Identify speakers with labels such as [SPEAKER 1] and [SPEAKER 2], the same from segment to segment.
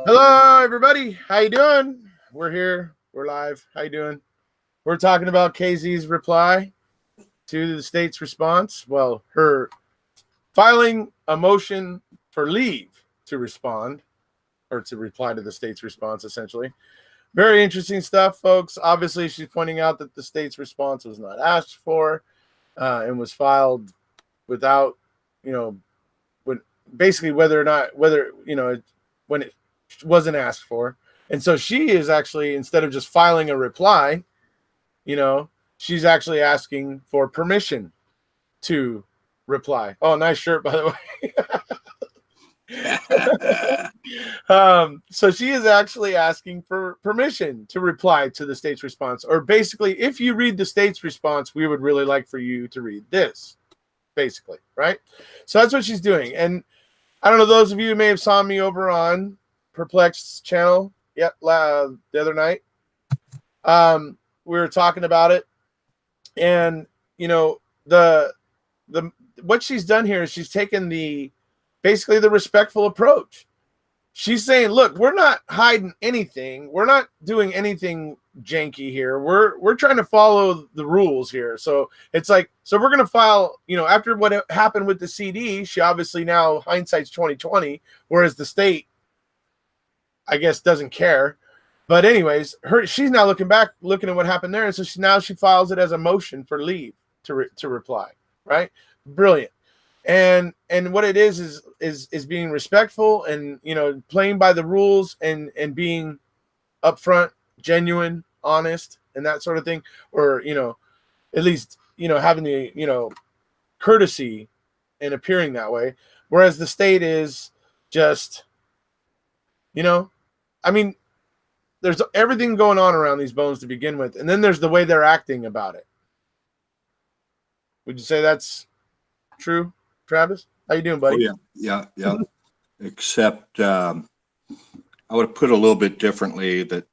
[SPEAKER 1] Hello, everybody. How you doing? We're here. We're live. How you doing? We're talking about KZ's reply to the state's response. Well, her filing a motion for leave to respond or to reply to the state's response, essentially. Very interesting stuff, folks. Obviously, she's pointing out that the state's response was not asked for and was filed without, when basically when it wasn't asked for. And so she is actually, instead of just filing a reply, she's actually asking for permission to reply. Oh, nice shirt, by the way. So she is actually asking for permission to reply to the state's response. Or basically, if you read the state's response, we would really like for you to read this, basically, right? So that's what she's doing. And I don't know, those of you who may have saw me over on Perplexed's channel the other night. We were talking about it, and the what she's done here is she's taken basically the respectful approach. She's saying, look, we're not hiding anything. We're not doing anything janky here. We're trying to follow the rules here. So it's like, so we're going to file, after what happened with the CD, she obviously now hindsight's 2020, whereas the state, I guess, doesn't care. But anyways, she's now looking at what happened there. And so she files it as a motion for leave to reply, right? Brilliant. And what it is being respectful and playing by the rules and being upfront, genuine, honest, and that sort of thing, or at least having the courtesy and appearing that way, whereas the state is just there's everything going on around these bones to begin with, and then there's the way they're acting about it. Would you say that's true, Travis? How you doing, buddy?
[SPEAKER 2] Oh, yeah. Except I would have put it a little bit differently, that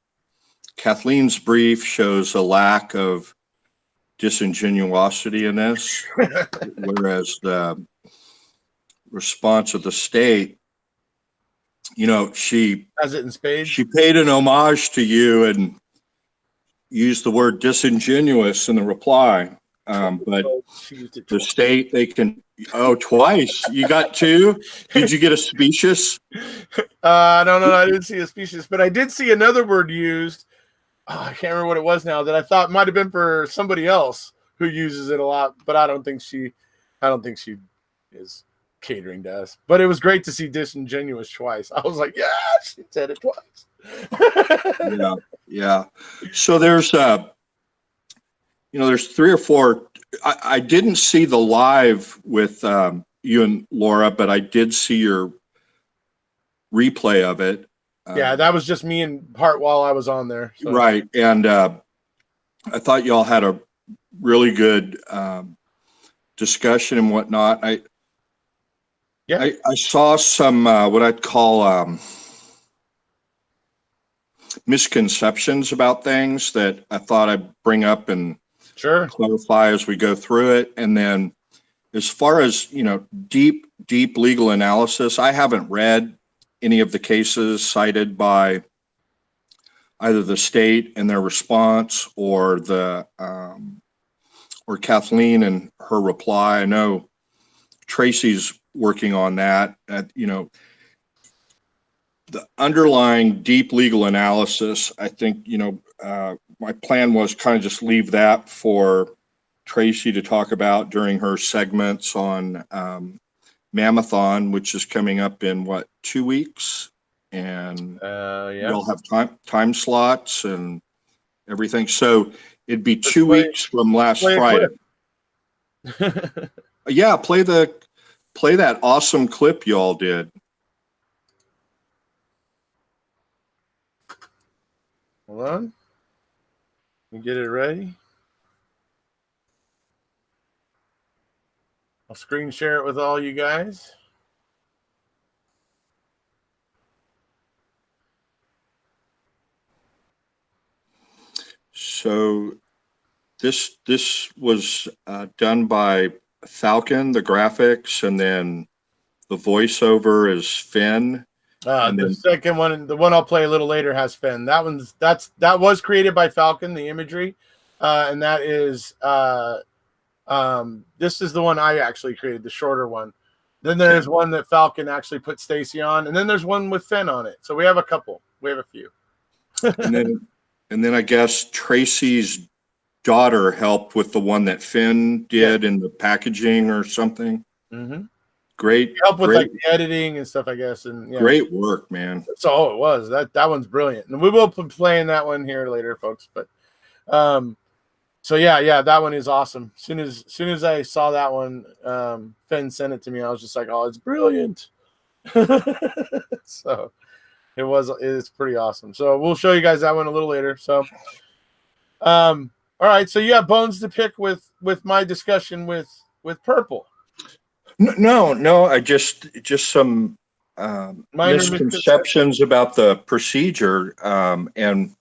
[SPEAKER 2] Kathleen's brief shows a lack of disingenuosity in this, whereas the response of the state, she
[SPEAKER 1] has it in spades.
[SPEAKER 2] She paid an homage to you and used the word disingenuous in the reply. But the state, they can, twice. You got two? Did you get a specious?
[SPEAKER 1] No, I didn't see a specious, but I did see another word used. I can't remember what it was now, that I thought might have been for somebody else who uses it a lot, but I don't think she is catering to us. But it was great to see disingenuous twice. I was like, yeah, she said it twice.
[SPEAKER 2] Yeah. So there's there's three or four. I didn't see the live with you and Laura, but I did see your replay of it.
[SPEAKER 1] Yeah, that was just me and Hart while I was on there.
[SPEAKER 2] So. Right. And I thought y'all had a really good discussion and whatnot. I saw some what I'd call misconceptions about things that I thought I'd bring up and clarify as we go through it. And then as far as, deep legal analysis, I haven't read any of the cases cited by either the state and their response or or Kathleen and her reply. I know Tracy's working on that. The underlying deep legal analysis, I think, my plan was kind of just leave that for Tracy to talk about during her segments on Mammothon, which is coming up in 2 weeks, and you'll have time slots and everything. So it'd be 2 weeks from last Friday. Yeah, play that awesome clip y'all did.
[SPEAKER 1] Hold on. You get it ready. I'll screen share it with all you guys.
[SPEAKER 2] So this was done by Falcon, the graphics, and then the voiceover is Finn. And
[SPEAKER 1] The
[SPEAKER 2] then,
[SPEAKER 1] second one, the one I'll play a little later, has Fen. That was created by Falcon, the imagery, and that is this is the one I actually created, the shorter one. Then there's one that Falcon actually put Stacy on, and then there's one with Fen on it. So we have a couple. We have a few.
[SPEAKER 2] and then, and then I guess Tracy's daughter helped with the one that Finn did in the packaging or something.
[SPEAKER 1] Mm-hmm.
[SPEAKER 2] Great,
[SPEAKER 1] Help with
[SPEAKER 2] great,
[SPEAKER 1] like the editing and stuff, I guess. And yeah,
[SPEAKER 2] great work, man.
[SPEAKER 1] that's all it was. That one's brilliant, and we will be playing that one here later, folks. But so yeah, that one is awesome. Soon as I saw that one, Finn sent it to me. I was just like, oh, it's brilliant. So it's pretty awesome. So we'll show you guys that one a little later. So all right, so you have bones to pick with my discussion with purple.
[SPEAKER 2] No, I just some
[SPEAKER 1] Minor
[SPEAKER 2] misconceptions about the procedure, and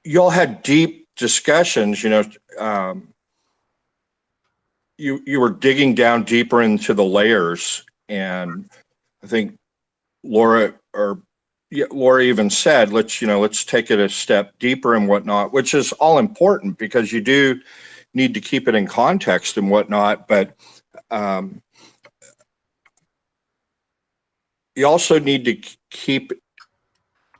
[SPEAKER 2] y'all had deep discussions. You were digging down deeper into the layers, and I think Laura even said, let's take it a step deeper and whatnot, which is all important because you do need to keep it in context and whatnot, but you also need to keep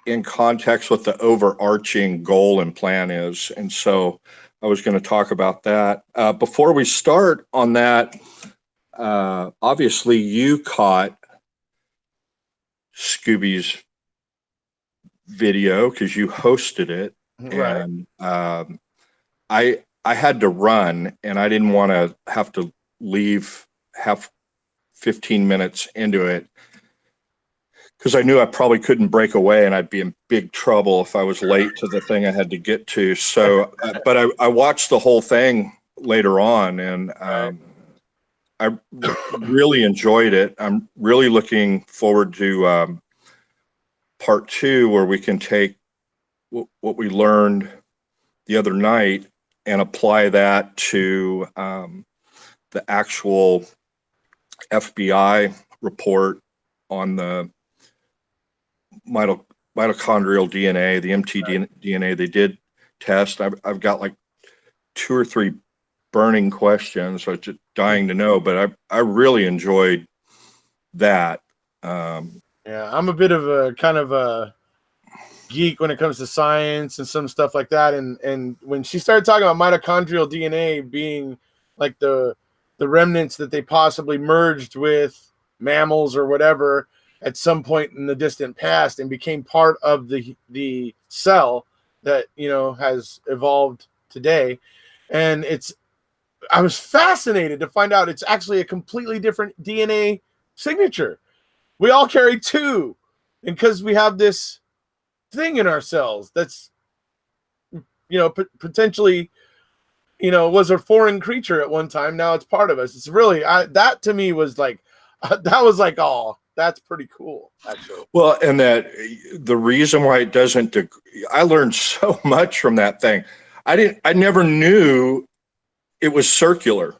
[SPEAKER 2] in context what the overarching goal and plan is. And so I was going to talk about that. Before we start on that, obviously you caught Scooby's video because you hosted it.
[SPEAKER 1] Right.
[SPEAKER 2] And I had to run, and I didn't want to have to leave half 15 minutes into it because I knew I probably couldn't break away and I'd be in big trouble if I was late to the thing I had to get to. So, but I watched the whole thing later on, and I really enjoyed it. I'm really looking forward to part 2, where we can take what we learned the other night and apply that to the actual FBI report on the mitochondrial DNA, the mtDNA they did test. I've got like 2 or 3 burning questions, so just dying to know, but I really enjoyed that.
[SPEAKER 1] Yeah, I'm a bit of a kind of a geek when it comes to science and some stuff like that. And when she started talking about mitochondrial DNA being like the remnants that they possibly merged with mammals or whatever at some point in the distant past and became part of the cell that has evolved today, and I was fascinated to find out it's actually a completely different DNA signature. We all carry 2, and because we have this thing in our cells that's potentially was a foreign creature at one time, now it's part of us. It's really that to me was like that was like, oh, that's pretty cool, actually.
[SPEAKER 2] Well, and that the reason why it doesn't I learned so much from that thing. I never knew it was circular.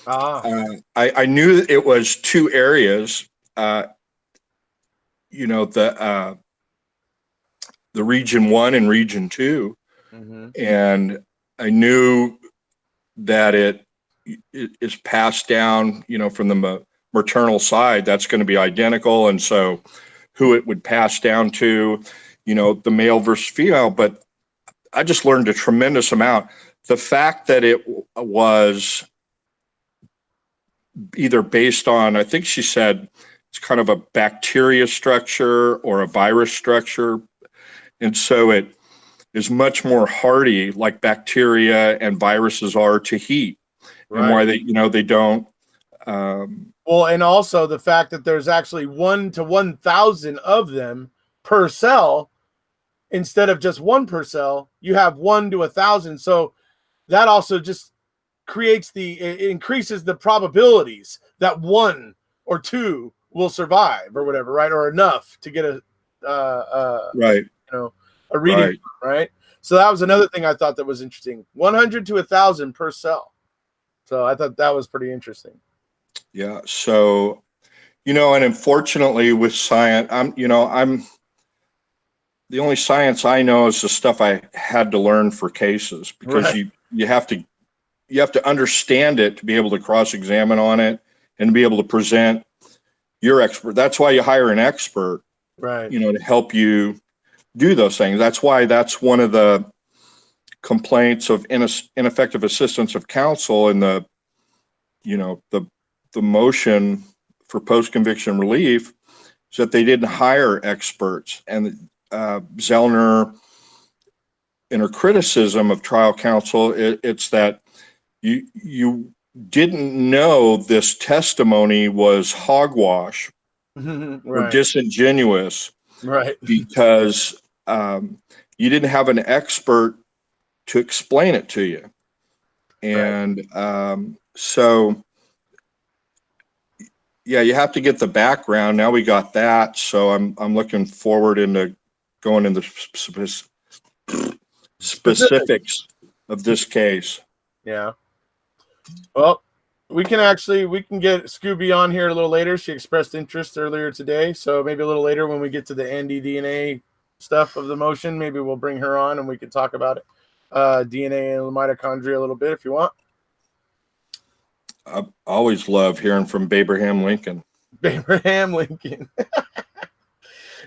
[SPEAKER 2] I knew it was 2 areas, the region 1 and region 2.
[SPEAKER 1] Mm-hmm.
[SPEAKER 2] And I knew that it is passed down, from the maternal side. That's going to be identical. And so who it would pass down to, the male versus female. But I just learned a tremendous amount. The fact that it was either based on, I think she said it's kind of a bacteria structure or a virus structure. And so it is much more hardy, like bacteria and viruses are, to heat. Right. And why they don't.
[SPEAKER 1] Well, and also the fact that there's actually 1 to 1,000 of them per cell instead of just 1 per cell. You have 1 to 1,000. So that also just it increases the probabilities that 1 or 2 will survive or whatever, right? Or enough to get a
[SPEAKER 2] right,
[SPEAKER 1] a reading, right? So that was another thing I thought that was interesting. 100 to 1,000 per cell. So I thought that was pretty interesting.
[SPEAKER 2] Yeah. So, And unfortunately with science, I'm the only science I know is the stuff I had to learn for cases, because
[SPEAKER 1] Right.
[SPEAKER 2] you have to understand it to be able to cross-examine on it and to be able to present your expert. That's why you hire an expert,
[SPEAKER 1] Right.
[SPEAKER 2] to help you do those things. That's one of the complaints of ineffective assistance of counsel in the motion for post-conviction relief, is that they didn't hire experts. And Zellner, in her criticism of trial counsel, it's that you didn't know this testimony was hogwash or
[SPEAKER 1] Right.
[SPEAKER 2] disingenuous
[SPEAKER 1] Right.
[SPEAKER 2] because you didn't have an expert to explain it to you.
[SPEAKER 1] Right.
[SPEAKER 2] And so, yeah, you have to get the background. Now we got that. So I'm looking forward into going into
[SPEAKER 1] Specific.
[SPEAKER 2] specifics of this case.
[SPEAKER 1] Yeah. Well, we can get Scooby on here a little later. She expressed interest earlier today, so maybe a little later when we get to the anti-DNA stuff of the motion, maybe we'll bring her on and we can talk about it. DNA and mitochondria a little bit if you want.
[SPEAKER 2] I always love hearing from Abraham Lincoln.
[SPEAKER 1] Abraham Lincoln.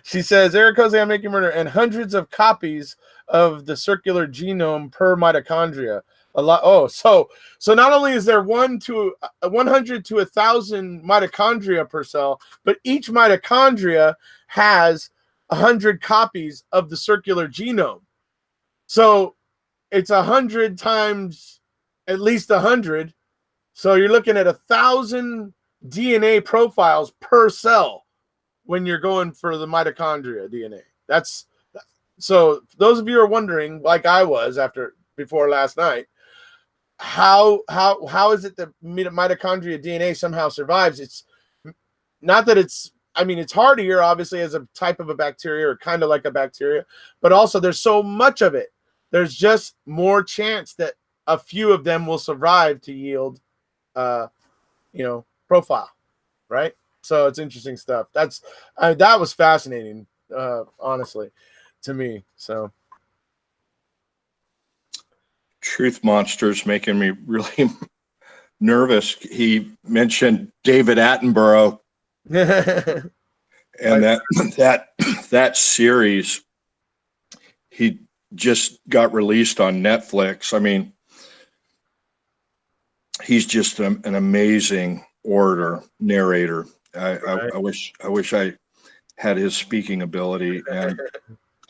[SPEAKER 1] She says, Erekose, I'm making murder, and hundreds of copies of the circular genome per mitochondria. A lot. Oh, so not only is there 100 to 1,000 mitochondria per cell, but each mitochondria has 100 copies of the circular genome. So it's 100 times at least 100. So you're looking at 1,000 DNA profiles per cell when you're going for the mitochondria DNA. That's so those of you who are wondering, like I was before last night, how is it that mitochondria DNA somehow survives? It's not that it's hardier, obviously, as a type of a bacteria or kind of like a bacteria, but also there's so much of it. There's just more chance that a few of them will survive to yield profile, right? So it's interesting stuff. That was fascinating, honestly, to me. So
[SPEAKER 2] Truth Monster's making me really nervous. He mentioned David Attenborough, and that series, he just got released on Netflix. I mean, he's just an amazing orator, narrator. I wish I had his speaking ability, and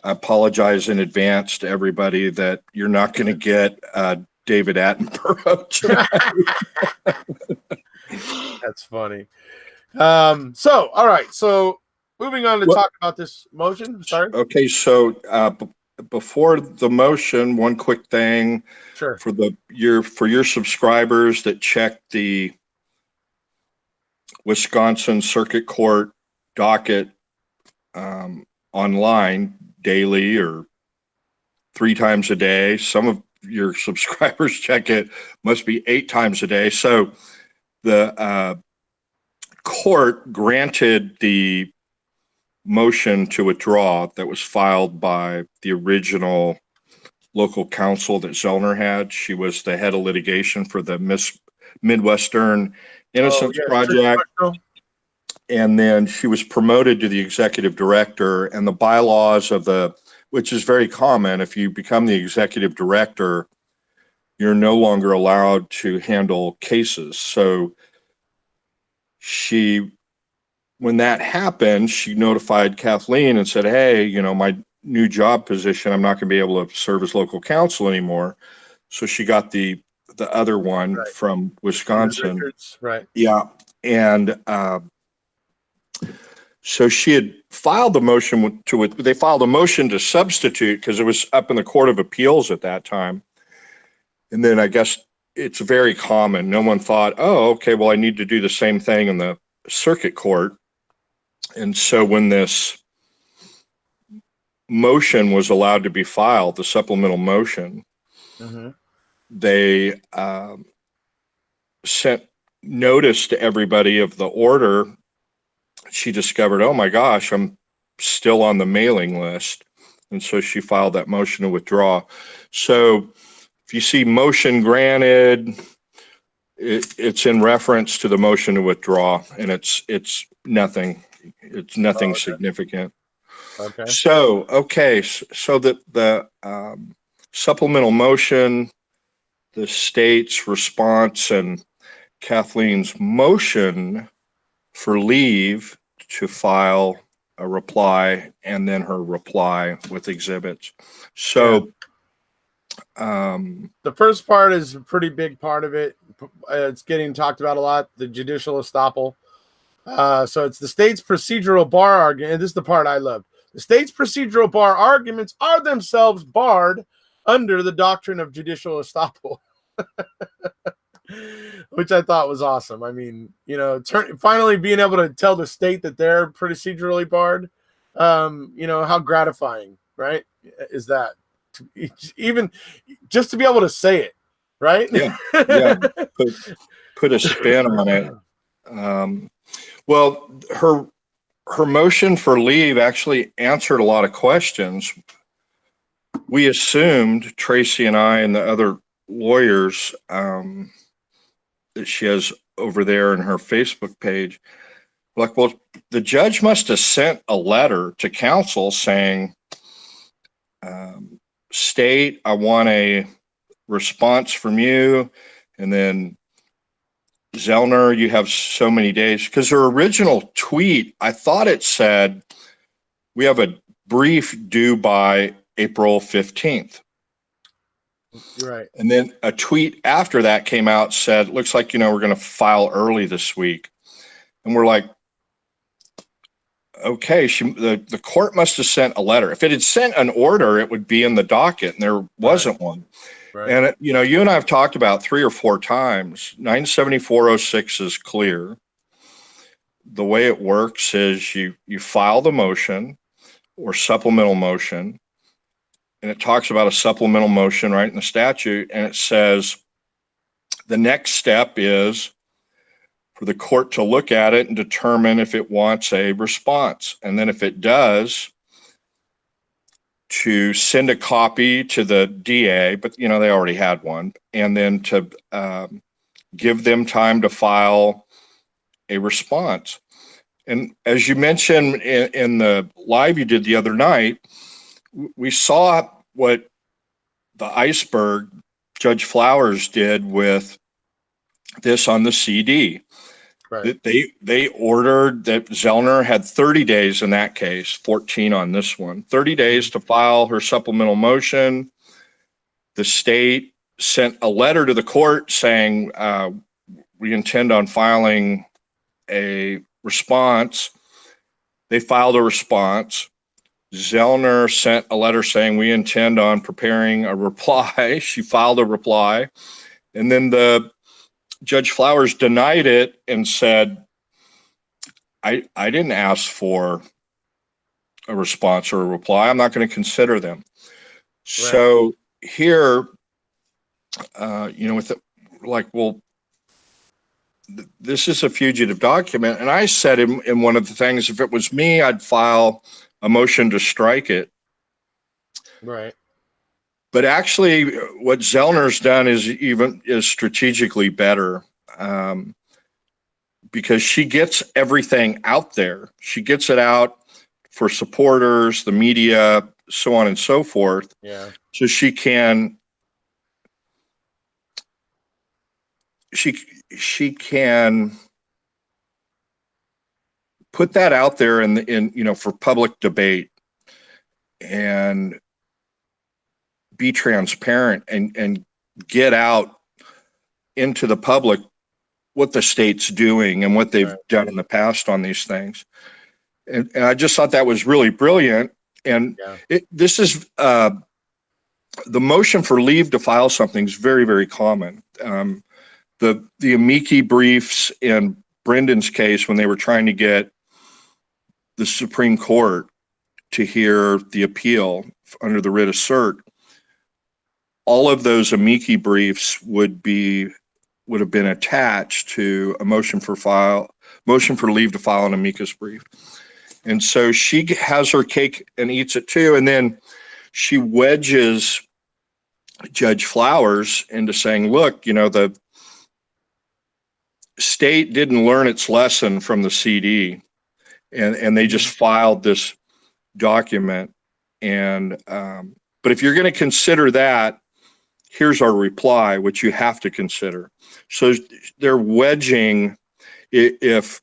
[SPEAKER 2] I apologize in advance to everybody that you're not going to get David Attenborough.
[SPEAKER 1] That's funny. So, all right. So, moving on to talk about this motion. Sorry.
[SPEAKER 2] Okay. So, before the motion, one quick thing.
[SPEAKER 1] Sure.
[SPEAKER 2] For your subscribers that check the Wisconsin Circuit Court docket online daily or 3 times a day. Some of your subscribers check it must be 8 times a day. So the court granted the motion to withdraw that was filed by the original local counsel that Zellner had. She was the head of litigation for the Midwestern Innocence Project. And then she was promoted to the executive director, and the bylaws which is very common, if you become the executive director, you're no longer allowed to handle cases. So when that happened, she notified Kathleen and said, hey, my new job position, I'm not going to be able to serve as local counsel anymore. So she got the other one from Wisconsin.
[SPEAKER 1] Right.
[SPEAKER 2] Yeah. And so she had filed the motion they filed a motion to substitute because it was up in the Court of Appeals at that time. And then I guess it's very common. No one thought, oh, okay, well, I need to do the same thing in the circuit court. And so when this motion was allowed to be filed, the supplemental motion, they sent notice to everybody of the order she discovered, oh my gosh, I'm still on the mailing list. And so she filed that motion to withdraw. So if you see motion granted, it's in reference to the motion to withdraw, and it's nothing. It's nothing
[SPEAKER 1] Oh, okay.
[SPEAKER 2] significant.
[SPEAKER 1] Okay.
[SPEAKER 2] So, okay, so the supplemental motion, the state's response, and Kathleen's motion for leave to file a reply, and then her reply with exhibits.
[SPEAKER 1] Yeah.
[SPEAKER 2] So,
[SPEAKER 1] The first part is a pretty big part of it. It's getting talked about a lot, the judicial estoppel. So it's the state's procedural bar argument. And this is the part I love. The state's procedural bar arguments are themselves barred under the doctrine of judicial estoppel, which I thought was awesome. I mean, finally being able to tell the state that they're procedurally barred, how gratifying, right? Is that even just to be able to say it, right?
[SPEAKER 2] yeah, yeah, put a spin on it. Well, her motion for leave actually answered a lot of questions. We assumed, Tracy and I and the other lawyers that she has over there in her Facebook page, like, well, the judge must have sent a letter to counsel saying, state, I want a response from you, and then Zellner, you have so many days. Because her original tweet, I thought it said, we have a brief due by April 15th.
[SPEAKER 1] Right.
[SPEAKER 2] And then a tweet after that came out, said, looks like, we're going to file early this week. And we're like, okay, the court must have sent a letter. If it had sent an order, it would be in the docket, and there wasn't one.
[SPEAKER 1] Right.
[SPEAKER 2] And, you and I have talked about 3 or 4 times, 97406 is clear. The way it works is you file the motion or supplemental motion, and it talks about a supplemental motion right in the statute, and it says the next step is for the court to look at it and determine if it wants a response. And then if it does, to send a copy to the DA, but they already had one, and then to give them time to file a response. And as you mentioned in the live you did the other night, we saw what the iceberg Judge Flowers did with this on the CD.
[SPEAKER 1] Right.
[SPEAKER 2] They ordered that Zellner had 30 days in that case, 14 on this one, 30 days to file her supplemental motion. The state sent a letter to the court saying, we intend on filing a response. They filed a response. Zellner sent a letter saying, we intend on preparing a reply. She filed a reply. And then the Judge Flowers denied it and said, I didn't ask for a response or a reply. I'm not going to consider them. Right. So here, with well, this is a fugitive document. And I said in one of the things, if it was me, I'd file a motion to strike it.
[SPEAKER 1] Right.
[SPEAKER 2] But actually, what Zellner's done is strategically better, because she gets everything out there. She gets it out for supporters, the media, so on and so forth.
[SPEAKER 1] Yeah.
[SPEAKER 2] So she can put that out there in for public debate and be transparent and get out into the public what the state's doing and what they've done in the past on these things. And I just thought that was really brilliant. And this is the motion for leave to file something is very, very common. The amici briefs in Brendan's case, when they were trying to get the Supreme Court to hear the appeal under the writ of cert, all of those amici briefs would have been attached to a motion for motion for leave to file an amicus brief. And so she has her cake and eats it too. And then she wedges Judge Flowers into saying, look, the state didn't learn its lesson from the CD, and they just filed this document. And but if you're going to consider that, here's our reply, which you have to consider. So they're wedging. If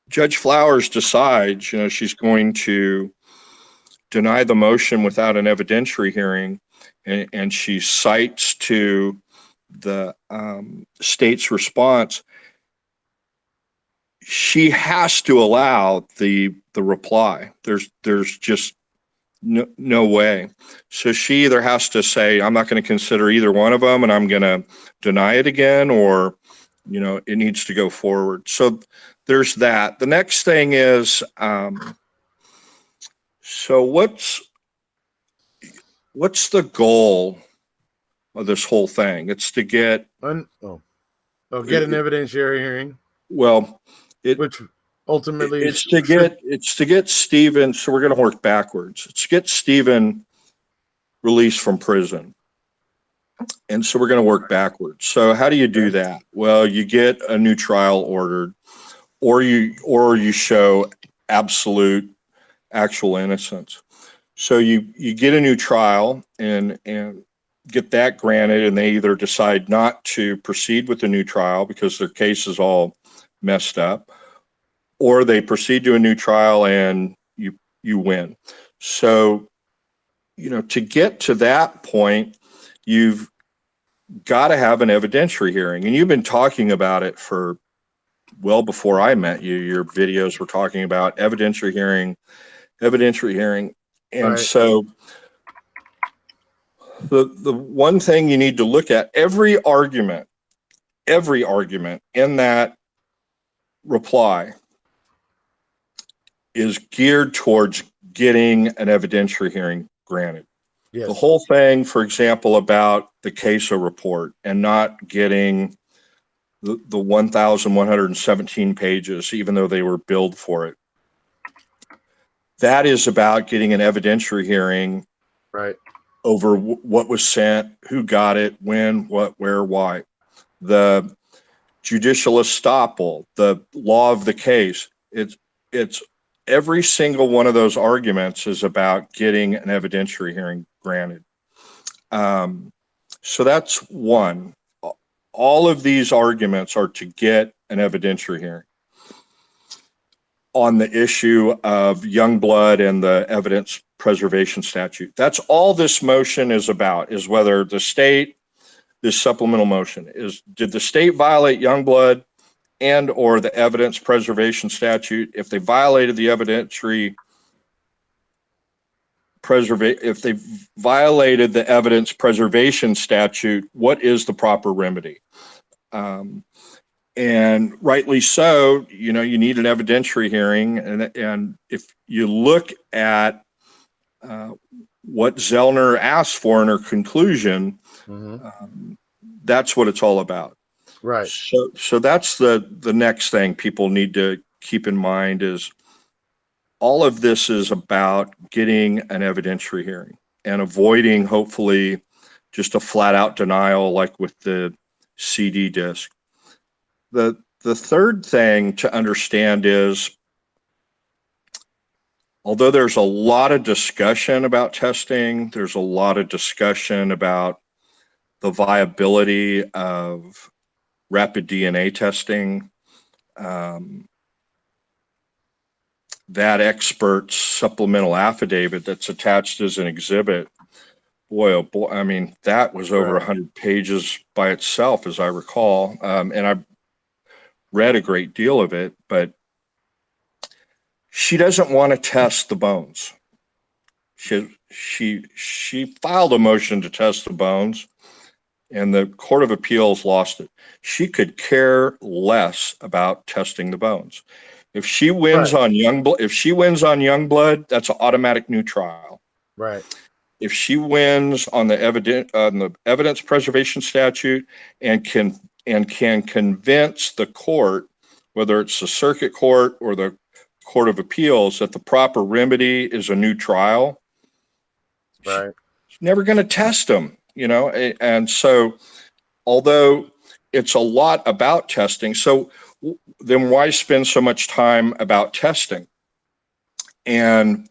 [SPEAKER 2] Judge Flowers decides, she's going to deny the motion without an evidentiary hearing, and she cites to the state's response, she has to allow the reply. There's just no way. So she either has to say, I'm not going to consider either one of them, and I'm going to deny it again, or it needs to go forward. So there's that. The next thing is, so what's the goal of this whole thing? It's to get
[SPEAKER 1] get an evidentiary hearing.
[SPEAKER 2] Well,
[SPEAKER 1] which ultimately
[SPEAKER 2] it's to get Stephen. So we're going to work backwards. It's to get Stephen released from prison. And so we're going to work backwards. So how do you do that? Well, you get a new trial ordered, or you show absolute actual innocence. So you get a new trial and get that granted, and they either decide not to proceed with the new trial because their case is all messed up, or they proceed to a new trial and you win. So, to get to that point, you've got to have an evidentiary hearing. And you've been talking about it for well before I met you. Your videos were talking about evidentiary hearing. And
[SPEAKER 1] right.
[SPEAKER 2] So the one thing you need to look at, every argument in that reply is geared towards getting an evidentiary hearing granted.
[SPEAKER 1] Yes.
[SPEAKER 2] The whole thing, for example, about the CASA report and not getting the 1,117 pages, even though they were billed for it, that is about getting an evidentiary hearing,
[SPEAKER 1] right,
[SPEAKER 2] over what was sent, who got it, when, what, where, why. The judicial estoppel, the law of the case, it's every single one of those arguments is about getting an evidentiary hearing granted. So that's one. All of these arguments are to get an evidentiary hearing on the issue of Youngblood and the evidence preservation statute. That's all this motion is about, is whether the state, this supplemental motion, did the state violate Youngblood and or the evidence preservation statute? If they violated the if they violated the evidence preservation statute, what is the proper remedy? And rightly so, you need an evidentiary hearing. And if you look at what Zellner asked for in her conclusion, that's what it's all about.
[SPEAKER 1] Right.
[SPEAKER 2] So that's the next thing people need to keep in mind, is all of this is about getting an evidentiary hearing and avoiding, hopefully, just a flat out denial like with the CD disc. The third thing to understand is, although there's a lot of discussion about testing, there's a lot of discussion about the viability of rapid DNA testing. That expert's supplemental affidavit that's attached as an exhibit, boy, oh boy, I mean, that was over 100 pages by itself, as I recall. And I've read a great deal of it, but she doesn't want to test the bones. She filed a motion to test the bones, and the Court of Appeals lost it. She could care less about testing the bones. If she wins on Youngblood, that's an automatic new trial.
[SPEAKER 1] Right.
[SPEAKER 2] If she wins on the evidence preservation statute and can convince the court whether it's the circuit court or the Court of Appeals, that the proper remedy is a new trial,
[SPEAKER 1] Right.
[SPEAKER 2] she's never going to test them, And so, although it's a lot about testing, so then why spend so much time about testing? And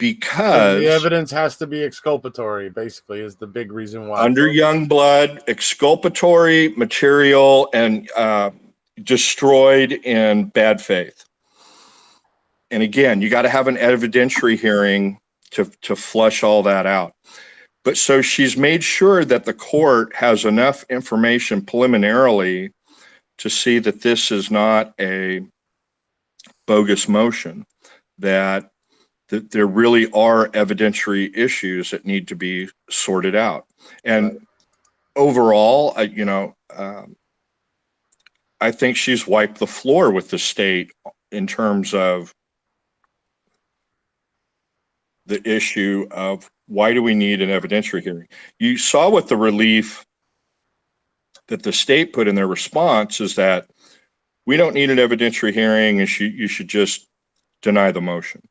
[SPEAKER 1] Because the
[SPEAKER 2] because
[SPEAKER 1] evidence has to be exculpatory, basically, is the big reason why.
[SPEAKER 2] under Youngblood, exculpatory material and destroyed in bad faith. And again, you got to have an evidentiary hearing to flush all that out. But so she's made sure that the court has enough information preliminarily to see that this is not a bogus motion, that there really are evidentiary issues that need to be sorted out. And overall, I think she's wiped the floor with the state in terms of the issue of why do we need an evidentiary hearing? You saw with the relief that the state put in their response is that we don't need an evidentiary hearing and you should just deny the motion.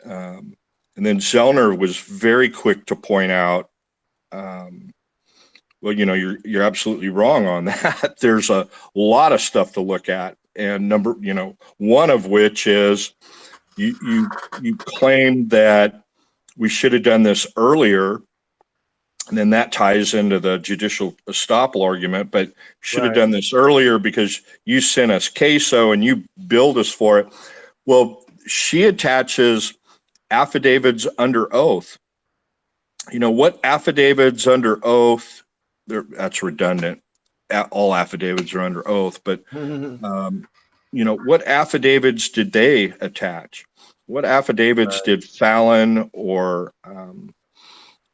[SPEAKER 2] And then Zellner was very quick to point out, well, you're absolutely wrong on that. There's a lot of stuff to look at, and one of which is you claim that we should have done this earlier, and then that ties into the judicial estoppel argument. But should have done this earlier because you sent us queso and you billed us for it. Well, she attaches affidavits under oath. What affidavits under oath? That's redundant. All affidavits are under oath, but what affidavits did they attach? What affidavits did Fallon or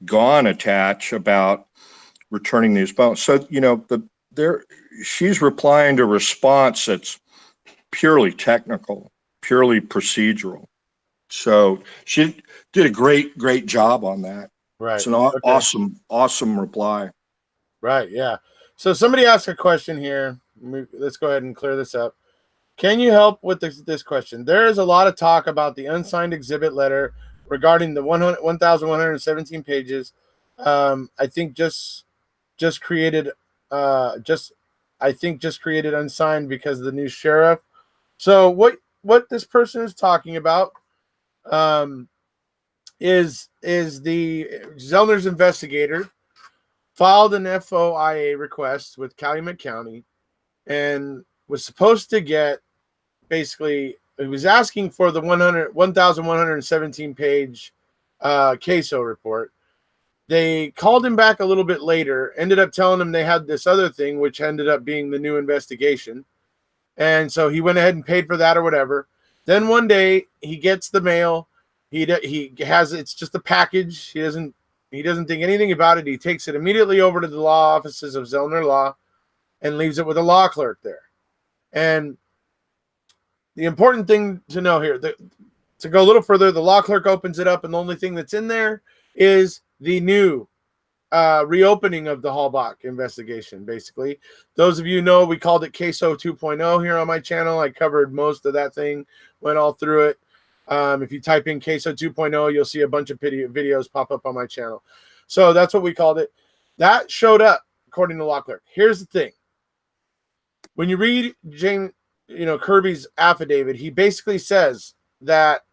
[SPEAKER 2] Gahn attach about returning these bones? So she's replying to a response that's purely technical, purely procedural. So she did a great job on that.
[SPEAKER 1] Right.
[SPEAKER 2] It's an awesome reply.
[SPEAKER 1] Right. Yeah. So somebody asked a question here. Let's go ahead and clear this up. Can you help with this question? There is a lot of talk about the unsigned exhibit letter regarding the 1,117 pages. I think just created unsigned because of the new sheriff. So what this person is talking about is the Zellner's investigator filed an FOIA request with Calumet County and was supposed to get, basically, he was asking for the 1,117 page queso report. They called him back a little bit later, ended up telling him they had this other thing, which ended up being the new investigation. And so he went ahead and paid for that or whatever. Then one day he gets the mail. He has, it's just a package. He doesn't think anything about it. He takes it immediately over to the law offices of Zellner Law and leaves it with a law clerk there. And the important thing to know here, to go a little further, the law clerk opens it up, and the only thing that's in there is the new reopening of the Hallbach investigation. Basically, those of you know, we called it Queso 2.0 here on my channel. I covered most of that thing, went all through it. If you type in Queso 2.0, you'll see a bunch of videos pop up on my channel. So that's what we called it. That showed up according to law clerk. Here's the thing. When you read James, Kirby's affidavit, he basically says that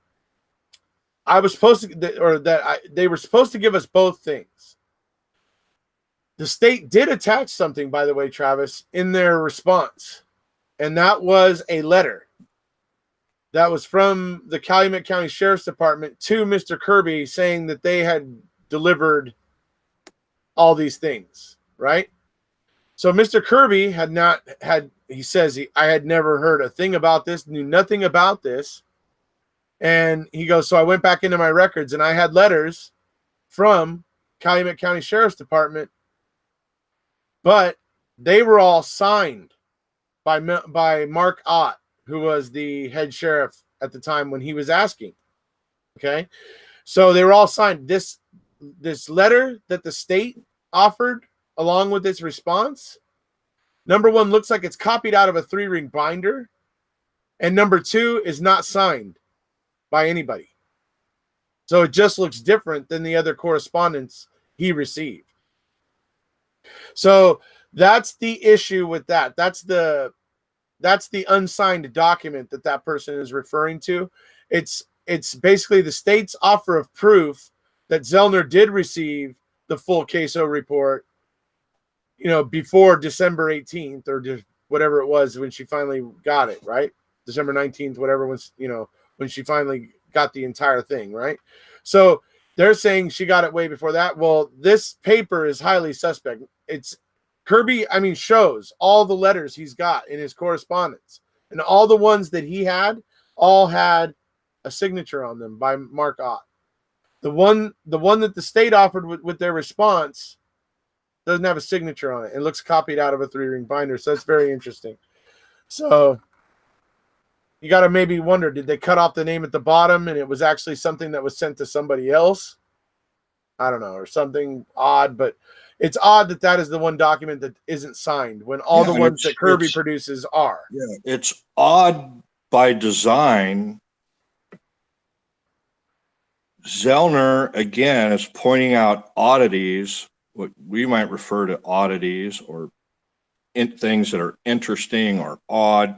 [SPEAKER 1] they were supposed to give us both things. The state did attach something, by the way, Travis, in their response, and that was a letter that was from the Calumet County Sheriff's Department to Mr. Kirby saying that they had delivered all these things, right? So Mr. Kirby he says I had never heard a thing about this, knew nothing about this. And he goes, so I went back into my records and I had letters from Calumet County Sheriff's Department, but they were all signed by Mark Ott, who was the head sheriff at the time when he was asking. Okay. So they were all signed. This letter that the state offered along with its response Number one looks like it's copied out of a 3-ring binder, and number two is not signed by anybody. So it just looks different than the other correspondence he received. So that's the issue with that. That's the unsigned document that person is referring to. It's basically the state's offer of proof that Zellner did receive the full CASO report, before December 18th or whatever it was when she finally got it, right? December 19th, whatever was, when she finally got the entire thing, right? So they're saying she got it way before that. Well, this paper is highly suspect. It's Kirby, shows all the letters he's got in his correspondence, and all the ones that he had all had a signature on them by Mark Ott. The one that the state offered with their response doesn't have a signature on it. It looks copied out of a 3-ring binder. So that's very interesting. So you got to maybe wonder, did they cut off the name at the bottom and it was actually something that was sent to somebody else? I don't know, or something odd, but it's odd that is the one document that isn't signed when all the ones that Kirby produces are.
[SPEAKER 2] Yeah, it's odd by design. Zellner, again, is pointing out oddities, what we might refer to oddities or things that are interesting or odd.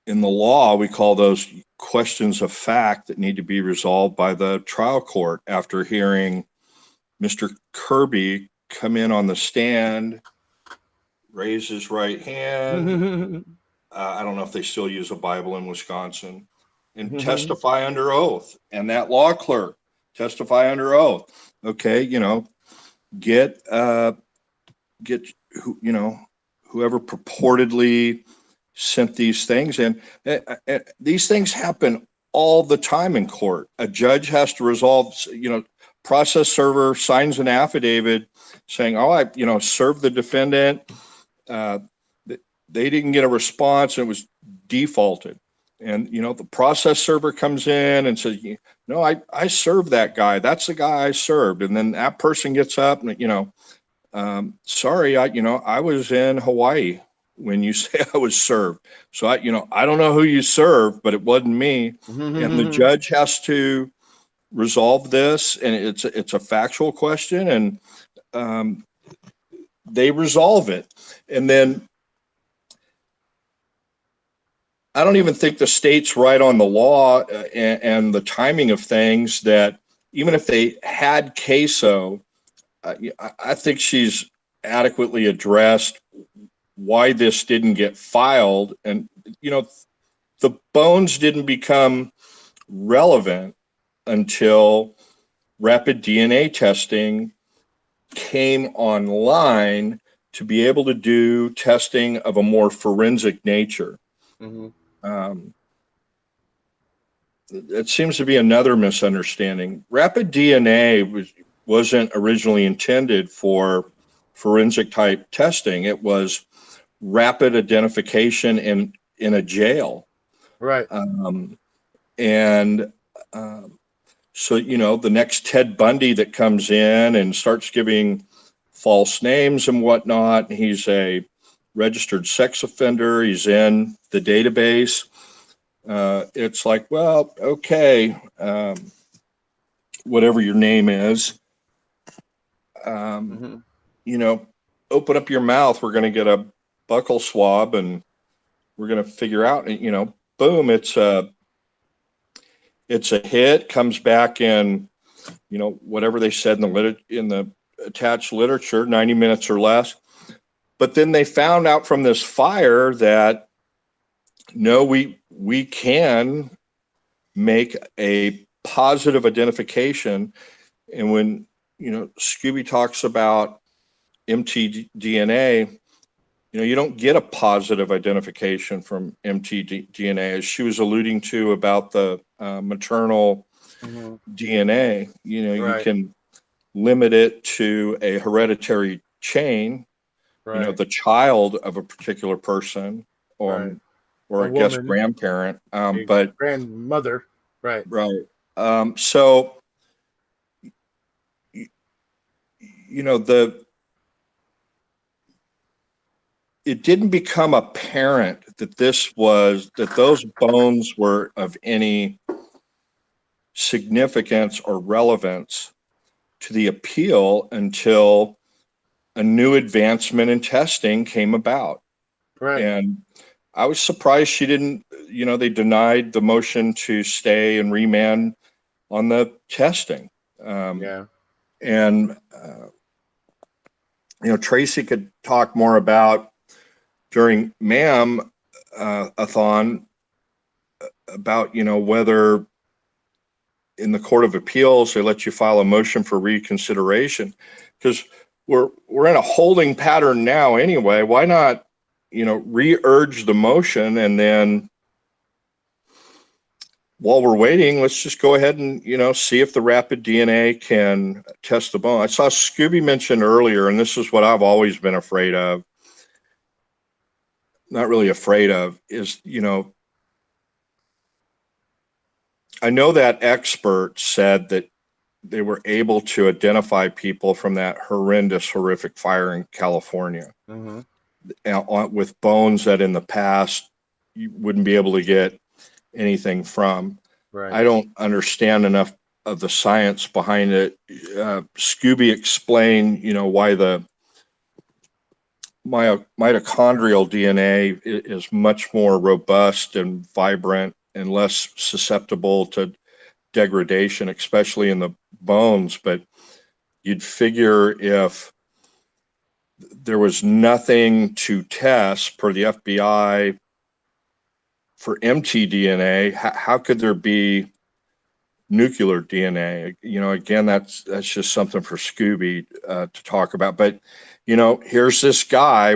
[SPEAKER 2] In the law, we call those questions of fact that need to be resolved by the trial court after hearing Mr. Kirby come in on the stand, raise his right hand. I don't know if they still use a Bible in Wisconsin, and testify under oath. And that law clerk testify under oath. Okay, get whoever purportedly sent these things in. These things happen all the time in court. A judge has to resolve, process server signs an affidavit saying, oh, I served the defendant. They didn't get a response and it was defaulted. And, the process server comes in and says, no, I served that guy. That's the guy I served. And then that person gets up and, sorry, I was in Hawaii when you say I was served. So I don't know who you served, but it wasn't me. And the judge has to resolve this. And it's a factual question, and they resolve it. And then I don't even think the state's right on the law and the timing of things, that even if they had CASO, I think she's adequately addressed why this didn't get filed. And, the bones didn't become relevant until rapid DNA testing came online to be able to do testing of a more forensic nature. It seems to be another misunderstanding. Rapid DNA wasn't originally intended for forensic type testing. It was rapid identification in a jail.
[SPEAKER 1] Right.
[SPEAKER 2] So, the next Ted Bundy that comes in and starts giving false names and whatnot, he's a registered sex offender. He's in the database. It's like, well, okay, whatever your name is, open up your mouth. We're going to get a buccal swab and we're going to figure out, boom, it's a hit, comes back in, whatever they said in the attached literature, 90 minutes or less. But then they found out from this fire that no, we can make a positive identification. And when, Scooby talks about mtDNA, you don't get a positive identification from mtDNA, as she was alluding to about the maternal DNA. You can limit it to a hereditary chain, the child of a particular person, or I guess grandparent, but
[SPEAKER 1] grandmother, right.
[SPEAKER 2] So, it didn't become apparent that those bones were of any significance or relevance to the appeal until a new advancement in testing came about.
[SPEAKER 1] Right.
[SPEAKER 2] And I was surprised she didn't, they denied the motion to stay and remand on the testing.
[SPEAKER 1] Yeah.
[SPEAKER 2] And, Tracy could talk more about during a-thon about, whether in the Court of Appeals they let you file a motion for reconsideration, because we're in a holding pattern now anyway. Why not, re-urge the motion, and then while we're waiting, let's just go ahead and, see if the rapid DNA can test the bone. I saw Scooby mention earlier, and this is what I've always been afraid of, not really afraid of, is, I know that expert said that they were able to identify people from that horrific fire in California, with bones that in the past you wouldn't be able to get anything from.
[SPEAKER 1] Right.
[SPEAKER 2] I don't understand enough of the science behind it. Scooby explained, why the mitochondrial DNA is much more robust and vibrant and less susceptible to degradation, especially in the bones. But you'd figure if there was nothing to test per the FBI for mtDNA, how could there be nuclear DNA? Again, that's just something for Scooby to talk about. But here's this guy,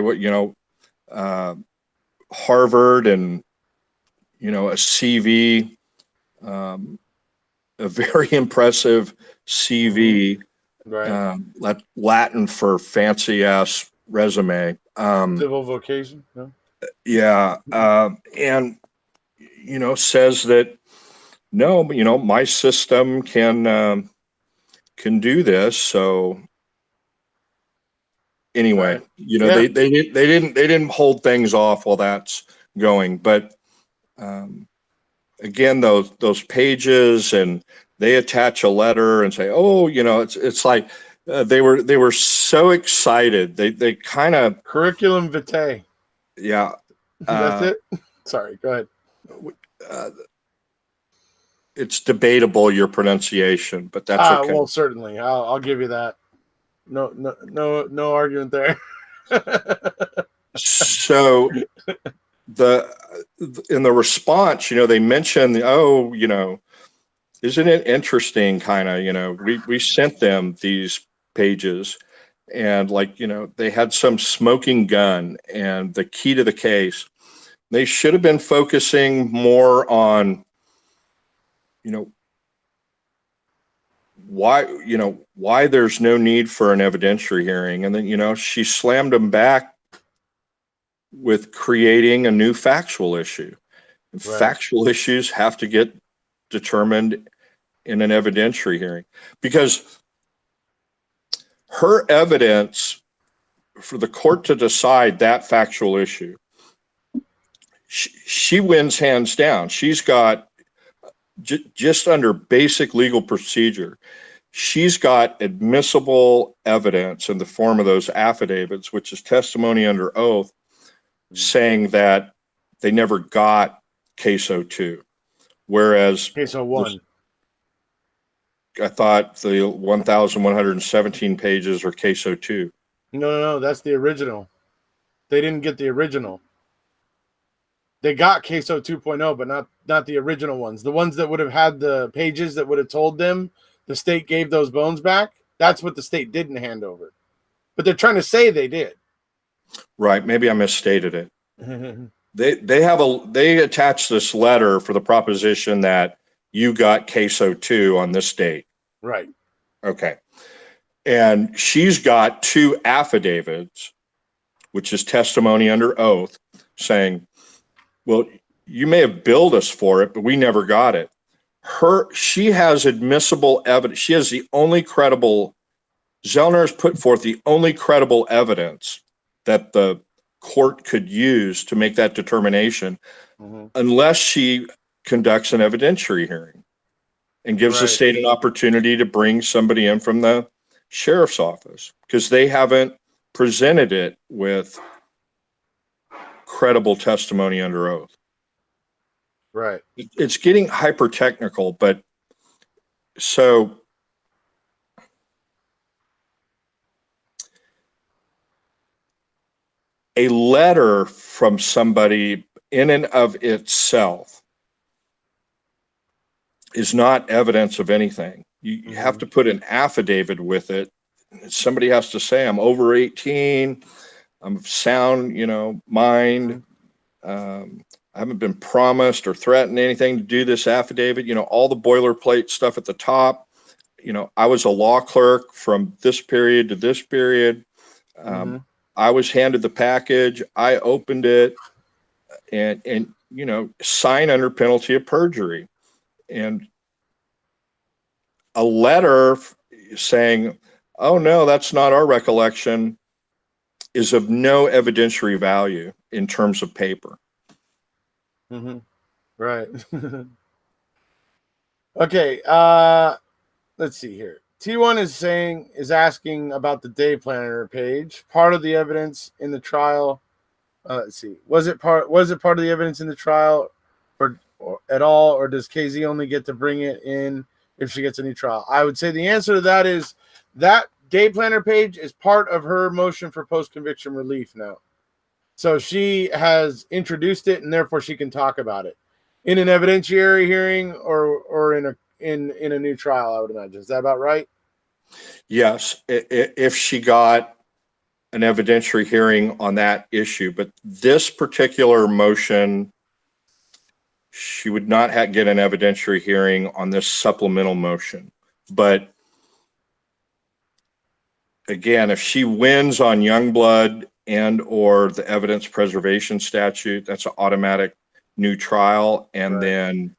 [SPEAKER 2] Harvard, and a CV, a very impressive CV,
[SPEAKER 1] Right.
[SPEAKER 2] Latin for fancy ass resume.
[SPEAKER 1] Civil vocation. No?
[SPEAKER 2] Yeah, and says that no, my system can do this. So anyway,
[SPEAKER 1] Right. Yeah.
[SPEAKER 2] they didn't hold things off while that's going. But again, those pages, and they attach a letter and say, oh, it's like they were so excited. They kind of
[SPEAKER 1] Curriculum vitae.
[SPEAKER 2] yeah.
[SPEAKER 1] That's it. Sorry. Go ahead.
[SPEAKER 2] It's debatable, your pronunciation, but that's okay.
[SPEAKER 1] Well, certainly, I'll give you that. No argument there.
[SPEAKER 2] So in the response, they mentioned, isn't it interesting? Kind of, we sent them these pages, and they had some smoking gun and the key to the case. They should have been focusing more on, why there's no need for an evidentiary hearing. And then, she slammed them back with creating a new factual issue. And
[SPEAKER 1] Right.
[SPEAKER 2] Factual issues have to get determined in an evidentiary hearing, because her evidence for the court to decide that factual issue, she wins hands down. She's got just under basic legal procedure, she's got admissible evidence in the form of those affidavits, which is testimony under oath, saying that they never got case 02. Whereas
[SPEAKER 1] Case 01.
[SPEAKER 2] I thought the 1,117 pages are case 02.
[SPEAKER 1] No. That's the original. They didn't get the original. They got Queso 2.0, but not the original ones. The ones that would have had the pages that would have told them the state gave those bones back. That's what the state didn't hand over. But they're trying to say they did.
[SPEAKER 2] Right. Maybe I misstated it. They attached this letter for the proposition that you got Queso 2 on this date.
[SPEAKER 1] Right.
[SPEAKER 2] Okay. And she's got two affidavits, which is testimony under oath, saying, well, you may have billed us for it, but we never got it. She has admissible evidence. She has the only credible, Zellner has put forth the only credible evidence that the court could use to make that determination
[SPEAKER 1] Mm-hmm.
[SPEAKER 2] unless she conducts an evidentiary hearing and gives the
[SPEAKER 1] Right.
[SPEAKER 2] state an opportunity to bring somebody in from the sheriff's office, because they haven't presented it with credible testimony under oath.
[SPEAKER 1] Right.
[SPEAKER 2] It's getting hyper technical, but so a letter from somebody in and of itself is not evidence of anything. You have to put an affidavit with it. Somebody has to say, I'm over 18, I'm of sound, mind. I haven't been promised or threatened anything to do this affidavit, all the boilerplate stuff at the top. I was a law clerk from this period to this period. I was handed the package. I opened it and sign under penalty of perjury. And a letter saying, oh, no, that's not our recollection, is of no evidentiary value in terms of paper.
[SPEAKER 1] Mm-hmm. Right. Okay. Let's see here. T1 is asking about the day planner page. Part of the evidence in the trial. Let's see. Was it part of the evidence in the trial, or at all, or does KZ only get to bring it in if she gets a new trial? I would say the answer to that is that day planner page is part of her motion for post-conviction relief now. So she has introduced it, and therefore she can talk about it in an evidentiary hearing or in a new trial, I would imagine. Is that about right?
[SPEAKER 2] Yes, if she got an evidentiary hearing on that issue, but this particular motion, she would not get an evidentiary hearing on this supplemental motion. But again, if she wins on Youngblood and or the evidence preservation statute, that's an automatic new trial, and
[SPEAKER 1] Right.
[SPEAKER 2] then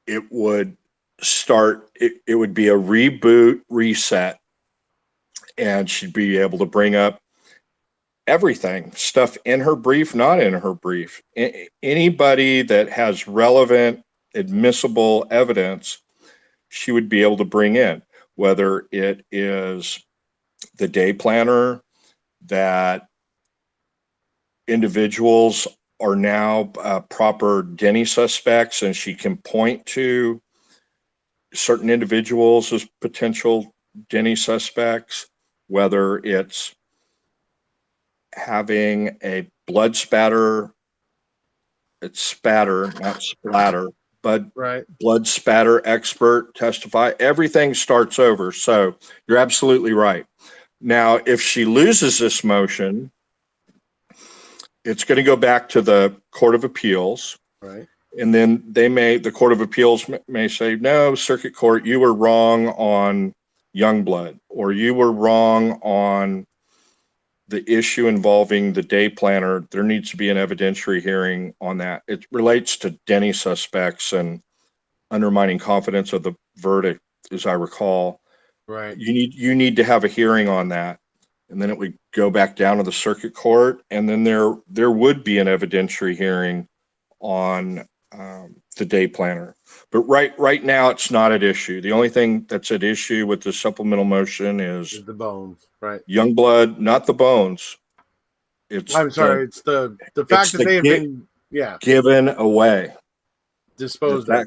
[SPEAKER 2] it would start, it would be a reboot, reset, and she'd be able to bring up everything, stuff in her brief, not in her brief. Anybody that has relevant, admissible evidence, she would be able to bring in, whether it is the day planner, that individuals are now proper Denny suspects, and she can point to certain individuals as potential Denny suspects, whether it's having a blood spatter, it's spatter, not splatter, but
[SPEAKER 1] Right.
[SPEAKER 2] blood spatter expert testify. Everything starts over. So you're absolutely right. Now, if she loses this motion, it's going to go back to the Court of Appeals.
[SPEAKER 1] Right.
[SPEAKER 2] And then the Court of Appeals may say, no, Circuit Court, you were wrong on Youngblood, or you were wrong on the issue involving the day planner. There needs to be an evidentiary hearing on that. It relates to Denny suspects and undermining confidence of the verdict, as I recall.
[SPEAKER 1] Right.
[SPEAKER 2] You need to have a hearing on that. And then it would go back down to the Circuit Court, and then there would be an evidentiary hearing on the day planner. But right now, it's not at issue. The only thing that's at issue with the supplemental motion is
[SPEAKER 1] the bones. Right.
[SPEAKER 2] Youngblood, not the bones.
[SPEAKER 1] I'm sorry. It's the fact that they have been
[SPEAKER 2] given away,
[SPEAKER 1] disposed of.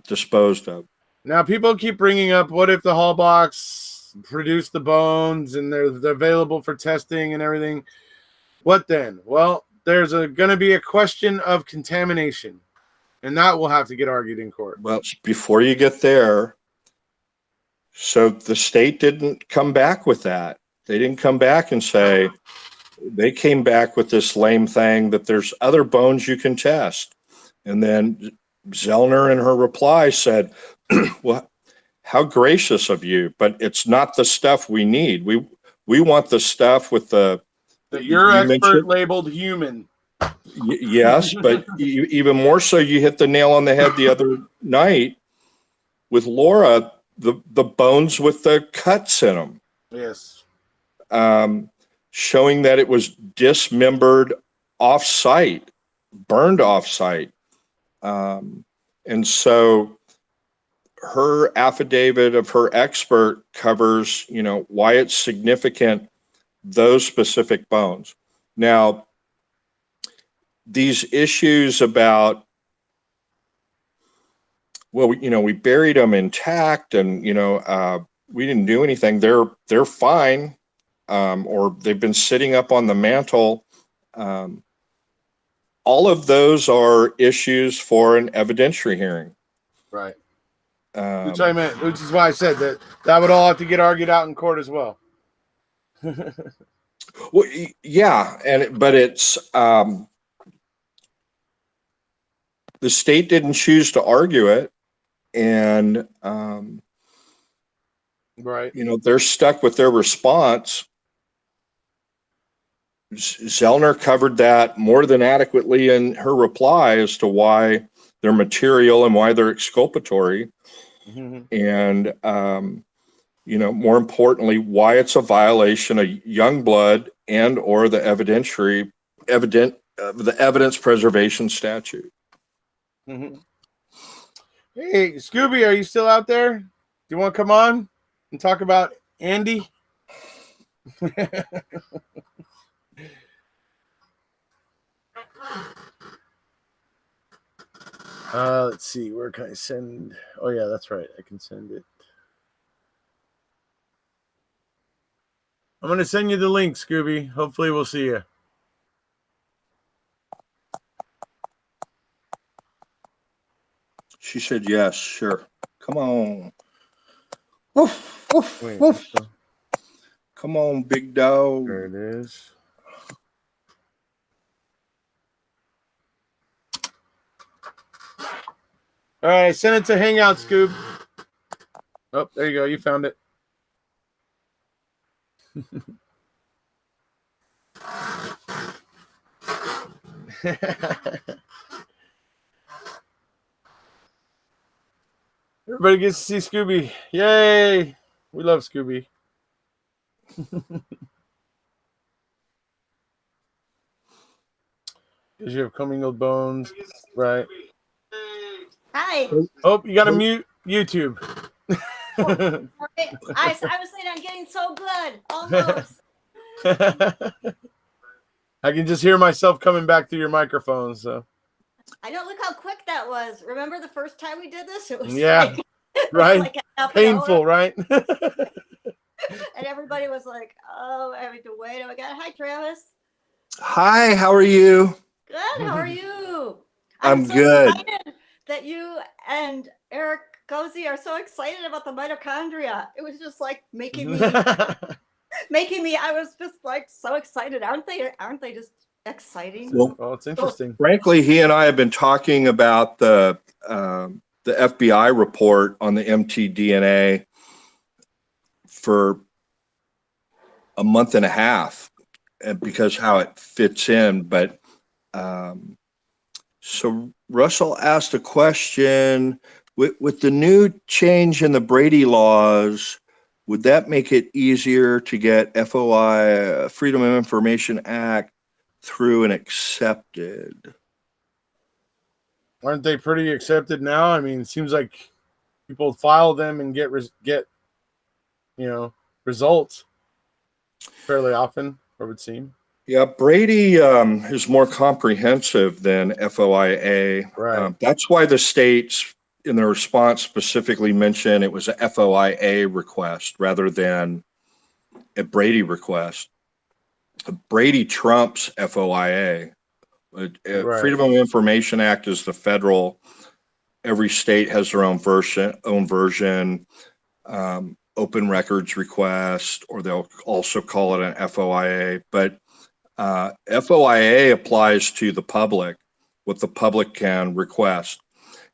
[SPEAKER 2] Disposed of.
[SPEAKER 1] Now people keep bringing up, what if the Hall box produced the bones and they're available for testing and everything? What then? Well, there's going to be a question of contamination, and that will have to get argued in court.
[SPEAKER 2] Well, before you get there, so the state didn't come back with that. They didn't come back and say, they came back with this lame thing that there's other bones you can test. And then Zellner in her reply said, well, how gracious of you, but it's not the stuff we need. We want the stuff with the
[SPEAKER 1] your expert labeled human.
[SPEAKER 2] Yes, but even more so, you hit the nail on the head the other night with Laura, the bones with the cuts in them.
[SPEAKER 1] Yes.
[SPEAKER 2] showing that it was dismembered off-site, burned off-site. And so her affidavit of her expert covers, why it's significant, those specific bones. Now, these issues about, well, we buried them intact and, we didn't do anything. They're fine. Or they've been sitting up on the mantle. All of those are issues for an evidentiary hearing.
[SPEAKER 1] Right. Which I meant, which is why I said that would all have to get argued out in court as well.
[SPEAKER 2] Well, yeah, but it's the state didn't choose to argue it, and
[SPEAKER 1] right.
[SPEAKER 2] They're stuck with their response. Zellner covered that more than adequately in her reply as to why they're material and why they're exculpatory. Mm-hmm. And, more importantly, why it's a violation of Youngblood and or the evidence preservation statute.
[SPEAKER 1] Mm-hmm. Hey, Scooby, are you still out there? Do you want to come on and talk about Andy? Let's see. Where can I send? Oh, yeah, that's right. I can send it. I'm going to send you the link, Scooby. Hopefully we'll see you.
[SPEAKER 2] She said yes, sure. Come on. Woof, woof,
[SPEAKER 1] Wait,
[SPEAKER 2] woof. Come on, big dog.
[SPEAKER 1] There it is. All right, send it to Hangout, Scoob. Oh, there you go. You found it. Everybody gets to see Scooby. Yay! We love Scooby. Because you have commingled bones. Right.
[SPEAKER 3] Hi.
[SPEAKER 1] Oh, you got to mute YouTube.
[SPEAKER 3] Okay. I was saying I'm getting so good. Almost.
[SPEAKER 1] I can just hear myself coming back through your microphone. So
[SPEAKER 3] I know. Look how quick that was. Remember the first time we did this? It was
[SPEAKER 1] right.
[SPEAKER 3] Like
[SPEAKER 1] painful, right?
[SPEAKER 3] And everybody was like, "Oh, I have to wait." Oh my God! Hi, Travis.
[SPEAKER 2] Hi. How are you?
[SPEAKER 3] Good. How are you?
[SPEAKER 2] I'm
[SPEAKER 3] so
[SPEAKER 2] good.
[SPEAKER 3] Excited that you and Erekose are so excited about the mitochondria. It was just like making me. I was just like so excited. Aren't they just exciting?
[SPEAKER 2] Well,
[SPEAKER 1] it's interesting.
[SPEAKER 2] Frankly, he and I have been talking about the FBI report on the mtDNA for a month and a half, because how it fits in. But so Russell asked a question with the new change in the Brady laws. Would that make it easier to get FOI, Freedom of Information Act, through and accepted?
[SPEAKER 1] Aren't they pretty accepted now? I mean, it seems like people file them and get results fairly often, it would seem.
[SPEAKER 2] Yeah, Brady is more comprehensive than FOIA.
[SPEAKER 1] Right.
[SPEAKER 2] That's why the states in their response specifically mentioned it was a FOIA request rather than a Brady request. Brady trumps FOIA.
[SPEAKER 1] Right.
[SPEAKER 2] Freedom of Information Act is the federal. Every state has their own version. Open records request, or they'll also call it an FOIA. But FOIA applies to the public, what the public can request.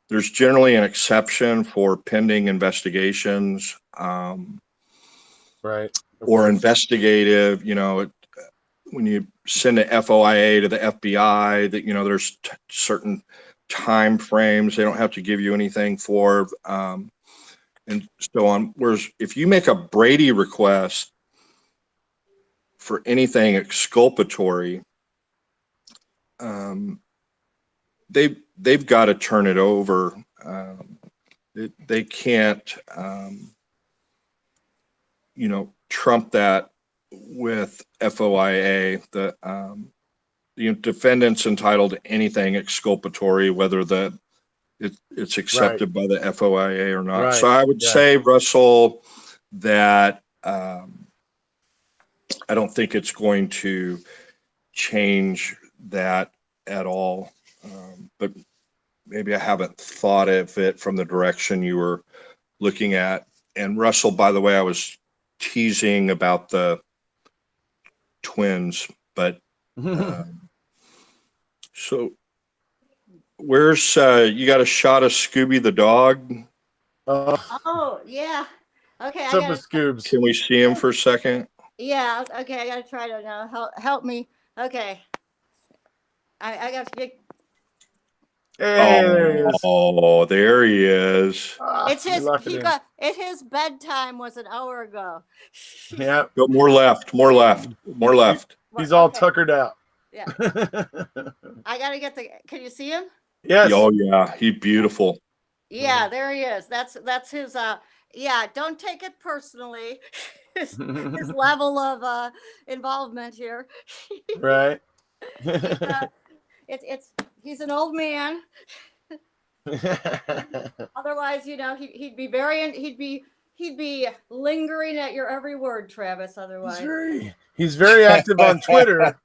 [SPEAKER 2] There's generally an exception for pending investigations,
[SPEAKER 1] right,
[SPEAKER 2] or investigative. When you send an FOIA to the FBI, that there's certain time frames they don't have to give you anything for, and so on. Whereas if you make a Brady request for anything exculpatory, they've got to turn it over. They can't, trump that with FOIA. The defendant's entitled to anything exculpatory, whether it's accepted by the FOIA or not.
[SPEAKER 1] Right.
[SPEAKER 2] So I would say, Russell, that I don't think it's going to change that at all. But maybe I haven't thought of it from the direction you were looking at. And Russell, by the way, I was teasing about the twins, but so where's you got a shot of Scooby the dog?
[SPEAKER 3] Oh yeah. Okay,
[SPEAKER 1] What's up with Scoobs?
[SPEAKER 2] Can we see him for a second?
[SPEAKER 3] Yeah. Okay, I gotta try to now. Help me. Okay. I got to get.
[SPEAKER 1] Hey, there he is.
[SPEAKER 2] Oh, there he is.
[SPEAKER 3] It's his bedtime was an hour ago.
[SPEAKER 1] Yeah.
[SPEAKER 2] Go more left.
[SPEAKER 1] He's all tuckered out.
[SPEAKER 3] Yeah. I gotta get can you see him?
[SPEAKER 1] Yes.
[SPEAKER 2] Oh yeah, he's beautiful.
[SPEAKER 3] Yeah, there he is. That's his yeah, don't take it personally. his level of involvement here.
[SPEAKER 1] Right.
[SPEAKER 3] He's an old man. Otherwise, he'd be lingering at your every word, Travis. Otherwise,
[SPEAKER 1] he's very active on Twitter.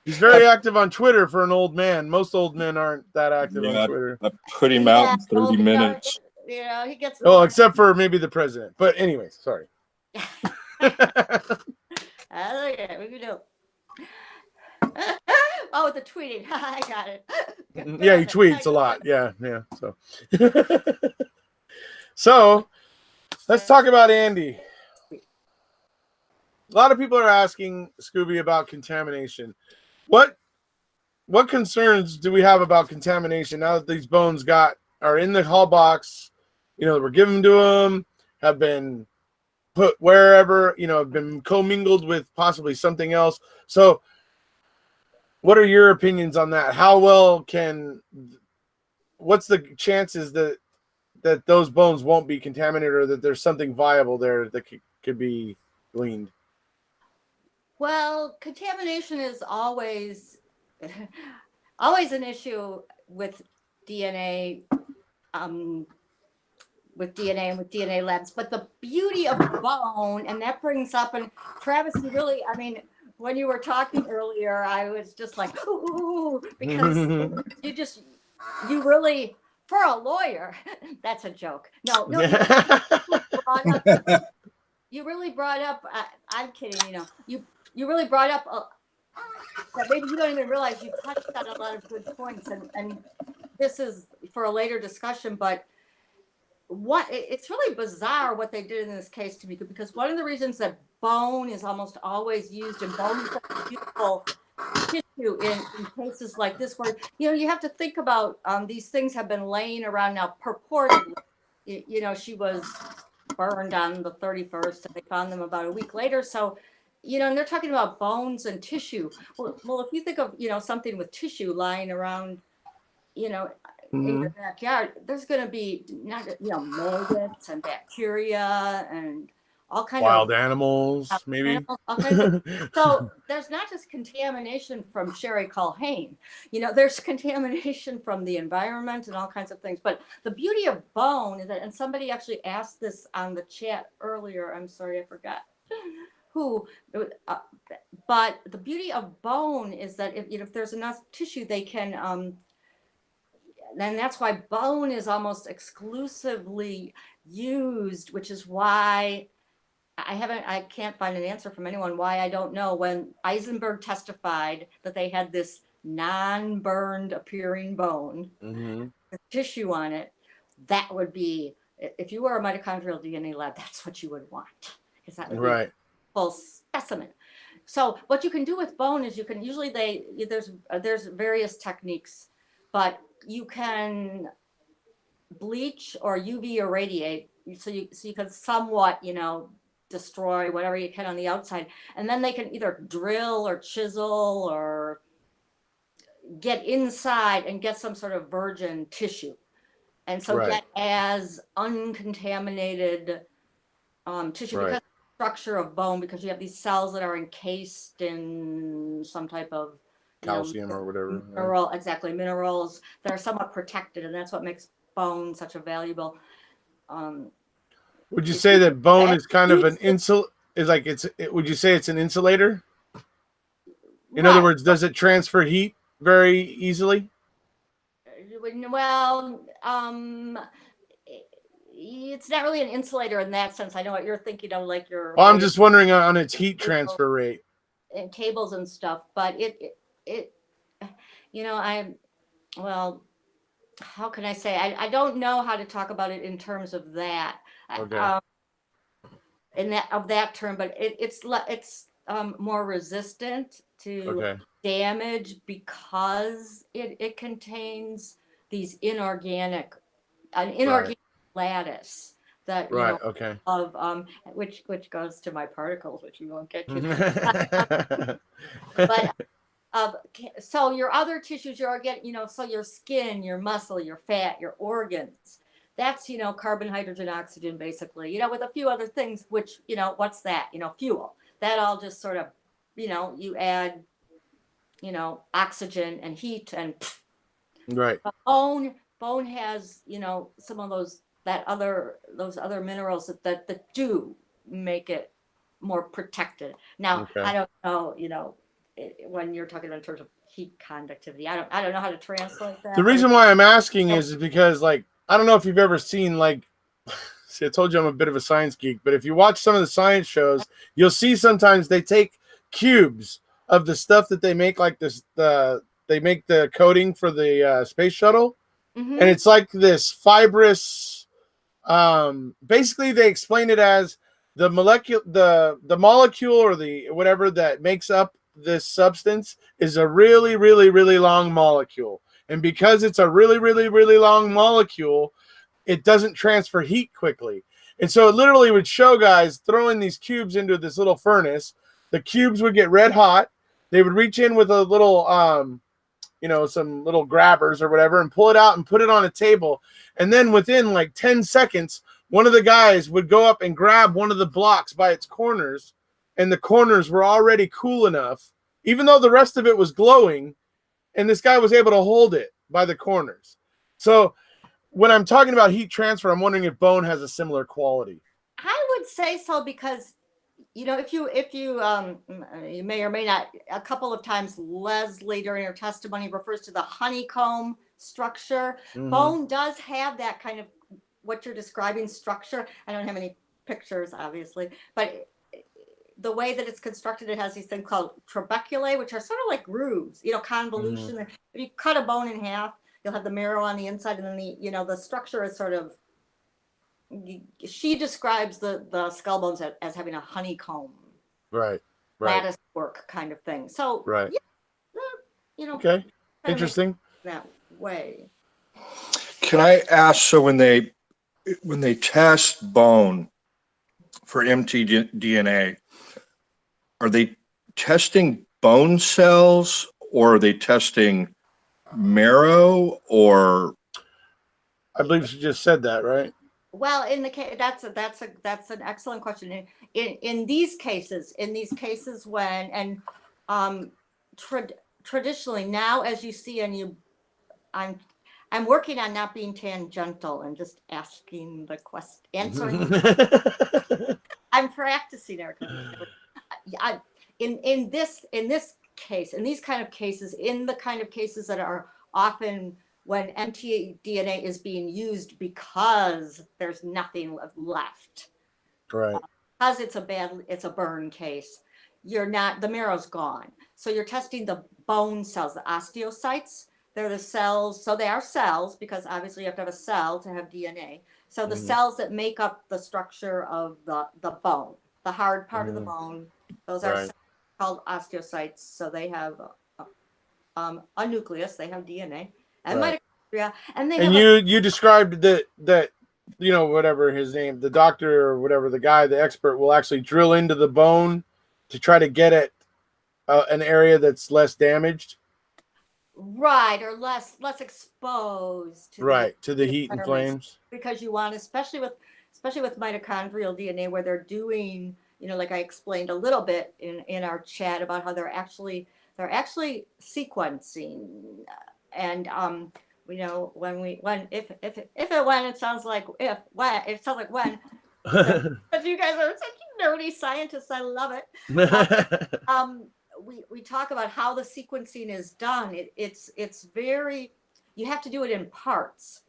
[SPEAKER 1] He's very active on Twitter for an old man. Most old men aren't that active on Twitter.
[SPEAKER 2] I put him out in 30 minutes.
[SPEAKER 3] He gets.
[SPEAKER 1] Oh, except for maybe the president. But anyways, sorry.
[SPEAKER 3] Okay, we can do. Oh, the tweeting. I got it.
[SPEAKER 1] Yeah, he tweets a lot. Yeah. So let's talk about Andy. A lot of people are asking Scooby about contamination. What concerns do we have about contamination now that these bones are in the hall box? We're giving to them, have been put wherever, have been commingled with possibly something else. So what are your opinions on that? What's the chances that those bones won't be contaminated, or that there's something viable there that could be gleaned?
[SPEAKER 3] Well, contamination is always an issue with DNA, and with DNA labs. But the beauty of bone, and that brings up, and Travis, when you were talking earlier, I was just like, ooh, because you really, for a lawyer, that's a joke. No, you really brought up, I'm kidding, you really brought up that maybe you don't even realize you touched on a lot of good points, and this is for a later discussion, but it's really bizarre what they did in this case, to me, because one of the reasons that bone is almost always used, and bone is such a beautiful tissue in cases like this, where you have to think about these things have been laying around now purportedly. She was burned on the 31st, and they found them about a week later. So, and they're talking about bones and tissue. Well, if you think of something with tissue lying around, in your backyard, there's going to be maggots and bacteria and all kinds
[SPEAKER 1] of wild animals, maybe.
[SPEAKER 3] So there's not just contamination from Sherry Culhane. There's contamination from the environment and all kinds of things. But the beauty of bone is that, and somebody actually asked this on the chat earlier. I'm sorry, I forgot who. But the beauty of bone is that if there's enough tissue, they can. And that's why bone is almost exclusively used, which is why I can't find an answer from anyone why I don't know. When Eisenberg testified that they had this non-burned appearing bone with tissue on it, that would be, if you were a mitochondrial DNA lab, that's what you would want, because that would be a full specimen. So what you can do with bone is there's various techniques, but you can bleach or UV irradiate, so you can somewhat, destroy whatever you can on the outside. And then they can either drill or chisel or get inside and get some sort of virgin tissue. And so
[SPEAKER 1] Right.
[SPEAKER 3] get as uncontaminated tissue
[SPEAKER 1] Right.
[SPEAKER 3] because of the structure of bone, because you have these cells that are encased in some type of
[SPEAKER 1] Calcium or whatever. Right.
[SPEAKER 3] mineral, exactly, minerals that are somewhat protected, and that's what makes bone such a valuable.
[SPEAKER 1] Would you say that bone is kind of an
[SPEAKER 3] It's-
[SPEAKER 1] would you say it's an insulator? In other
[SPEAKER 3] right.
[SPEAKER 1] words, does it transfer heat very easily?
[SPEAKER 3] Well, it's not really an insulator in that sense. I know what you're thinking of, like your
[SPEAKER 1] Well, I'm just wondering on its heat
[SPEAKER 3] cables
[SPEAKER 1] transfer rate.
[SPEAKER 3] and cables and stuff, but it well, how can I say? I don't know how to talk about it in terms of that.
[SPEAKER 1] Okay.
[SPEAKER 3] In that term, but it's more resistant to
[SPEAKER 1] Okay.
[SPEAKER 3] damage because it contains these inorganic lattice that
[SPEAKER 1] Right. Okay.
[SPEAKER 3] of which goes to my particles, which we won't get to. But so your other tissues you're getting, so your skin, your muscle, your fat, your organs, that's carbon, hydrogen, oxygen, basically, with a few other things, which what's that, fuel, that all just sort of, you add oxygen and heat, and
[SPEAKER 1] Right.
[SPEAKER 3] bone has some of those other minerals that do make it more protected. Now,
[SPEAKER 1] Okay.
[SPEAKER 3] I don't know, when you're talking about in terms of heat conductivity, I don't know how to translate that.
[SPEAKER 1] The reason why I'm asking is because, like, I don't know if you've ever seen, like, see, I told you I'm a bit of a science geek, but if you watch some of the science shows, you'll see sometimes they take cubes of the stuff that they make, like this, they make the coating for the space shuttle, and it's like this fibrous. Basically, they explain it as the molecule, the molecule or the whatever that makes up this substance is a really, really, really long molecule, and because it's a really, really, really long molecule, it doesn't transfer heat quickly. And so it literally would show guys throwing these cubes into this little furnace. The cubes would get red hot. They would reach in with a little, some little grabbers or whatever and pull it out and put it on a table. And then within like 10 seconds, one of the guys would go up and grab one of the blocks by its corners. And the corners were already cool enough, even though the rest of it was glowing. And this guy was able to hold it by the corners. So when I'm talking about heat transfer, I'm wondering if bone has a similar quality.
[SPEAKER 3] I would say so, because if you may or may not, a couple of times Leslie during her testimony refers to the honeycomb structure. Bone does have that kind of what you're describing structure. I don't have any pictures, obviously, but the way that it's constructed, it has these things called trabeculae, which are sort of like grooves, convolution. If you cut a bone in half, you'll have the marrow on the inside, and then the structure is sort of, she describes the skull bones as having a honeycomb,
[SPEAKER 1] right,
[SPEAKER 3] lattice work kind of thing. So
[SPEAKER 1] right,
[SPEAKER 3] okay,
[SPEAKER 1] interesting
[SPEAKER 3] that way.
[SPEAKER 2] Can I ask, so when they test bone for mtDNA, are they testing bone cells, or are they testing marrow, or?
[SPEAKER 1] I believe she just said that, right?
[SPEAKER 3] Well, in the case, that's an excellent question. In these cases, when, and traditionally now, as you see, and I'm working on not being tangential and just asking the question, answering. I'm practicing, Erekose. In this case, in these kind of cases, in the kind of cases that are often when mtDNA is being used because there's nothing left,
[SPEAKER 1] right?
[SPEAKER 3] Because it's a burn case. The marrow's gone, so you're testing the bone cells, the osteocytes. They're the cells, so they are cells because obviously you have to have a cell to have DNA. So the cells that make up the structure of the bone, the hard part of the bone, those are called osteocytes. So they have a nucleus, they have DNA and mitochondria, and they
[SPEAKER 1] you described that whatever his name, the doctor or whatever, the guy, the expert will actually drill into the bone to try to get at an area that's less damaged.
[SPEAKER 3] Right, or less exposed to
[SPEAKER 1] Right, to the heat and
[SPEAKER 3] environments,
[SPEAKER 1] flames.
[SPEAKER 3] because you want, especially with mitochondrial DNA, where they're doing, like I explained a little bit in our chat about how they're actually sequencing, and when it sounds like when, because you guys are such nerdy scientists, I love it. um, we talk about how the sequencing is done. It's very, you have to do it in parts.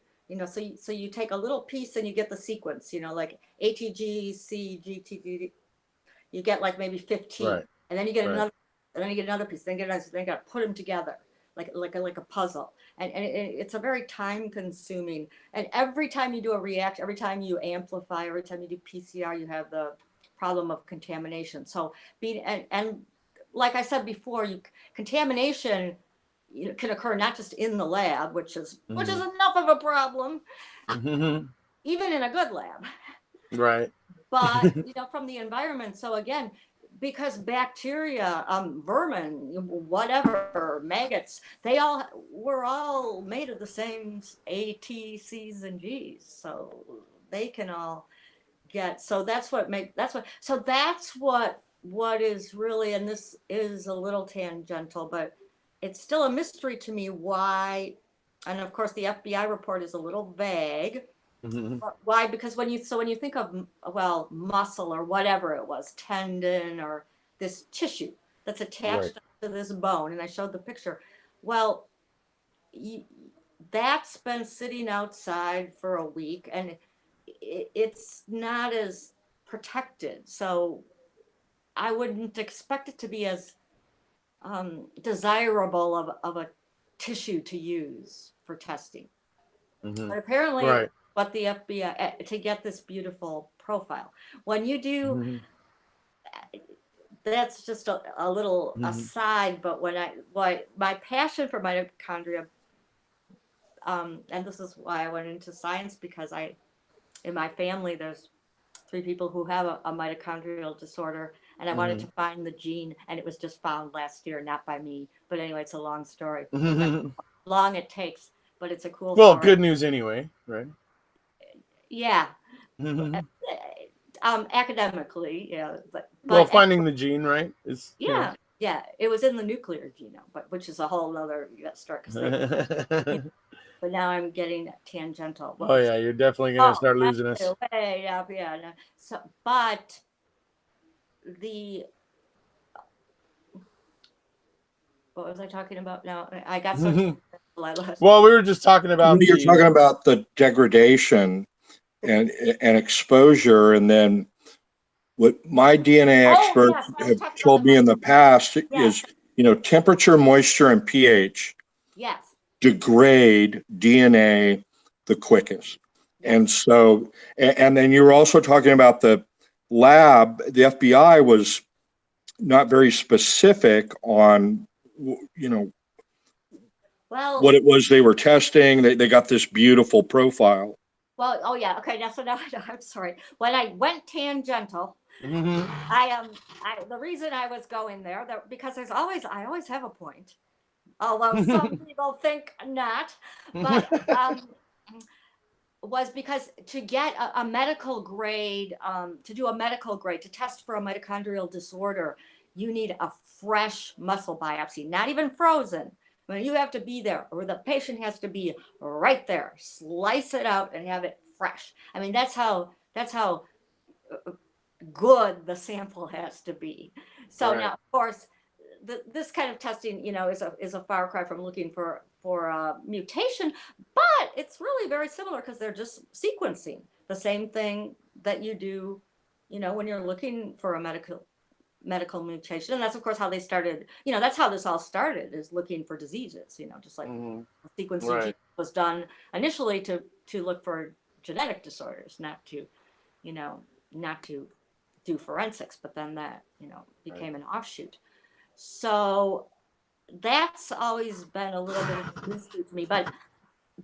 [SPEAKER 3] So you take a little piece and you get the sequence. Like ATG, CGTG, you get like maybe 15,
[SPEAKER 1] Right.
[SPEAKER 3] and then you get
[SPEAKER 1] Right.
[SPEAKER 3] another, and then you get another piece. Then you got to put them together like a puzzle, and it's a very time consuming. And every time you do a react, every time you amplify, every time you do PCR, you have the problem of contamination. So and like I said before, contamination can occur not just in the lab, which is enough of a problem, even in a good lab,
[SPEAKER 1] Right.
[SPEAKER 3] but from the environment. So again, because bacteria, vermin, whatever, maggots, we're all made of the same A, T, C's, and G's. So they can all get. So that's what is really, and this is a little tangential, but it's still a mystery to me why. And of course, the FBI report is a little vague. Why? Because when you think of, well, muscle or whatever it was, tendon or this tissue that's attached to this bone, and I showed the picture. Well, that's been sitting outside for a week, and it's not as protected. So I wouldn't expect it to be as desirable of a tissue to use for testing. But apparently,
[SPEAKER 1] Right.
[SPEAKER 3] what the FBI, to get this beautiful profile. When you do, that's just a little aside. But my passion for mitochondria, and this is why I went into science, because in my family there's 3 people who have a mitochondrial disorder, and I wanted to find the gene, and it was just found last year, not by me. But anyway, it's a long story. How long it takes, but it's a cool
[SPEAKER 1] Well,
[SPEAKER 3] story.
[SPEAKER 1] good news anyway, right?
[SPEAKER 3] Yeah. Academically,
[SPEAKER 1] Well, finding the gene, right? Is
[SPEAKER 3] yeah, it was in the nuclear genome, but which is a whole other story. But now I'm getting tangential.
[SPEAKER 1] Oh yeah, you're definitely gonna start losing us.
[SPEAKER 3] Way up, yeah. No. So, but the what was I talking about now? I got so tangential, I lost.
[SPEAKER 1] Well, we were just talking about
[SPEAKER 2] You're talking about the degradation and exposure, and then what my DNA experts have told me in the past is, temperature, moisture, and pH degrade DNA the quickest. And so, and then you were also talking about the lab. The FBI was not very specific on, what it was they were testing. They got this beautiful profile.
[SPEAKER 3] Well, oh yeah, okay. Now, I'm sorry. When I went tangential, the reason I was going there, because I always have a point, although some people think not, but was because to get a medical grade, to do a medical grade, to test for a mitochondrial disorder, you need a fresh muscle biopsy, not even frozen. I mean, you have to be there, or the patient has to be right there, slice it out and have it fresh. I mean, that's how good the sample has to be. So now, of course, this kind of testing, is a far cry from looking for a mutation, but it's really very similar, because they're just sequencing the same thing that you do, when you're looking for a medical mutation. And that's of course how they started, that's how this all started, is looking for diseases, just like sequencing was done initially to look for genetic disorders, not to do forensics, but then that, became an offshoot. So that's always been a little bit of a mystery to me, but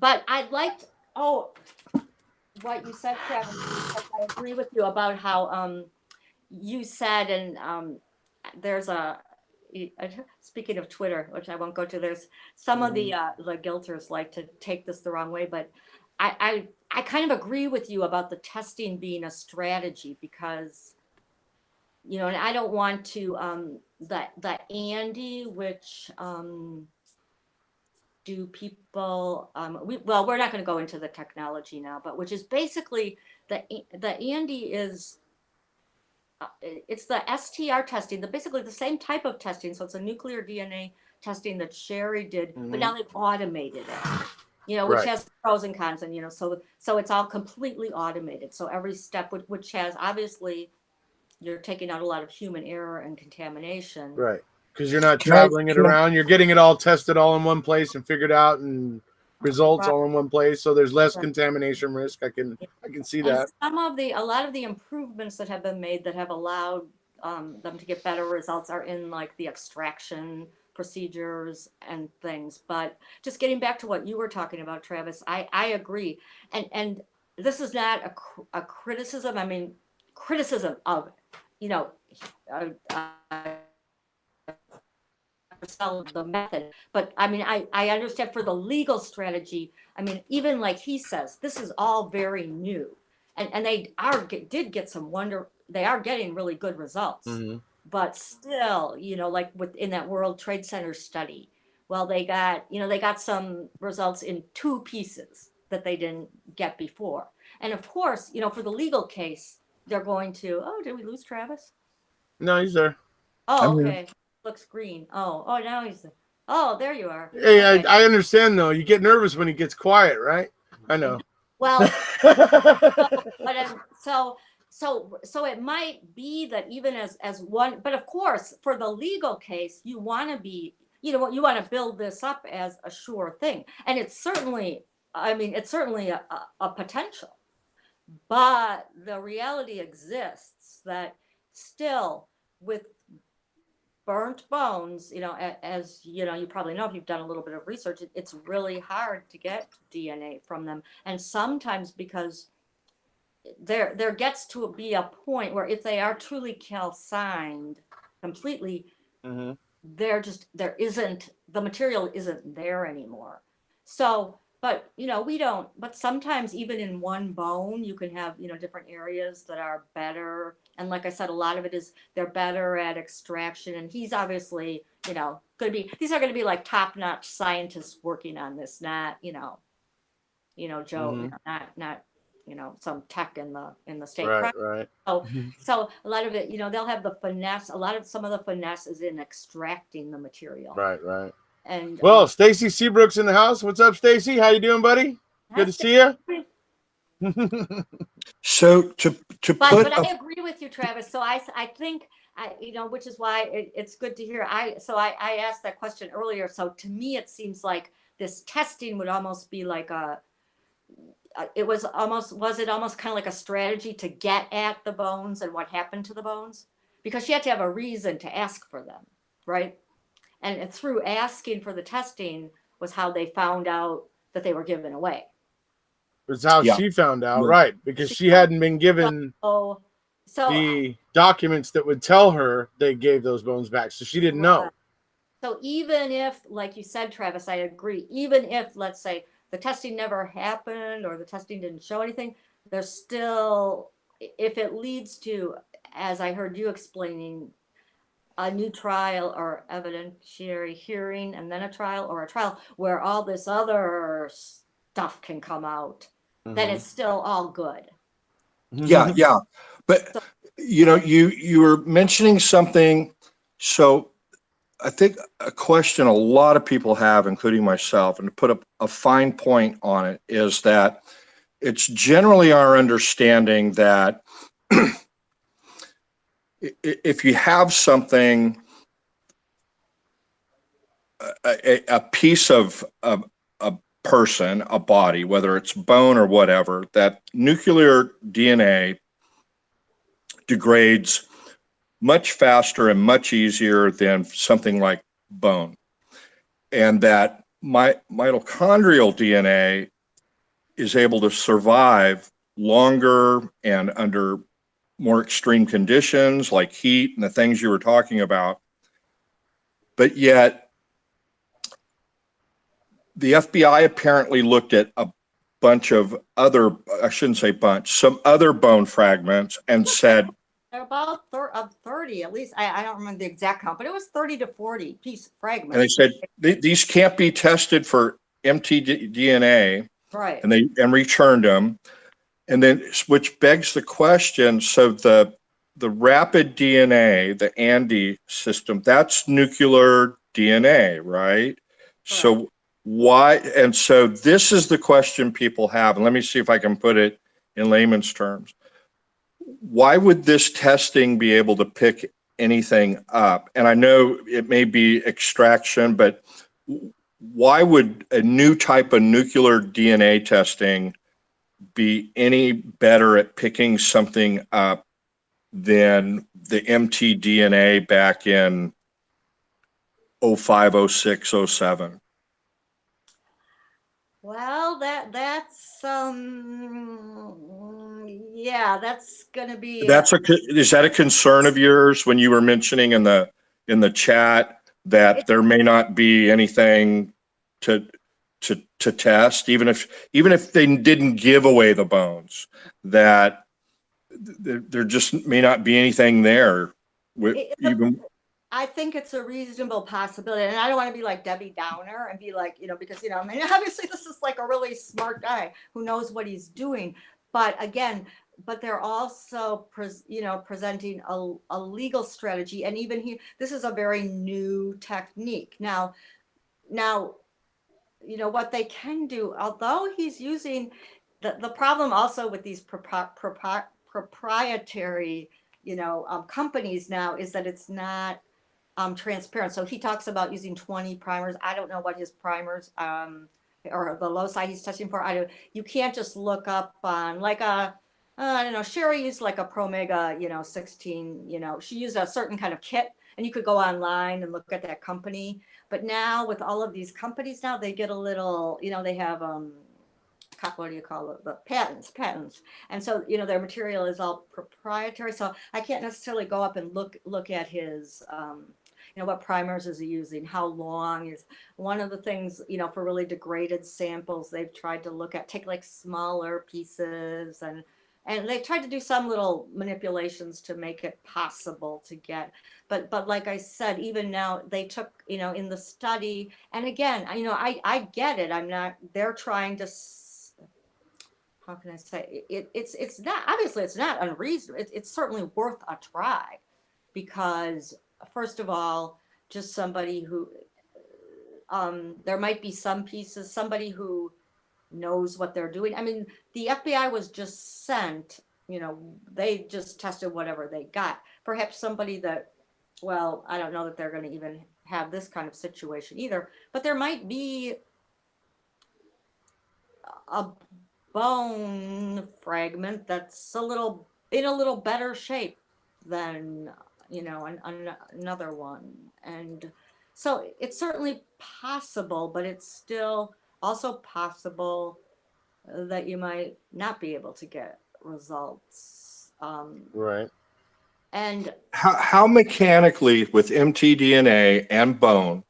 [SPEAKER 3] I'd like to, what you said, Travis, because I agree with you about how you said, and there's speaking of Twitter, which I won't go to, there's some of the guilters like to take this the wrong way, but I kind of agree with you about the testing being a strategy because, and I don't want to that Andy, which do people we're not going to go into the technology now, but which is basically the Andy is it's the STR testing, basically the same type of testing. So it's a nuclear DNA testing that Sherry did, but now they've automated it, which has pros and cons, and so it's all completely automated. So every step, which has obviously you're taking out a lot of human error and contamination.
[SPEAKER 1] Right. Because you're not traveling it around. You're getting it all tested all in one place and figured out and results all in one place. So there's less contamination risk. I can see that.
[SPEAKER 3] A lot of the improvements that have been made that have allowed them to get better results are in like the extraction procedures and things. But just getting back to what you were talking about, Travis, I agree. And this is not a criticism. I mean, criticism of, the method, but I mean, I understand for the legal strategy. I mean, even like he says, this is all very new, and they did get some they are getting really good results, but still, like within that World Trade Center study, well, they got some results in 2 pieces that they didn't get before, and of course, for the legal case, they're going to, oh, did we lose Travis?
[SPEAKER 1] No, he's there.
[SPEAKER 3] Oh, okay. Looks green. Oh, now he's. Oh, there you are.
[SPEAKER 1] Hey, okay. I understand though. You get nervous when he gets quiet, right? I know.
[SPEAKER 3] Well, so it might be that even as one, but of course, for the legal case, you want to be, you want to build this up as a sure thing, and it's certainly, a potential, but the reality exists that still with burnt bones, as you probably know if you've done a little bit of research, it's really hard to get DNA from them. And sometimes because there gets to be a point where if they are truly calcined completely, there isn't, the material isn't there anymore. So, but we don't, but sometimes even in one bone, you can have, different areas that are better. And like I said, a lot of it is they're better at extraction. And he's obviously, these are going to be like top-notch scientists working on this, not, Joe, not, some tech in the state.
[SPEAKER 1] Right.
[SPEAKER 3] So a lot of it, they'll have the finesse. Some of the finesse is in extracting the material.
[SPEAKER 1] Right.
[SPEAKER 3] And
[SPEAKER 1] well, Stacy Seabrook's in the house. What's up, Stacy? How you doing, buddy? Good to see you.
[SPEAKER 2] So
[SPEAKER 3] but I agree with you, Travis. So I think which is why it's good to hear. I asked that question earlier. So to me, it seems like this testing would almost be like was it almost kind of like a strategy to get at the bones and what happened to the bones, because you had to have a reason to ask for them, right? And through asking for the testing was how they found out that they were given away.
[SPEAKER 1] It's how she found out, right? Because she hadn't been given the documents that would tell her they gave those bones back, so she didn't know.
[SPEAKER 3] So even if, like you said, Travis, I agree, even if, let's say, the testing never happened or the testing didn't show anything, there's still, if it leads to, as I heard you explaining, a new trial or evidentiary hearing and then a trial, or a trial where all this other stuff can come out, then it's still all good.
[SPEAKER 2] Yeah. But you were mentioning something. So I think a question a lot of people have, including myself, and to put a fine point on it, is that it's generally our understanding that if you have something, a piece of a person, a body, whether it's bone or whatever, that nuclear DNA degrades much faster and much easier than something like bone. And that mitochondrial DNA is able to survive longer and under more extreme conditions like heat and the things you were talking about. But yet the FBI apparently looked at a bunch of other, I shouldn't say bunch, some other bone fragments and said,
[SPEAKER 3] They're about 30, at least. I don't remember the exact count, but it was 30 to 40 piece
[SPEAKER 2] and they
[SPEAKER 3] fragments.
[SPEAKER 2] said, these can't be tested for mtDNA,
[SPEAKER 3] Right.
[SPEAKER 2] and returned them. And then, which begs the question, so the rapid DNA, the Andy system, that's nuclear DNA, right?
[SPEAKER 3] Correct.
[SPEAKER 2] So why, and so this is the question people have, and let me see if I can put it in layman's terms. Why would this testing be able to pick anything up? And I know it may be extraction, but why would a new type of nuclear DNA testing be any better at picking something up than the mtDNA back in 05, 06, 07?
[SPEAKER 3] Well, that's yeah, that's gonna be
[SPEAKER 2] Is that a concern of yours when you were mentioning in the chat that there may not be anything to test, even if they didn't give away the bones, that there just may not be anything there. Even
[SPEAKER 3] I think it's a reasonable possibility, and I don't want to be like Debbie Downer and be like, because I mean, obviously this is like a really smart guy who knows what he's doing, but again, but they're also presenting a legal strategy, and even this is a very new technique. Now, what they can do, although he's using the problem also with these proprietary, companies now is that it's not transparent. So he talks about using 20 primers. I don't know what his primers or the loci he's testing for. You can't just look up on like I don't know, Sherry used like a Promega, 16, she used a certain kind of kit, and you could go online and look at that company. But now with all of these companies now, they get a little, they have what do you call it? The patents. And so, their material is all proprietary. So I can't necessarily go up and look at his, what primers is he using? How long is one of the things, for really degraded samples, they've tried to take like smaller pieces, and they've tried to do some little manipulations to make it possible to get, but like I said, even now they took, in the study, and again, I get it. They're trying to, how can I say it's not, obviously it's not unreasonable. It's certainly worth a try, because first of all, just somebody who, there might be some pieces, somebody who knows what they're doing. I mean, the FBI was just sent, they just tested whatever they got. Perhaps somebody that, well, I don't know that they're going to even have this kind of situation either, but there might be a bone fragment that's in a little better shape than, another one. And so it's certainly possible, but it's still also possible that you might not be able to get results.
[SPEAKER 1] Right.
[SPEAKER 3] And
[SPEAKER 2] how mechanically with mtDNA and bone,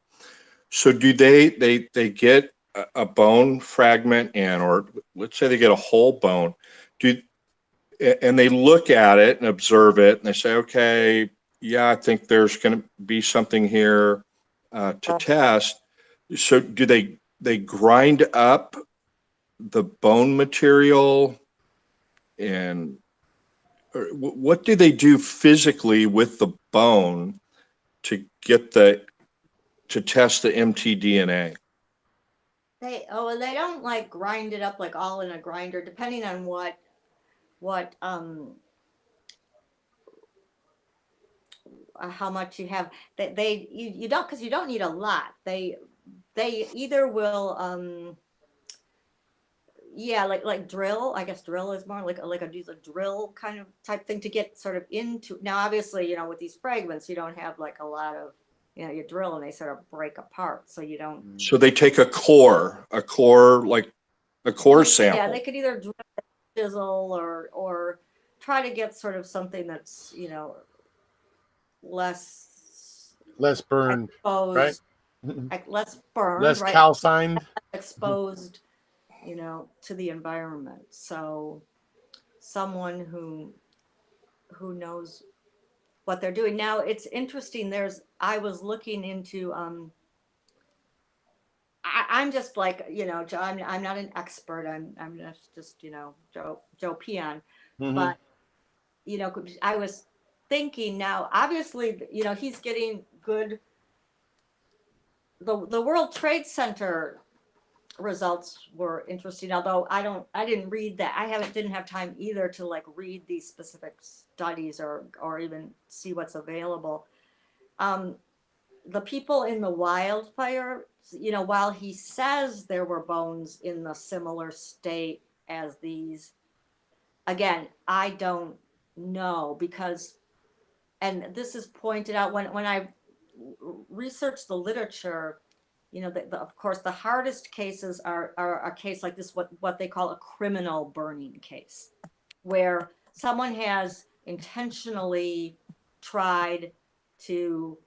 [SPEAKER 2] so do they get a bone fragment in, or let's say they get a whole bone, and they look at it and observe it and they say, okay, yeah, I think there's going to be something here to test. So do they grind up the bone material, and what do they do physically with the bone to test the mtDNA?
[SPEAKER 3] they don't like grind it up like all in a grinder, depending on what how much you have. You don't, because you don't need a lot. They either will yeah, like drill. I guess drill is more like a use a drill kind of type thing to get sort of into. Now, obviously, with these fragments, you don't have like a lot of, you drill and they sort of break apart, so you don't.
[SPEAKER 2] So they take a core like a core
[SPEAKER 3] Yeah,
[SPEAKER 2] sample.
[SPEAKER 3] they could either drill. chisel or try to get sort of something that's, less
[SPEAKER 1] burned, right?
[SPEAKER 3] exposed, like less burned,
[SPEAKER 1] Less
[SPEAKER 3] right?
[SPEAKER 1] calcined.
[SPEAKER 3] Exposed, to the environment. So someone who knows what they're doing. Now it's interesting. I was looking into I'm just like, I'm not an expert. I'm just Joe Peon,
[SPEAKER 1] Mhm.
[SPEAKER 3] but I was thinking now. Obviously, he's getting good. The World Trade Center results were interesting. Although I didn't read that. Didn't have time either to like read these specific studies or even see what's available. Um, the people in the wildfire, while he says there were bones in the similar state as these, again, I don't know because, and this is pointed out when I researched the literature, of course, the hardest cases are a case like this, what they call a criminal burning case, where someone has intentionally tried to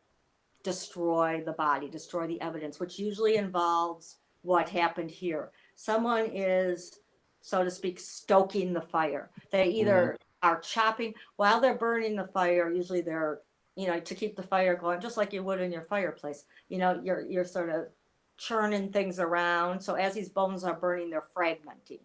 [SPEAKER 3] destroy the body, destroy the evidence, which usually involves what happened here. Someone is, so to speak, stoking the fire. They either are chopping while they're burning the fire. Usually they're, to keep the fire going, just like you would in your fireplace. You're sort of churning things around. So as these bones are burning, they're fragmenting.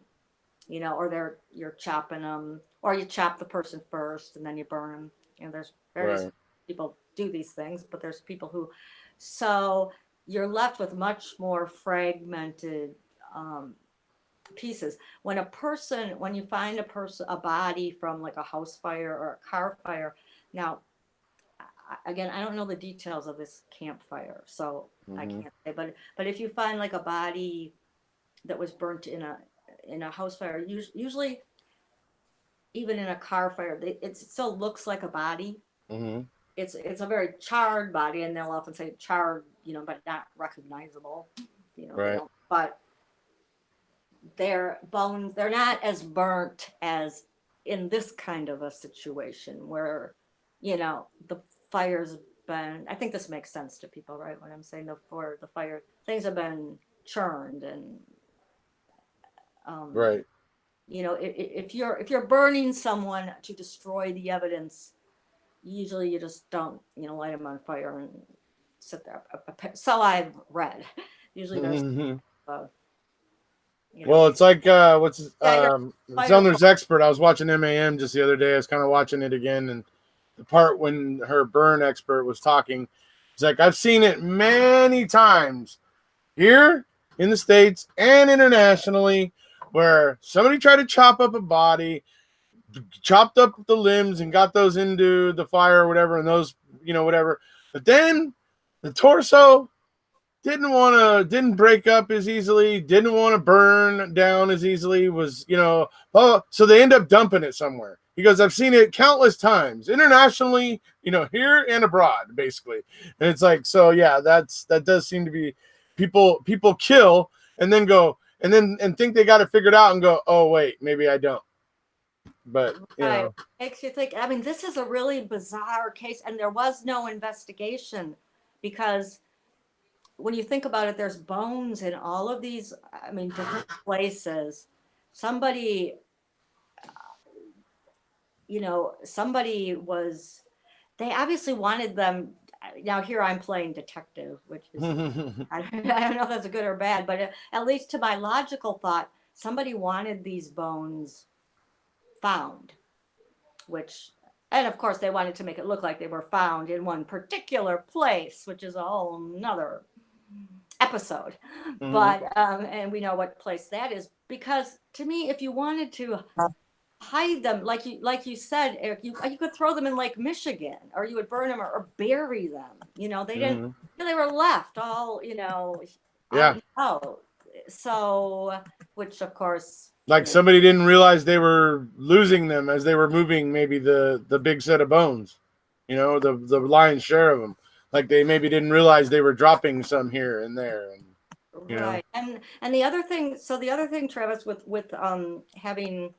[SPEAKER 3] Or you're chopping them, or you chop the person first and then you burn them. There's various
[SPEAKER 1] Right.
[SPEAKER 3] people do these things, but there's people who, so you're left with much more fragmented pieces. When you find a body from like a house fire or a car fire, now, again, I don't know the details of this campfire, so I can't say, but if you find like a body that was burnt in a house fire, usually even in a car fire, it still looks like a body.
[SPEAKER 1] Mm-hmm.
[SPEAKER 3] It's a very charred body, and they'll often say charred, but not recognizable. They
[SPEAKER 1] Right.
[SPEAKER 3] don't. But their bones, they're not as burnt as in this kind of a situation where, the fire's been. I think this makes sense to people, right? When I'm saying for the fire, things have been churned and um,
[SPEAKER 1] Right.
[SPEAKER 3] if you're burning someone to destroy the evidence, usually you just don't light them on fire and sit there. So I've read. Usually there's
[SPEAKER 1] Mhm.
[SPEAKER 3] uh,
[SPEAKER 1] Well, it's like what's
[SPEAKER 3] yeah, your fire.
[SPEAKER 1] Zellner's expert. I was watching MAM just the other day. I was kind of watching it again, and the part when her burn expert was talking, it's like I've seen it many times here in the States and internationally, where somebody tried to chop up a body, chopped up the limbs, and got those into the fire or whatever, and those whatever. But then the torso didn't break up as easily, didn't want to burn down as easily, was so they end up dumping it somewhere. He goes, I've seen it countless times internationally, here and abroad, basically. And it's like, so yeah, that does seem to be people kill and then go and think they got it figured out and go, oh wait, maybe I don't. But
[SPEAKER 3] Right. Makes you think. I mean, this is a really bizarre case, and there was no investigation because when you think about it, there's bones in all of these, I mean, different places. Somebody, somebody was, they obviously wanted them. Now, here I'm playing detective, which is, I don't know if that's good or bad, but at least to my logical thought, somebody wanted these bones found, which, and of course, they wanted to make it look like they were found in one particular place, which is a whole nother episode. But and we know what place that is, because to me, if you wanted to hide them, like you said, Eric, you could throw them in Lake Michigan, or you would burn them or bury them. They didn't. They were left all out
[SPEAKER 1] yeah,
[SPEAKER 3] and out. So, which of course,
[SPEAKER 1] like somebody didn't realize they were losing them as they were moving maybe the big set of bones, the lion's share of them. Like they maybe didn't realize they were dropping some here and there, and
[SPEAKER 3] right. And the other thing, Travis, with having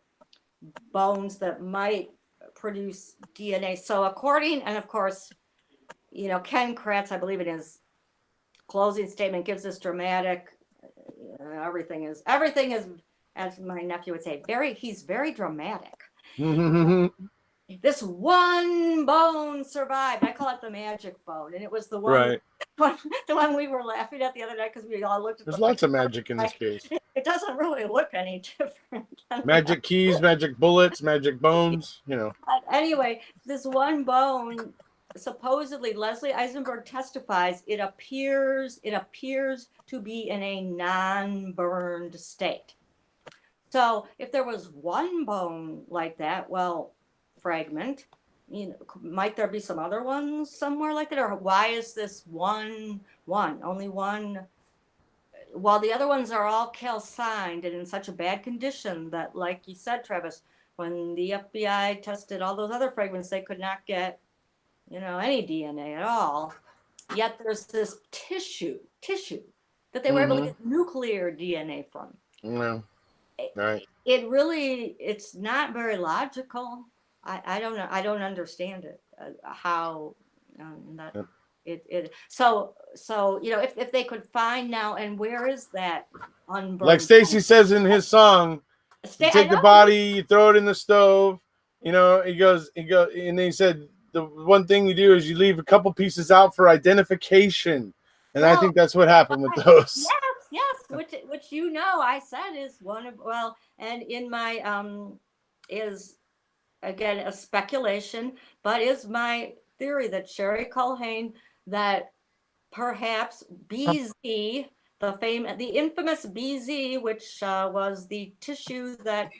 [SPEAKER 3] bones that might produce DNA. So according, and of course, Ken Kratz, I believe in his closing statement, gives this dramatic, everything is, as my nephew would say, he's very dramatic. This one bone survived. I call it the magic bone. And it was the one,
[SPEAKER 1] Right.
[SPEAKER 3] the one we were laughing at the other night because we all looked at
[SPEAKER 1] There's
[SPEAKER 3] the
[SPEAKER 1] lots of magic in this case.
[SPEAKER 3] It doesn't really look any different.
[SPEAKER 1] Magic keys, magic bullets, magic bones,
[SPEAKER 3] But anyway, this one bone, supposedly Leslie Eisenberg testifies, it appears to be in a non-burned state. So if there was one bone like that, well, fragment, might there be some other ones somewhere like that? Or why is this only one, while the other ones are all calcined and in such a bad condition that, like you said, Travis, when the FBI tested all those other fragments, they could not get, any DNA at all. Yet there's this tissue that they were able to get nuclear DNA from.
[SPEAKER 1] Yeah. Right.
[SPEAKER 3] It's not very logical. I don't know. I don't understand it. How that it. So if they could find now, and where is that unburned?
[SPEAKER 1] Like Stacy says in his song, you take the body, you throw it in the stove. He goes, and then he said the one thing you do is you leave a couple pieces out for identification, and I think that's what happened with those.
[SPEAKER 3] Yes, which I said is one of, and in my is again a speculation, but is my theory that Sherry Culhane, that perhaps BZ, the infamous BZ, which was the tissue that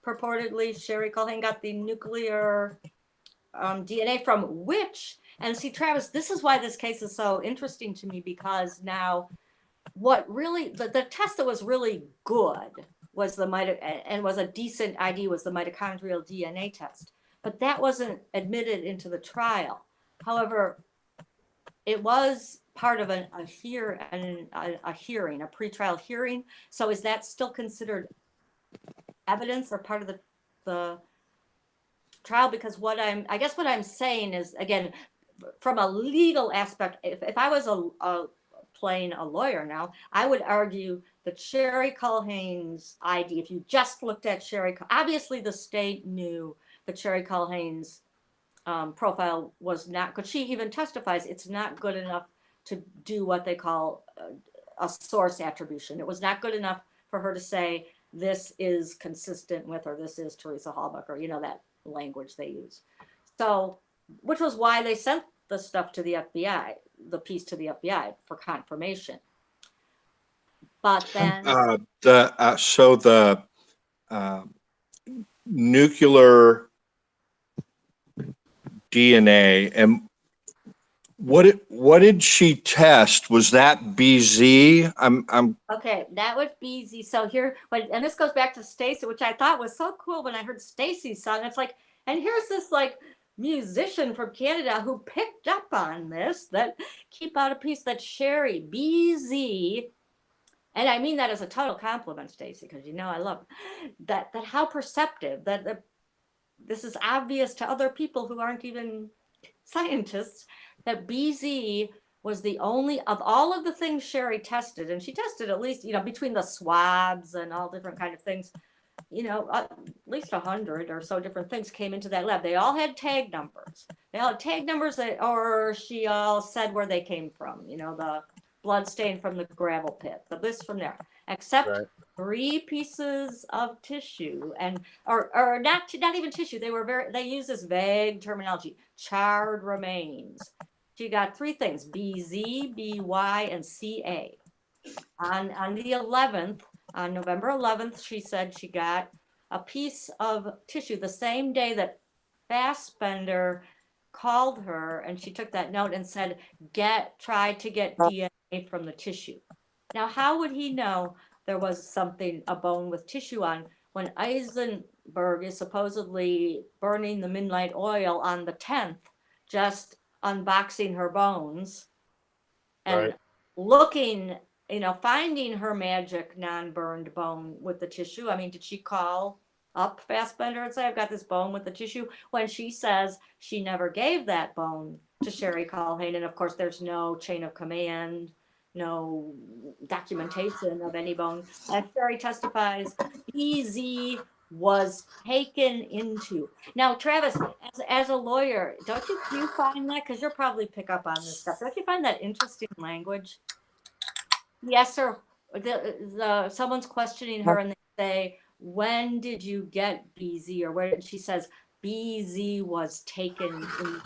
[SPEAKER 3] purportedly Sherry Culhane got the nuclear DNA from, which, and see, Travis, this is why this case is so interesting to me, because now what really, the test that was really good was and was a decent ID, was the mitochondrial DNA test, but that wasn't admitted into the trial. However, it was part of a hearing, a pretrial hearing. So is that still considered evidence or part of the trial? Because I guess what I'm saying is, again, from a legal aspect, if I was playing a lawyer now, I would argue that Sherry Culhane's ID, if you just looked at obviously the state knew that Sherry Culhane's profile was not good. She even testifies it's not good enough to do what they call a source attribution. It was not good enough for her to say this is consistent with, or this is Teresa Hallbucker, that language they use. So, which was why they sent the stuff to the FBI, the piece to the FBI for confirmation. But then
[SPEAKER 2] the nuclear DNA, and what did she test? Was that BZ? I'm
[SPEAKER 3] okay. That was BZ. So here, and this goes back to Stacy, which I thought was so cool when I heard Stacy's song. It's like, and here's this musician from Canada who picked up on this, that keep out a piece that Sherry BZ, and I mean that as a total compliment, Stacy, because I love that how perceptive that this is obvious to other people who aren't even scientists, that BZ was the only of all of the things Sherry tested, and she tested at least, between the swabs and all different kind of things, at least 100 or so different things came into that lab. They all had tag numbers. Or she all said where they came from, the blood stain from the gravel pit, the this from there, except 3 pieces of tissue, and or not even tissue. They use this vague terminology, charred remains. She got 3 things: BZ, BY, and CA. On the 11th, on November 11th, she said she got a piece of tissue the same day that Fassbender called her, and she took that note and said, try to get DNA from the tissue. Now, how would he know there was a bone with tissue on, when Eisenberg is supposedly burning the midnight oil on the 10th, just unboxing her bones and looking, finding her magic non-burned bone with the tissue? I mean, did she call up Fassbender and say, I've got this bone with the tissue, when she says she never gave that bone to Sherry Culhane. And of course, there's no chain of command, no documentation of any bone. And Sherry testifies, BZ was taken into. Now, Travis, as a lawyer, don't you find that, because you'll probably pick up on this stuff, don't you find that interesting language? Yes, sir. Someone's questioning her and they say, when did you get BZ? Or where she says BZ was taken into.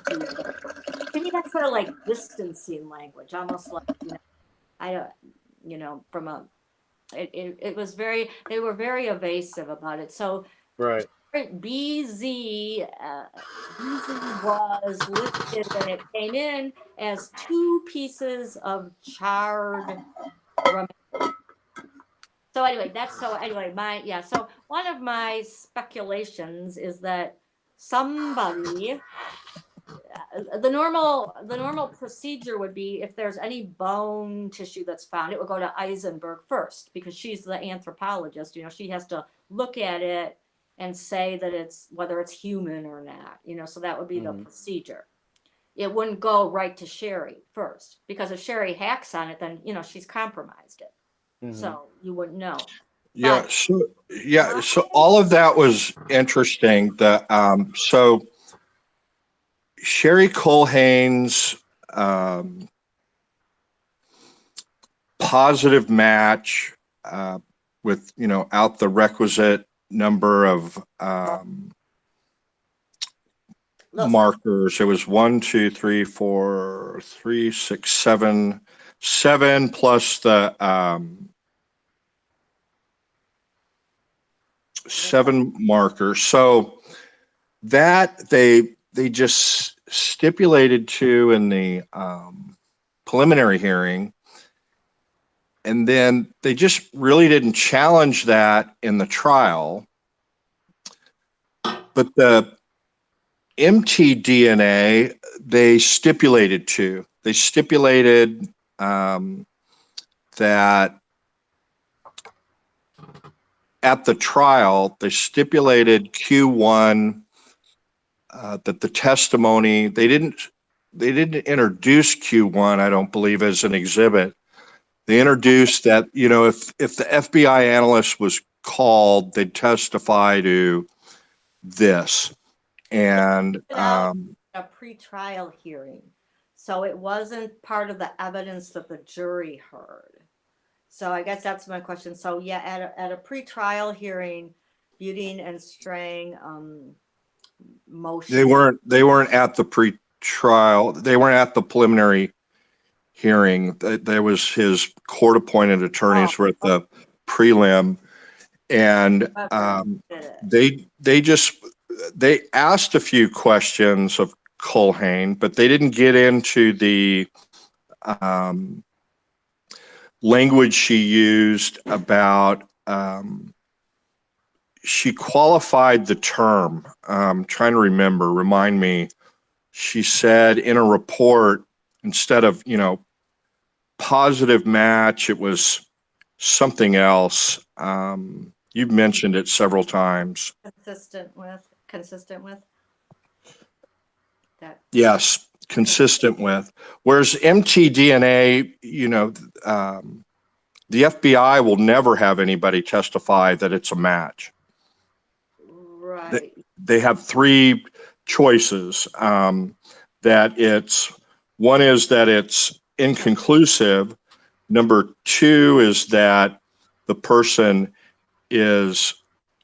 [SPEAKER 3] To me, that's sort of like distancing language, almost like, I don't, from a, it was very, they were very evasive about it. So
[SPEAKER 1] Right.
[SPEAKER 3] BZ, BZ was listed when it came in as 2 pieces of charred remains. So anyway, so one of my speculations is that somebody, the normal procedure would be, if there's any bone tissue that's found, it would go to Eisenberg first, because she's the anthropologist. She has to look at it and say that whether it's human or not. So that would be the procedure. It wouldn't go right to Sherry first, because if Sherry hacks on it, then she's compromised it. So you wouldn't know.
[SPEAKER 2] Yeah. So all of that was interesting. So Sherry Culhane's positive match with out the requisite number of markers. It was 1, 2, 3, 4, 3, 6, 7, 7 plus the 7 markers. So that they just stipulated to in the preliminary hearing, and then they just really didn't challenge that in the trial. But the mtDNA they stipulated to. They stipulated that at the trial, they stipulated Q1 that the testimony, they didn't introduce Q1, I don't believe, as an exhibit. They introduced that, if the FBI analyst was called, they'd testify to this. And
[SPEAKER 3] a pre-trial hearing, so it wasn't part of the evidence that the jury heard. So I guess that's my question. So yeah, at a pre-trial hearing, Buding and Strang motion.
[SPEAKER 2] They weren't at the pre-trial. They weren't at the preliminary hearing. There was his court-appointed attorneys were at the prelim, and they asked a few questions of Culhane, but they didn't get into the language she used about. She qualified the term. Trying to remember. Remind me. She said in a report, instead of positive match, it was something else. You've mentioned it several times.
[SPEAKER 3] Consistent with that.
[SPEAKER 2] Yes, consistent with. Whereas mtDNA, the FBI will never have anybody testify that it's a match.
[SPEAKER 3] Right.
[SPEAKER 2] They have 3 choices. One is that it's inconclusive. Number 2 is that the person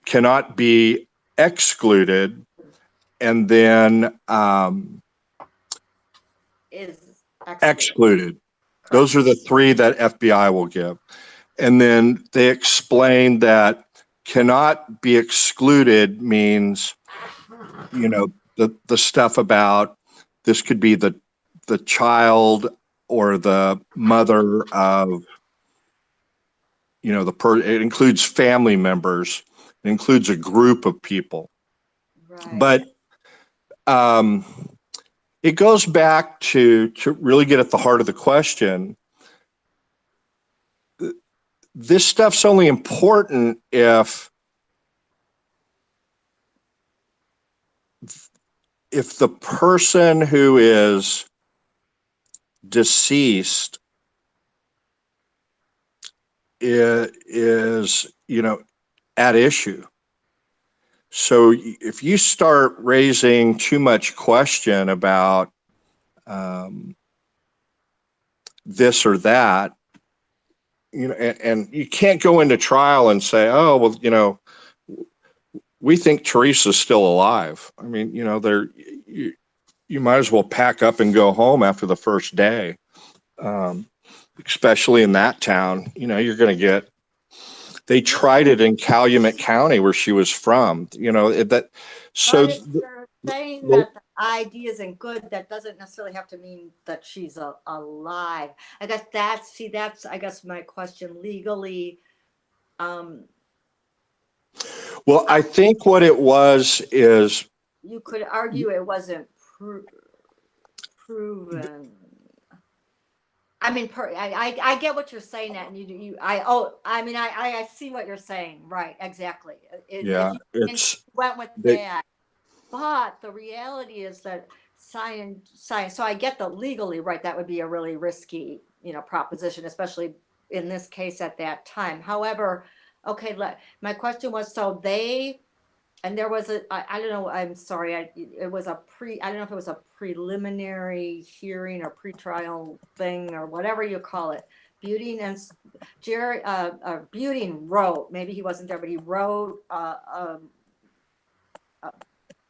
[SPEAKER 2] cannot be excluded, and then
[SPEAKER 3] is
[SPEAKER 2] excluded. Those are the 3 that FBI will give. And then they explain that cannot be excluded means, the stuff about this could be the child or the mother of, it includes family members. It includes a group of people.
[SPEAKER 3] Right.
[SPEAKER 2] But it goes back to really get at the heart of the question. This stuff's only important if if the person who is deceased is at issue. So if you start raising too much question about this or that, and you can't go into trial and say, oh, well, we think Teresa's still alive. I mean, you might as well pack up and go home after the first day, especially in that town. You're going to get. They tried it in Calumet County, where she was from. That. So
[SPEAKER 3] but if you're saying that the ID isn't good, that doesn't necessarily have to mean that she's alive. I guess that's I guess my question legally.
[SPEAKER 2] well, I think what it was is
[SPEAKER 3] You could argue it wasn't proven. I mean, I get what you're saying, and I see what you're saying, right? Exactly.
[SPEAKER 2] yeah,
[SPEAKER 3] If you went with
[SPEAKER 2] they,
[SPEAKER 3] that, but the reality is that science. So I get that legally, right? That would be a really risky, proposition, especially in this case at that time. However, okay, my question was, so and there was I don't know, I'm sorry, it was I don't know if it was a preliminary hearing or pretrial thing or whatever you call it. Buting wrote, maybe he wasn't there, but he wrote a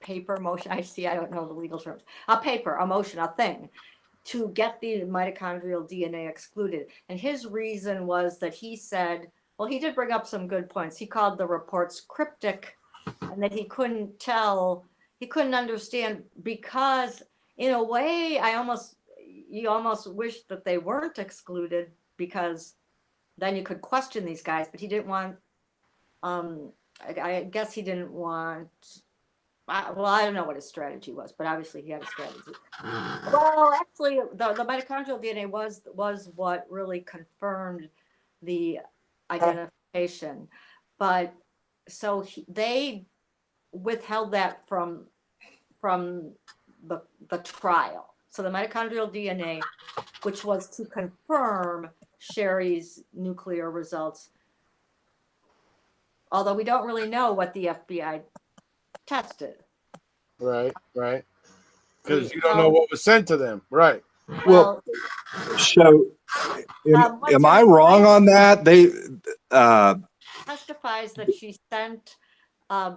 [SPEAKER 3] paper motion. I don't know the legal terms. A motion, a thing to get the mitochondrial DNA excluded. And his reason was that he said, well, he did bring up some good points. He called the reports cryptic, and that he couldn't understand, because in a way you almost wish that they weren't excluded, because then you could question these guys. But he didn't want, I guess he didn't want, well, I don't know what his strategy was, but obviously he had a strategy. Well, actually, the mitochondrial DNA was what really confirmed the identification. But so they withheld that from the trial. So the mitochondrial DNA, which was to confirm Sherry's nuclear results, although we don't really know what the FBI tested.
[SPEAKER 1] Right. Because you don't know what was sent to them. Right.
[SPEAKER 2] well, so am I wrong on that? They
[SPEAKER 3] testifies that she sent the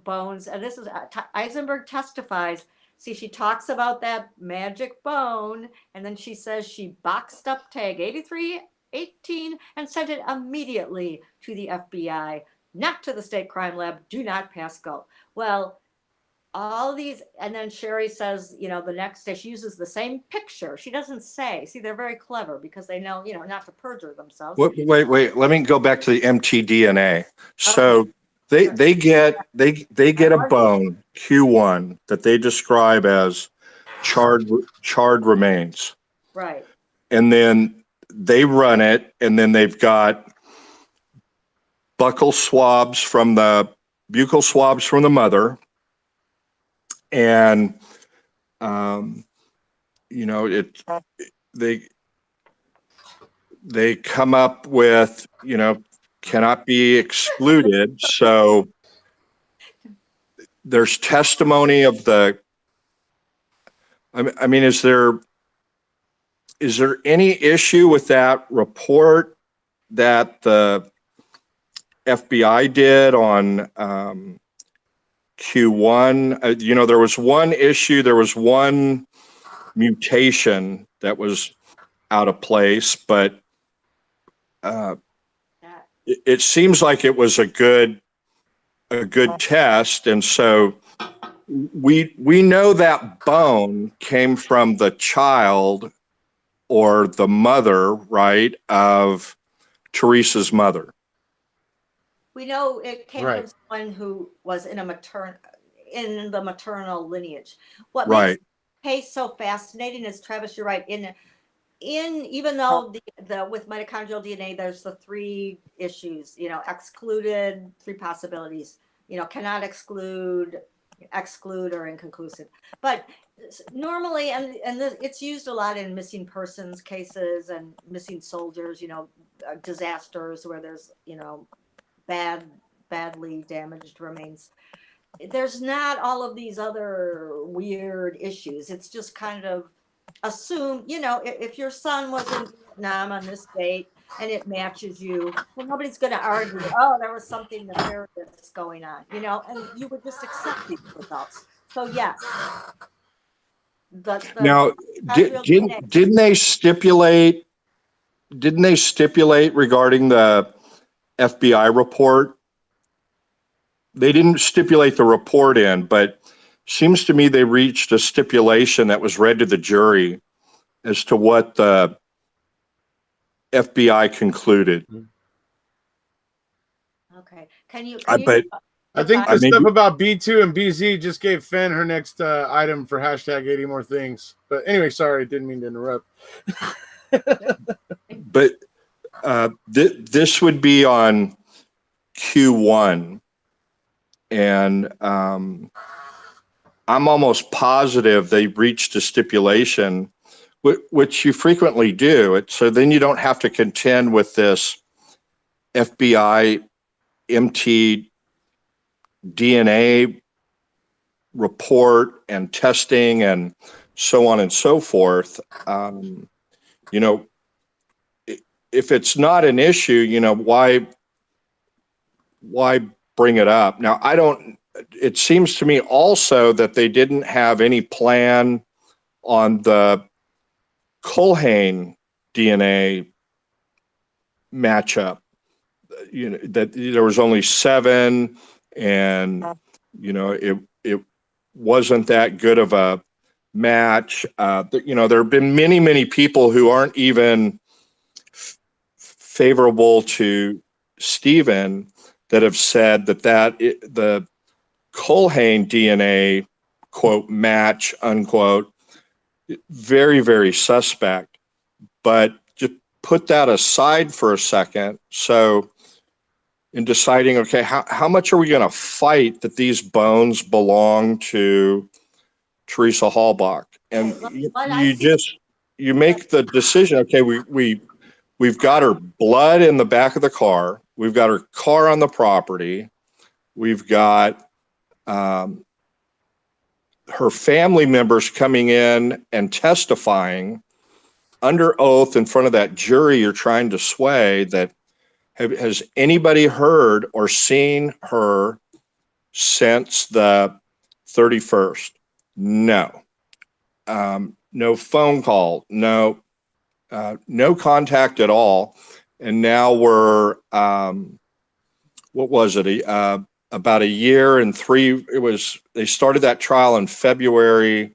[SPEAKER 3] bones, and this is Eisenberg testifies. See, she talks about that magic bone, and then she says she boxed up tag 8318 and sent it immediately to the FBI, not to the state crime lab. Do not pass go. Well, all these, and then Sherry says, the next day she uses the same picture. She doesn't say. See, they're very clever, because they know, not to perjure themselves.
[SPEAKER 2] wait. Let me go back to the mtDNA. So they get a bone Q1 that they describe as charred remains.
[SPEAKER 3] Right.
[SPEAKER 2] And then they run it, and then they've got buccal swabs from the mother, and they come up with cannot be excluded. So there's testimony of the. I mean, is there any issue with that report that the FBI did on Q1? There was one issue. There was one mutation that was out of place, but it seems like it was a good test, and so we know that bone came from the child or the mother, right, of Teresa's mother.
[SPEAKER 3] We know it came from someone who was in the maternal lineage. What makes the case so fascinating is, Travis, you're right. In even though the with mitochondrial DNA, there's the three issues, excluded, three possibilities, cannot exclude, exclude or inconclusive. But normally, and it's used a lot in missing persons cases and missing soldiers, disasters where there's, badly damaged remains. There's not all of these other weird issues. It's just kind of assume, if your son was in Vietnam on this date and it matches you, well, nobody's going to argue, oh, there was something nefarious going on, and you would just accept these results. So yes, the
[SPEAKER 2] Now,
[SPEAKER 3] mitochondrial DNA.
[SPEAKER 2] didn't they stipulate regarding the FBI report? They didn't stipulate the report in, but seems to me they reached a stipulation that was read to the jury as to what the FBI concluded.
[SPEAKER 3] Okay, can you
[SPEAKER 2] But
[SPEAKER 1] I think
[SPEAKER 2] I
[SPEAKER 1] the
[SPEAKER 2] mean,
[SPEAKER 1] stuff about B2 and BZ just gave Fen her next item for hashtag 80 more things. But anyway, sorry, didn't mean to interrupt.
[SPEAKER 2] but this would be on Q1, and I'm almost positive they reached a stipulation, which you frequently do. So then you don't have to contend with this FBI MT DNA report and testing and so on and so forth. You know, if it's not an issue, why bring it up? Now, it seems to me also that they didn't have any plan on the Culhane DNA matchup. That there was only 7, and it wasn't that good of a match. There have been many people who aren't even favorable to Stephen that have said that the Culhane DNA quote match unquote very, very suspect. But just put that aside for a second. So in deciding, okay, how much are we going to fight that these bones belong to Teresa Hallbach? And you make the decision, okay, we've got her blood in the back of the car. We've got her car on the property. We've got her family members coming in and testifying under oath in front of that jury you're trying to sway. That has anybody heard or seen her since the 31st? No. No phone call. No contact at all. And now we're what was it? About a year and 3. They started that trial in February.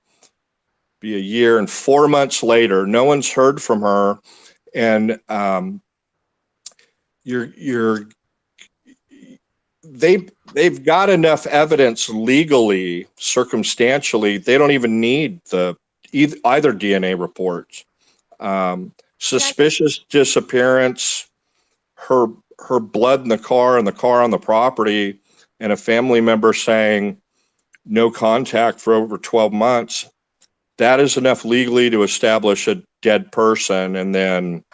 [SPEAKER 2] Be a year and 4 months later. No one's heard from her, and they've got enough evidence legally, circumstantially. They don't even need either DNA reports. Suspicious disappearance, her blood in the car and the car on the property, and a family member saying no contact for over 12 months. That is enough legally to establish a dead person. And then,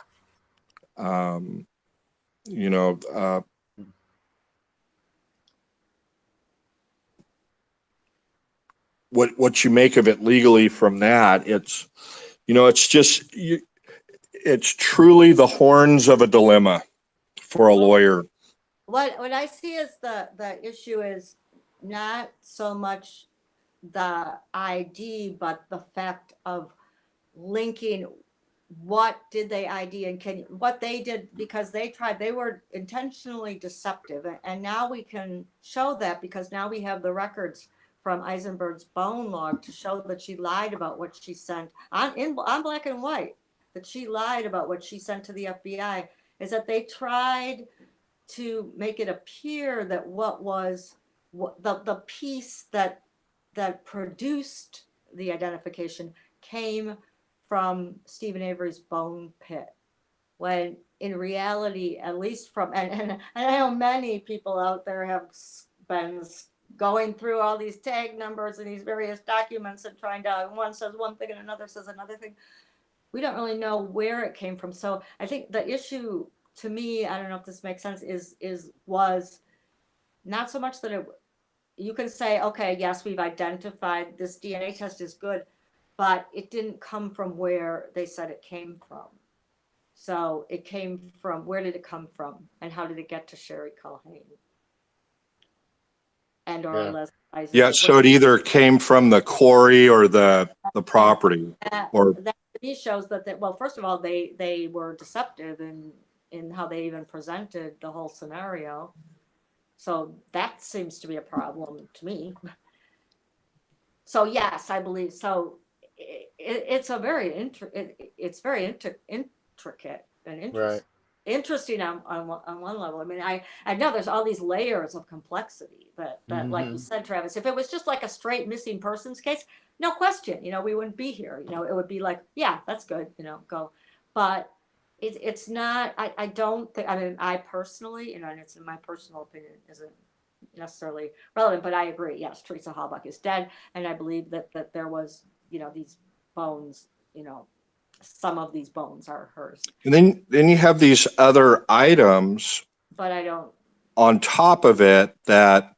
[SPEAKER 2] what you make of it legally from that, it's truly the horns of a dilemma for a lawyer.
[SPEAKER 3] What I see is the issue is not so much the ID, but the fact of linking what did they ID and what they did, because they were intentionally deceptive, and now we can show that because now we have the records from Eisenberg's bone log to show that she lied about what she sent on black and white, that she lied about what she sent to the FBI, is that they tried to make it appear that the piece that produced the identification came from Stephen Avery's bone pit, when in reality, at least from, and I know many people out there have been going through all these tag numbers and these various documents and trying to, one says one thing and another says another thing. We don't really know where it came from. So I think the issue to me, I don't know if this makes sense, was not so much that you can say, okay, yes, we've identified this DNA test is good, but it didn't come from where they said it came from. So it came from, where did it come from? And how did it get to Sherry Culhane? And or
[SPEAKER 1] Yeah.
[SPEAKER 3] Les Isaac?
[SPEAKER 2] Yeah, so it either came from the quarry or the property, or
[SPEAKER 3] that to me shows that well, first of all, they were deceptive in how they even presented the whole scenario. So that seems to be a problem to me. So yes, I believe so. It's a very it's very intricate and
[SPEAKER 1] Right.
[SPEAKER 3] interesting on one level. I mean, I know there's all these layers of complexity that like you said, Travis, if it was just like a straight missing persons case, no question, we wouldn't be here. It would be like, yeah, that's good, go. But it's not. I don't think. I mean, I personally, and it's in my personal opinion, isn't necessarily relevant, but I agree. Yes, Teresa Halbach is dead, and I believe that there was, these bones, some of these bones are hers.
[SPEAKER 2] and then you have these other items
[SPEAKER 3] But I don't.
[SPEAKER 2] on top of it that,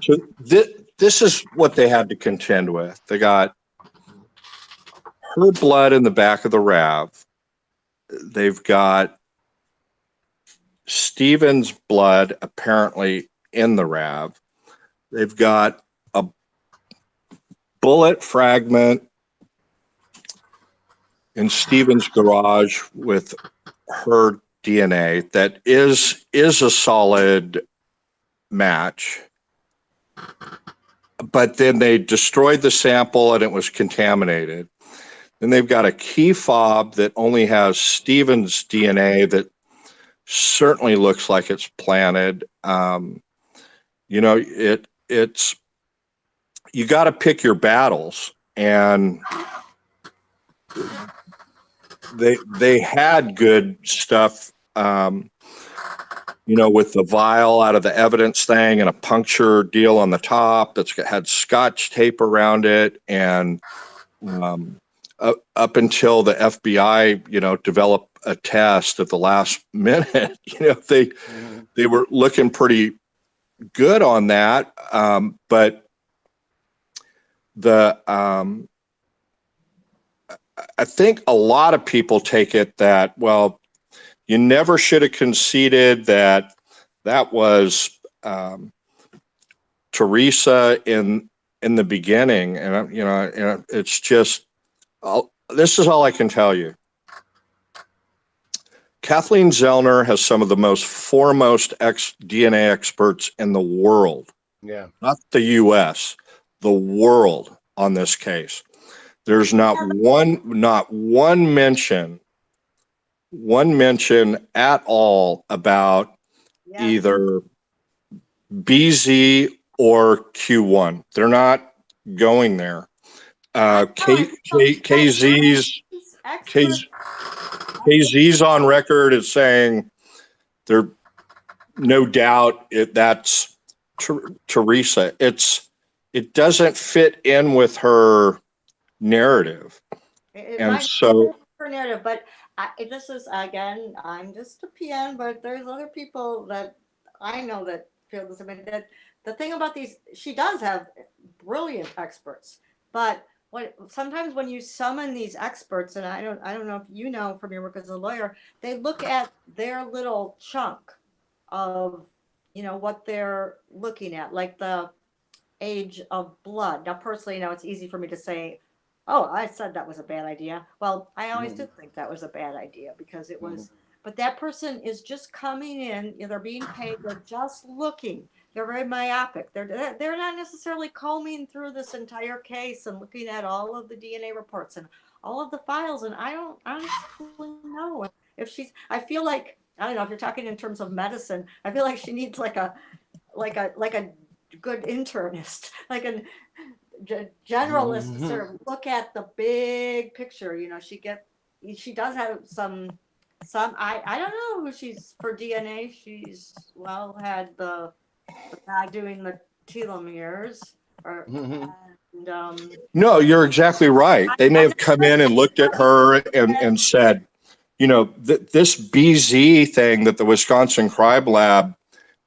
[SPEAKER 2] so this is what they had to contend with. They got her blood in the back of the RAV. They've got Stephen's blood apparently in the RAV. They've got a bullet fragment in Stephen's garage with her DNA that is a solid match. But then they destroyed the sample and it was contaminated. Then they've got a key fob that only has Stephen's DNA that certainly looks like it's planted. It's you got to pick your battles, and they had good stuff. With the vial out of the evidence thing and a puncture deal on the top that's had Scotch tape around it, and up until the FBI, developed a test at the last minute, they were looking pretty good on that. But I think a lot of people take it that, well, you never should have conceded that was Teresa in the beginning, and it's just. This is all I can tell you. Kathleen Zellner has some of the most foremost DNA experts in the world.
[SPEAKER 1] Yeah.
[SPEAKER 2] Not the U.S., the world on this case. There's not one mention at all about either BZ or Q1. They're not going there. KZ's on record as saying there, no doubt that's Teresa. It doesn't fit in with her narrative,
[SPEAKER 3] And so her narrative. But this is, again, I'm just a PN, but there's other people that I know that feel this. I mean, that the thing about these, she does have brilliant experts, but sometimes when you summon these experts, and I don't know if you know from your work as a lawyer, they look at their little chunk of what they're looking at, like the age of blood. Now, personally, it's easy for me to say, oh, I said that was a bad idea. Well, I always did think that was a bad idea because it was, but that person is just coming in, they're being paid, they're just looking. They're very myopic. They're not necessarily combing through this entire case and looking at all of the DNA reports and all of the files. And I don't honestly know if I feel like, I don't know if you're talking in terms of medicine, I feel like she needs like a good internist, like a generalist to sort of look at the big picture. She does have some, I don't know who she's for DNA. She's had the not doing the telomeres, or and,
[SPEAKER 2] No, you're exactly right. They may
[SPEAKER 3] I
[SPEAKER 2] have come in and looked at her and said, you know, this BZ thing that the Wisconsin Crime Lab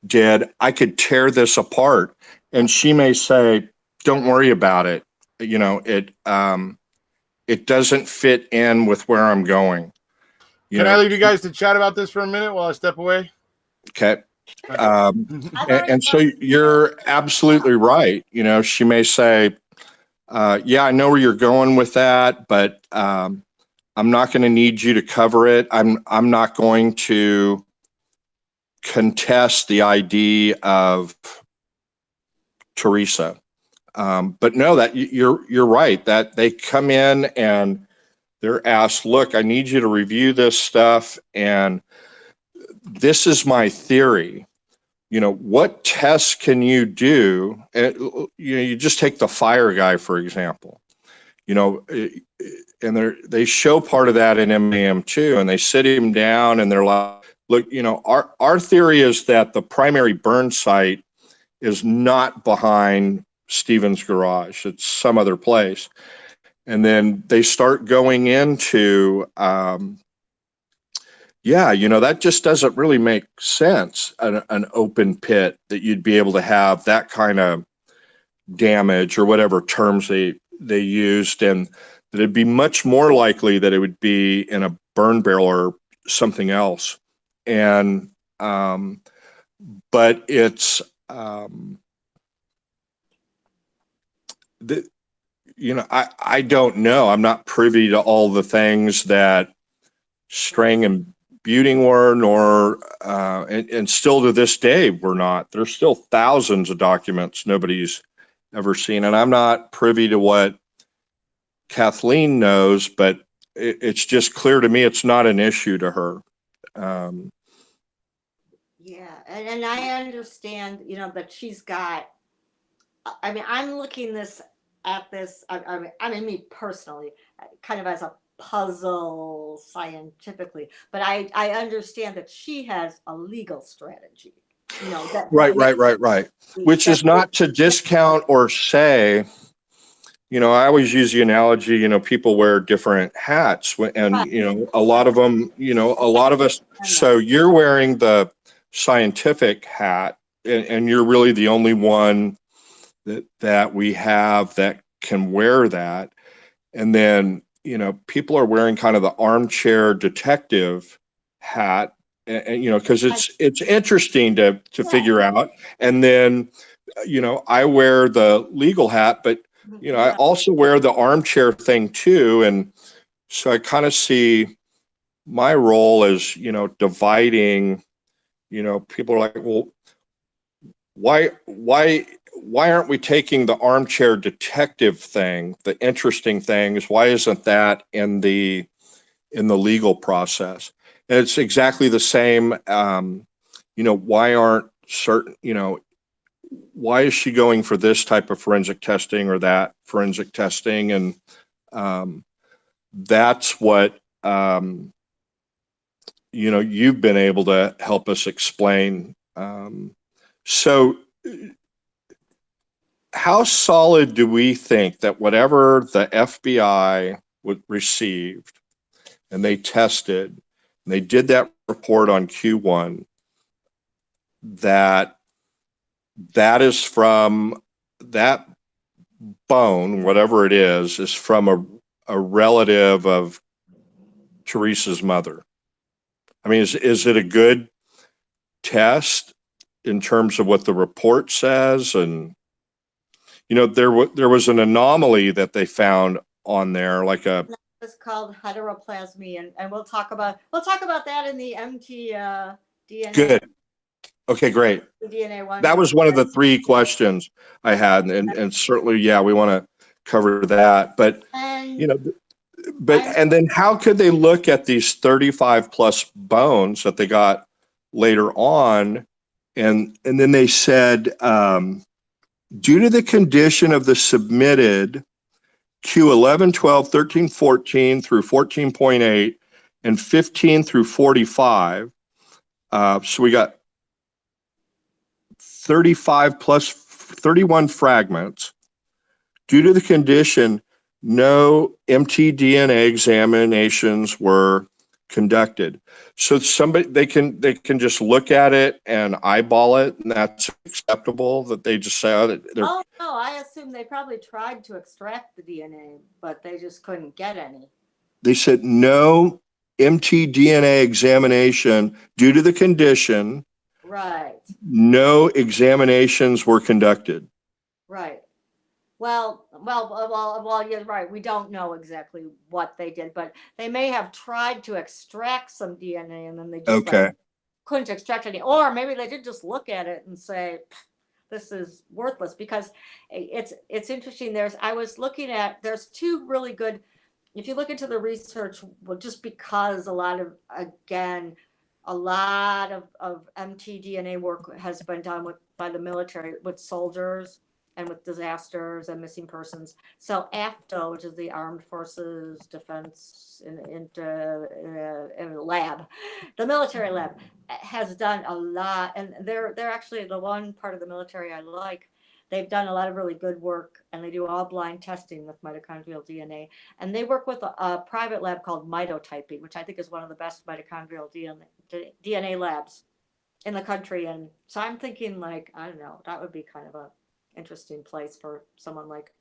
[SPEAKER 2] did, I could tear this apart. And she may say, don't worry about it. You know, it doesn't fit in with where I'm going.
[SPEAKER 1] Can I leave you guys to chat about this for a minute while I step away?
[SPEAKER 2] Okay.
[SPEAKER 3] I've already
[SPEAKER 2] And so you're absolutely right. You know, she may say, yeah, I know where you're going with that, but I'm not going to need you to cover it. I'm not going to contest the ID of Teresa. But no, that you're right, that they come in and they're asked, look, I need you to review this stuff, and this is my theory. You know, what tests can you do? And, you know, you just take the fire guy, for example. You know, and they show part of that in MAM2, and they sit him down and they're like, look, you know, our theory is that the primary burn site is not behind Stephen's garage. It's some other place. And then they start going into, yeah, you know, that just doesn't really make sense, an open pit, that you'd be able to have that kind of damage, or whatever terms they used, and that it'd be much more likely that it would be in a burn barrel or something else. And, but it's, you know, I don't know. I'm not privy to all the things that Strang and Buting were, nor, and still to this day, we're not. There's still thousands of documents nobody's ever seen. And I'm not privy to what Kathleen knows, but it's just clear to me it's not an issue to her.
[SPEAKER 3] Yeah, and I understand, you know, that she's got, I mean, I'm looking at this, I mean, me personally, kind of as a puzzle scientifically, but I understand that she has a legal strategy, you know,
[SPEAKER 2] Right. Which is not to discount or say, you know, I always use the analogy, you know, people wear different hats, and,
[SPEAKER 3] Right.
[SPEAKER 2] you know, a lot of them, you know, a lot of us, so you're wearing the scientific hat, and you're really the only one that we have that can wear that. And then, you know, people are wearing kind of the armchair detective hat, and you know, because it's interesting to figure out. And then, you know, I wear the legal hat, but you know, I also wear the armchair thing too. And so I kind of see my role as, you know, dividing. You know, people are like, well, why aren't we taking the armchair detective thing, the interesting things? Why isn't that in the legal process? And it's exactly the same. You know, why aren't certain, you know, why is she going for this type of forensic testing or that forensic testing? And that's what, you know, you've been able to help us explain. So how solid do we think that whatever the FBI received and they tested, and they did that report on Q1, that is from that bone, whatever it is from a relative of Teresa's mother? I mean, is it a good test in terms of what the report says? And you know, there was an anomaly that they found on there, like a.
[SPEAKER 3] It's called heteroplasmy, and we'll talk about that in the MT DNA.
[SPEAKER 2] Good. Okay, great.
[SPEAKER 3] The DNA one.
[SPEAKER 2] That was one of the three questions I had, and certainly, yeah, we want to cover that. But you know, and then how could they look at these 35 plus bones that they got later on, and then they said, due to the condition of the submitted Q11, 12, 13, 14 through 14.8 and 15 through 45. So we got 35 plus 31 fragments. Due to the condition, no mtDNA examinations were conducted. So somebody they can just look at it and eyeball it, and that's acceptable. That they just say, oh,
[SPEAKER 3] Oh no, I assume they probably tried to extract the DNA, but they just couldn't get any.
[SPEAKER 2] they said no mtDNA examination due to the condition.
[SPEAKER 3] Right.
[SPEAKER 2] No examinations were conducted.
[SPEAKER 3] Right. Well, you're right. We don't know exactly what they did, but they may have tried to extract some DNA and then they just
[SPEAKER 2] Okay.
[SPEAKER 3] couldn't extract any, or maybe they did just look at it and say, this is worthless, because it's interesting. I was looking at, there's two really good, if you look into the research, well, just because a lot of mtDNA work has been done by the military with soldiers and with disasters and missing persons. So AFDO, which is the Armed Forces Defense Lab, the military lab, has done a lot, and they're actually the one part of the military I like. They've done a lot of really good work, and they do all blind testing with mitochondrial DNA. And they work with a private lab called Mitotyping, which I think is one of the best mitochondrial DNA labs in the country. And so I'm thinking, like, I don't know, that would be kind of a interesting place for someone like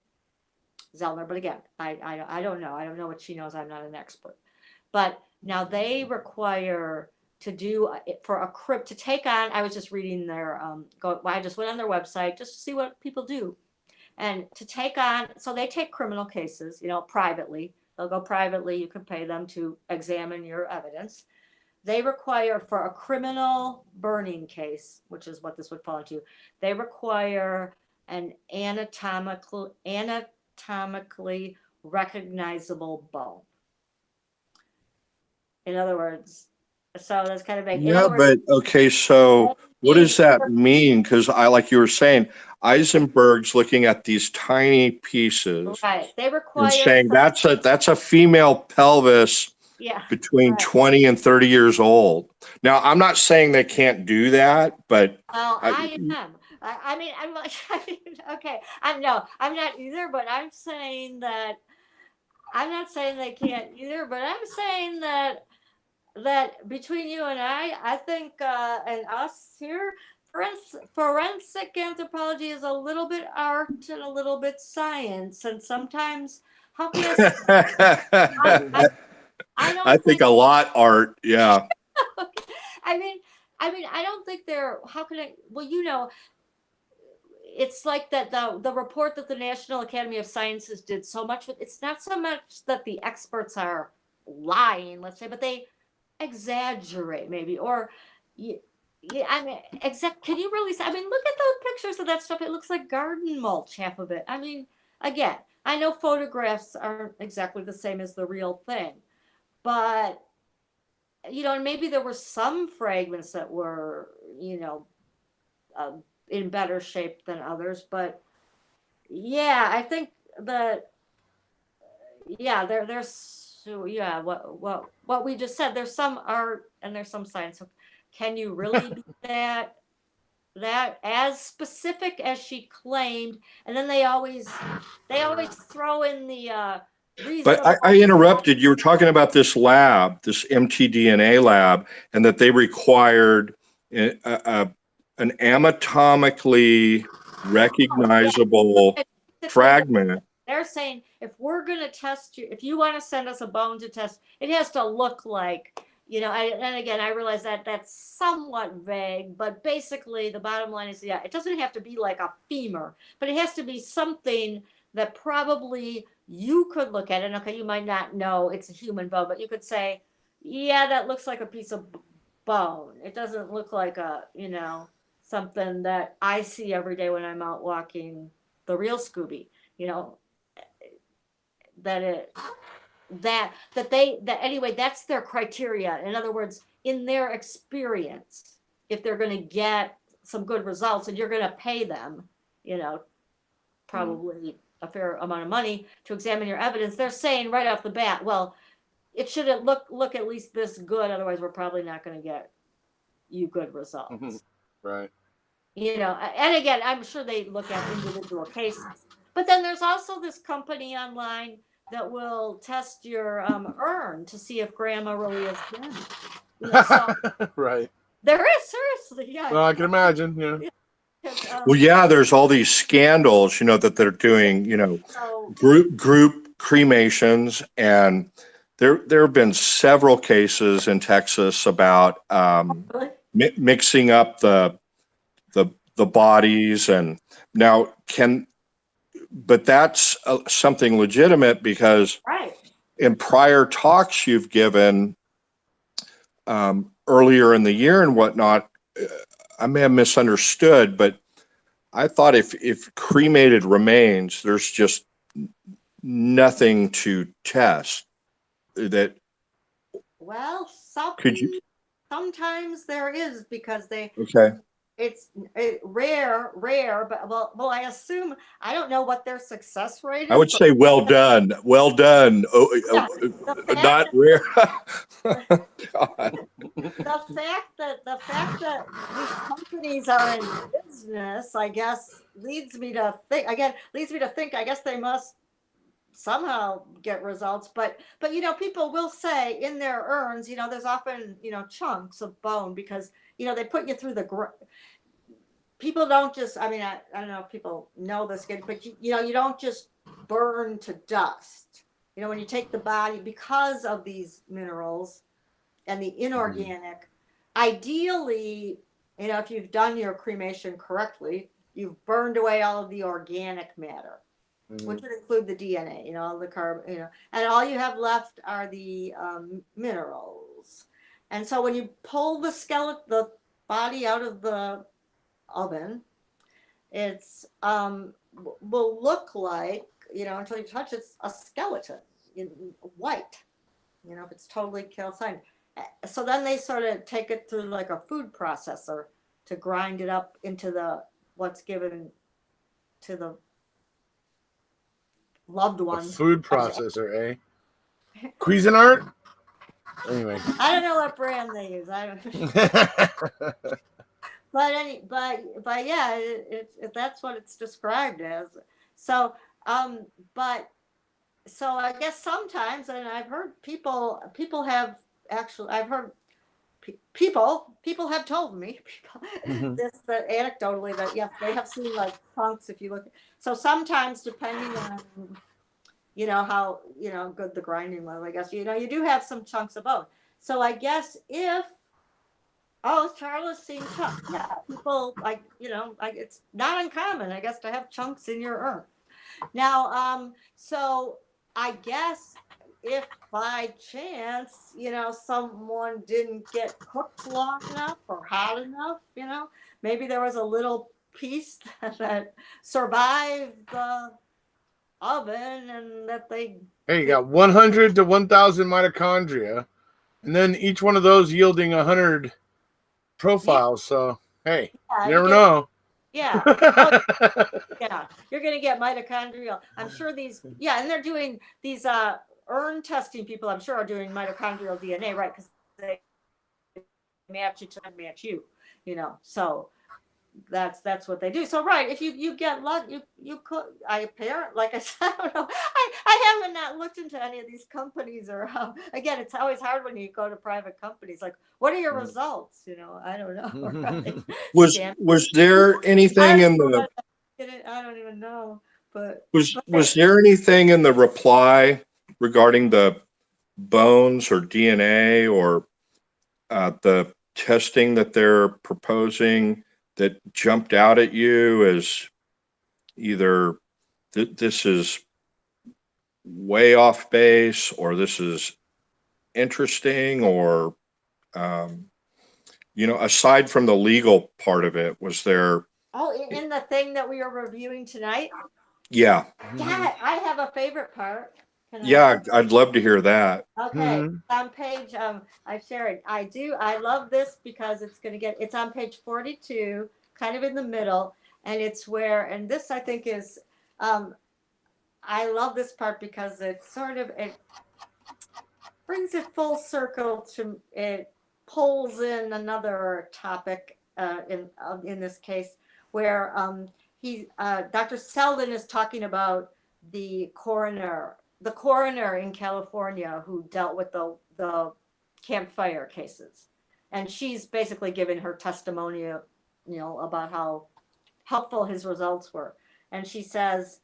[SPEAKER 3] Zellner. But again, I don't know. I don't know what she knows. I'm not an expert. But now they require to do for a crib to take on. I was just reading their I just went on their website just to see what people do, and to take on. So they take criminal cases, privately. They'll go privately. You can pay them to examine your evidence. They require, for a criminal burning case, which is what this would fall into, they require an anatomically recognizable bone. In other words, so that's kind of vague.
[SPEAKER 2] Yeah, but okay, so what does that mean? Because like you were saying, Eisenberg's looking at these tiny pieces,
[SPEAKER 3] right? They
[SPEAKER 2] and
[SPEAKER 3] require
[SPEAKER 2] saying that's a female pelvis,
[SPEAKER 3] yeah,
[SPEAKER 2] between 20 and 30 years old. Now, I'm not saying they can't do that, but
[SPEAKER 3] well, I am. I mean, I'm like, okay. I'm not either, but I'm saying that I'm not saying they can't either, but I'm saying that between you and I think, and us here, forensic anthropology is a little bit art and a little bit science, and sometimes, how can I say, I don't
[SPEAKER 2] I think a lot art, yeah.
[SPEAKER 3] I mean, I don't think they're, how can I, well, it's like that the report that the National Academy of Sciences did so much with, it's not so much that the experts are lying, let's say, but they exaggerate maybe, or yeah, I mean, can you really say, I mean, look at those pictures of that stuff. It looks like garden mulch, half of it. I mean, again, I know photographs aren't exactly the same as the real thing, but and maybe there were some fragments that were, in better shape than others, but yeah, I think that, yeah, there's, so yeah, what we just said, there's some art and there's some science. So can you really be that as specific as she claimed? And then they always throw in the reasonable.
[SPEAKER 2] But I interrupted. You were talking about this lab, this mtDNA lab, and that they required an anatomically recognizable fragment.
[SPEAKER 3] They're saying, if we're going to test you, if you want to send us a bone to test, it has to look like, and again, I realize that that's somewhat vague, but basically the bottom line is, yeah, it doesn't have to be like a femur, but it has to be something that probably you could look at it. And okay, you might not know it's a human bone, but you could say, yeah, that looks like a piece of bone. It doesn't look like something that I see every day when I'm out walking the real Scooby, anyway, that's their criteria. In other words, in their experience, if they're going to get some good results and you're going to pay them, probably a fair amount of money to examine your evidence, they're saying right off the bat, well, it shouldn't look at least this good, otherwise we're probably not going to get you good results.
[SPEAKER 1] Right.
[SPEAKER 3] And again, I'm sure they look at individual cases. But then there's also this company online that will test your urn to see if grandma really is dead. So
[SPEAKER 1] Right.
[SPEAKER 3] there is, seriously, yeah.
[SPEAKER 1] Well, I can imagine. Yeah.
[SPEAKER 3] 'Cause,
[SPEAKER 2] Well, yeah, there's all these scandals, that they're doing,
[SPEAKER 3] so
[SPEAKER 2] group cremations, and there have been several cases in Texas about
[SPEAKER 3] really,
[SPEAKER 2] mixing up the bodies, and now but that's something legitimate, because
[SPEAKER 3] right.
[SPEAKER 2] in prior talks you've given earlier in the year and whatnot, I may have misunderstood, but I thought if cremated remains, there's just nothing to test. That
[SPEAKER 3] Well,
[SPEAKER 2] could you?
[SPEAKER 3] sometimes there is because
[SPEAKER 2] Okay,
[SPEAKER 3] it's rare, but well, I assume I don't know what their success rate
[SPEAKER 2] I
[SPEAKER 3] is,
[SPEAKER 2] would
[SPEAKER 3] but
[SPEAKER 2] say well done, well done.
[SPEAKER 3] yeah, the fact
[SPEAKER 2] Not
[SPEAKER 3] that
[SPEAKER 2] rare. God.
[SPEAKER 3] the fact that these companies are in business, I guess, leads me to think I guess they must somehow get results. But people will say in their urns, there's often chunks of bone because they put you through people don't just, I mean, I don't know if people know this, but you don't just burn to dust. When you take the body, because of these minerals and the inorganic, ideally, if you've done your cremation correctly, you've burned away all of the organic matter, which would include the DNA, all the carbon, and all you have left are the minerals. And so when you pull the body out of the oven, it's will look like, until you touch it's a skeleton in white, if it's totally calcined. So then they sort of take it through like a food processor to grind it up into what's given to the loved
[SPEAKER 1] A
[SPEAKER 3] ones.
[SPEAKER 1] food processor, eh? Cuisinart? Anyway.
[SPEAKER 3] I don't know what brand they use. I don't. But yeah, that's what it's described as. So, but so I guess sometimes, and I've heard people have actually, I've heard people have told me this, that anecdotally, that yes, they have seen like chunks if you look. So sometimes, depending on how good the grinding was, I guess you do have some chunks of bone. So I guess if Charlotte's seen chunks, yeah, people like it's not uncommon, I guess, to have chunks in your urn. Now, so I guess if by chance, someone didn't get cooked long enough or hot enough, maybe there was a little piece that survived the oven and that they.
[SPEAKER 1] Hey, you got 100 to 1,000 mitochondria, and then each one of those yielding 100 profiles. So, hey,
[SPEAKER 3] Yeah,
[SPEAKER 1] you never know.
[SPEAKER 3] yeah. Oh, yeah, you're going to get mitochondrial. I'm sure yeah, and they're doing these urn testing people, I'm sure, are doing mitochondrial DNA, right? Because they match you to match So that's what they do. So right, if you get luck, you could. Like I said, I don't know. I haven't not looked into any of these companies, or again, it's always hard when you go to private companies. Like, what are your results? I don't know. Right?
[SPEAKER 2] Was there anything in the
[SPEAKER 3] I don't even know. But
[SPEAKER 2] was there anything in the reply regarding the bones or DNA, or the testing that they're proposing, that jumped out at you as either this is way off base, or this is interesting, or aside from the legal part of it, was there?
[SPEAKER 3] in the thing that we are reviewing tonight,
[SPEAKER 2] Yeah,
[SPEAKER 3] yeah, I have a favorite part. Can I?
[SPEAKER 2] yeah, I'd love to hear that.
[SPEAKER 3] Okay, on page I've shared. I love this because it's on page 42, kind of in the middle, and it's where, and this I think is I love this part because it brings it full circle, it pulls in another topic in this case, where Dr. Selden is talking about the coroner in California who dealt with the campfire cases, and she's basically giving her testimonial, about how helpful his results were. And she says,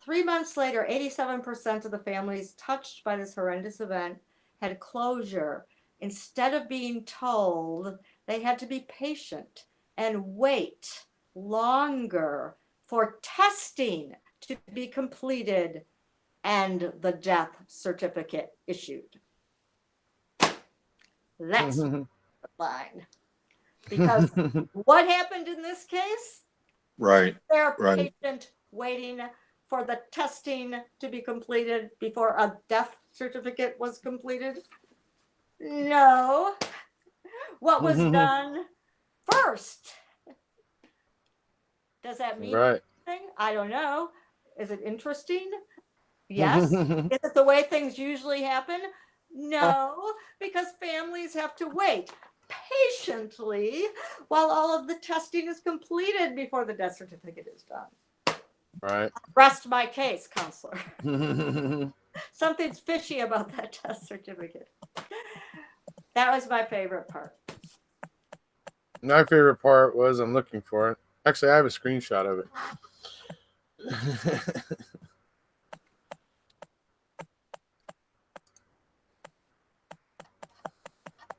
[SPEAKER 3] 3 months later, 87% of the families touched by this horrendous event had closure. Instead of being told, they had to be patient and wait longer for testing to be completed and the death certificate issued. That's the line. Because what happened in this case?
[SPEAKER 2] Right.
[SPEAKER 3] They're
[SPEAKER 2] Right.
[SPEAKER 3] patient waiting for the testing to be completed before a death certificate was completed. No. What was done first? Does that mean anything? I don't know. Is it interesting? Yes. Is it the way things usually happen? No, because families have to wait patiently while all of the testing is completed before the death certificate is done.
[SPEAKER 1] Right.
[SPEAKER 3] Rest my case, counselor. Something's fishy about that death certificate. That was my favorite part.
[SPEAKER 1] My favorite part was, I'm looking for it. Actually, I have a screenshot of it.